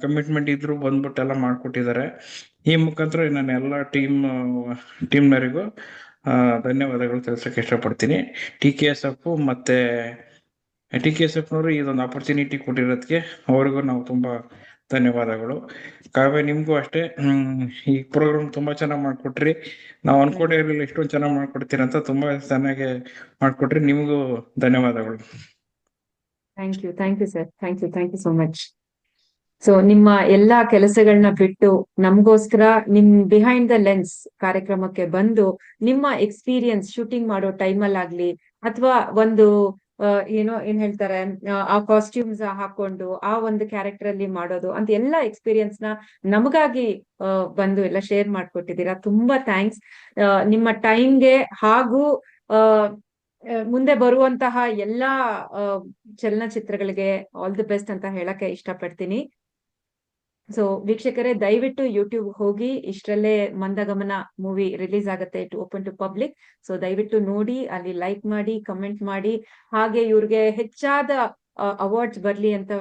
ಕಮಿಟ್ಮೆಂಟ್ ಇದ್ರು ಬಂದ್ಬಿಟ್ಟು ಎಲ್ಲ ಮಾಡ್ಕೊಟ್ಟಿದ್ದಾರೆ. ಈ ಮುಖಾಂತರ ನಾನು ಎಲ್ಲ ಟೀಮ್ನವರಿಗೂ ಧನ್ಯವಾದಗಳು ತಿಳಿಸಕ್ಕೆ ಇಷ್ಟಪಡ್ತೀನಿ. TKSF ಮತ್ತೆ TKSFನವರು ಇದೊಂದು ಆಪರ್ಚುನಿಟಿ ಕೊಟ್ಟಿರೋದಕ್ಕೆ ಅವ್ರಿಗೂ ನಾವು ತುಂಬಾ ಧನ್ಯವಾದಗಳು. ಕಾವ್ಯ, ನಿಮ್ಗೂ ಅಷ್ಟೇ. ಈ ಪ್ರೋಗ್ರಾಮ್ ತುಂಬಾ ಚೆನ್ನಾಗಿ ಮಾಡ್ಕೊಟ್ರಿ. ನಾವು ಅನ್ಕೊಂಡಿರ್ಲಿಲ್ಲ ಇಷ್ಟೊಂದು ಚೆನ್ನಾಗಿ ಮಾಡ್ಕೊಡ್ತೀರ ಅಂತ. ತುಂಬಾ ಚೆನ್ನಾಗಿ ಮಾಡ್ಕೊಟ್ರಿ. ನಿಮಗೂ ಧನ್ಯವಾದಗಳು. Thank you sir. Thank you so much. So ನಿಮ್ಮ ಎಲ್ಲಾ ಕೆಲಸಗಳನ್ನ ಬಿಟ್ಟು ನಮಗೋಸ್ಕರ ನಿಮ್ ಬಿಹೈಂಡ್ ದ ಲೆನ್ಸ್ ಕಾರ್ಯಕ್ರಮಕ್ಕೆ ಬಂದು ನಿಮ್ಮ ಎಕ್ಸ್ಪೀರಿಯನ್ಸ್ ಶೂಟಿಂಗ್ ಮಾಡೋ ಟೈಮಲ್ಲಾಗ್ಲಿ ಅಥವಾ ಒಂದು ಏನ್ ಹೇಳ್ತಾರೆ, ಆ ಕಾಸ್ಟ್ಯೂಮ್ಸ್ ಹಾಕೊಂಡು ಆ ಒಂದು ಕ್ಯಾರೆಕ್ಟರ್ ಅಲ್ಲಿ ಮಾಡೋದು ಅಂತ ಎಲ್ಲಾ ಎಕ್ಸ್ಪೀರಿಯನ್ಸ್ ನ ನಮಗಾಗಿ ಬಂದು ಎಲ್ಲ ಶೇರ್ ಮಾಡ್ಕೊಟ್ಟಿದ್ದೀರಾ. ತುಂಬಾ ಥ್ಯಾಂಕ್ಸ್. ನಿಮ್ಮ ಟೈಮ್ಗೆ ಹಾಗೂ ಮುಂದೆ ಬರುವಂತಹ ಎಲ್ಲಾ ಚಲನಚಿತ್ರಗಳಿಗೆ ಆಲ್ ದಿ ಬೆಸ್ಟ್ ಅಂತ ಹೇಳಕ್ಕೆ ಇಷ್ಟಪಡ್ತೀನಿ. ಸೊ ವೀಕ್ಷಕರೇ, ದಯವಿಟ್ಟು ಯೂಟ್ಯೂಬ್ ಹೋಗಿ, ಇಷ್ಟರಲ್ಲೇ ಮಂದಗಮನ ಮೂವಿ ರಿಲೀಸ್ ಆಗುತ್ತೆ to open to public. So ದಯವಿಟ್ಟು ನೋಡಿ, ಅಲ್ಲಿ ಲೈಕ್ ಮಾಡಿ, ಕಮೆಂಟ್ ಮಾಡಿ, ಹಾಗೆ ಇವ್ರಿಗೆ ಹೆಚ್ಚಾದ ಅವಾರ್ಡ್ಸ್ ಬರ್ಲಿ ಅಂತ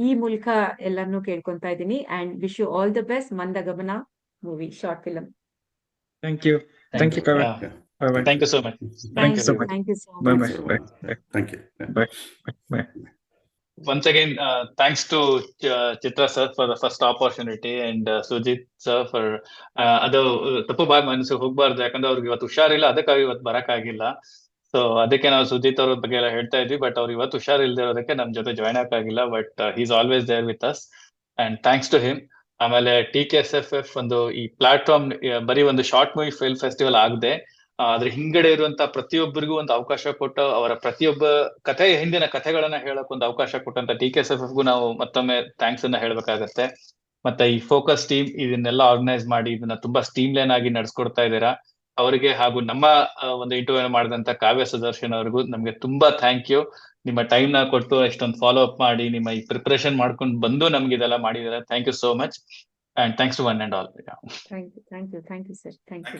ಈ ಮೂಲಕ ಎಲ್ಲರನ್ನೂ ಕೇಳ್ಕೊಂತಾ ಇದ್ದೀನಿ. And wish you all the best. Mandagamana movie short film. Thank you Kavya. Bye. Thank you so much. Thank you so Bye. much. Thank you. Bye. Once again, thanks to Chitra sir for the first opportunity and Sujit sir for ಅದು ತಪ್ಪು ಬಾಯ್ ಮನಸ್ಸು ಹೋಗ್ಬಾರ್ದು, ಯಾಕಂದ್ರೆ ಅವ್ರಿಗೆ ಇವತ್ತು ಹುಷಾರಿಲ್ಲ, ಅದಕ್ಕಾಗಿ ಇವತ್ತು ಬರಕ್ಕಾಗಿಲ್ಲ. ಸೊ ಅದಕ್ಕೆ ನಾವು ಸುಜಿತ್ ಅವ್ರ ಬಗ್ಗೆ ಎಲ್ಲ ಹೇಳ್ತಾ ಇದ್ವಿ, ಬಟ್ ಅವ್ರು ಇವತ್ತು ಹುಷಾರಿಲ್ದೇ ಇರೋದಕ್ಕೆ ನಮ್ ಜೊತೆ ಜಾಯ್ನ್ ಆಗಕ್ಕಾಗಿಲ್ಲ. But is always there with us and thanks to him. ಆಮೇಲೆ TKSFF ಒಂದು ಈ ಪ್ಲಾಟ್ಫಾರ್ಮ್ ಬರೀ ಒಂದು ಶಾರ್ಟ್ ಮೂವಿ ಫಿಲ್ಮ್ ಫೆಸ್ಟಿವಲ್ ಆಗದೆ ಅದ್ರ ಹಿಂಗಡೆ ಇರುವಂತ ಪ್ರತಿಯೊಬ್ಬರಿಗೂ ಒಂದು ಅವಕಾಶ ಕೊಟ್ಟು, ಅವರ ಪ್ರತಿಯೊಬ್ಬ ಹಿಂದಿನ ಕಥೆಗಳನ್ನ ಹೇಳಕ್ ಒಂದು ಅವಕಾಶ ಕೊಟ್ಟಂತ TKSFFಗೂ ನಾವು ಮತ್ತೊಮ್ಮೆ ಥ್ಯಾಂಕ್ಸ್ ಅನ್ನ ಹೇಳ್ಬೇಕಾಗತ್ತೆ. ಮತ್ತೆ ಈ ಫೋಕಸ್ ಟೀಮ್ ಇದನ್ನೆಲ್ಲ ಆರ್ಗನೈಸ್ ಮಾಡಿ ಇದನ್ನ ತುಂಬಾ ಸ್ಟೀಮ್ ಲೈನ್ ಆಗಿ ನಡ್ಸ್ಕೊಡ್ತಾ ಇದ್ದೀರಾ. ಅವರಿಗೆ ಹಾಗೂ ನಮ್ಮ ಒಂದು ಇಂಟರ್ವ್ಯೂ ಮಾಡಿದಂತ ಕಾವ್ಯ ಸುದರ್ಶನ್ ಅವ್ರಿಗೂ ನಮ್ಗೆ ತುಂಬಾ ಥ್ಯಾಂಕ್ ಯು. ನಿಮ್ಮ ಟೈಮ್ ನ ಕೊಟ್ಟು ಎಷ್ಟೊಂದು ಫಾಲೋ ಅಪ್ ಮಾಡಿ ನಿಮ್ಮ ಈ ಪ್ರಿಪರೇಷನ್ ಮಾಡ್ಕೊಂಡು ಬಂದು ನಮ್ಗೆ ಇದೆಲ್ಲ ಮಾಡಿದಾರೆ. Thank you so much and thanks to one and all. Thank you, sir. Thank you.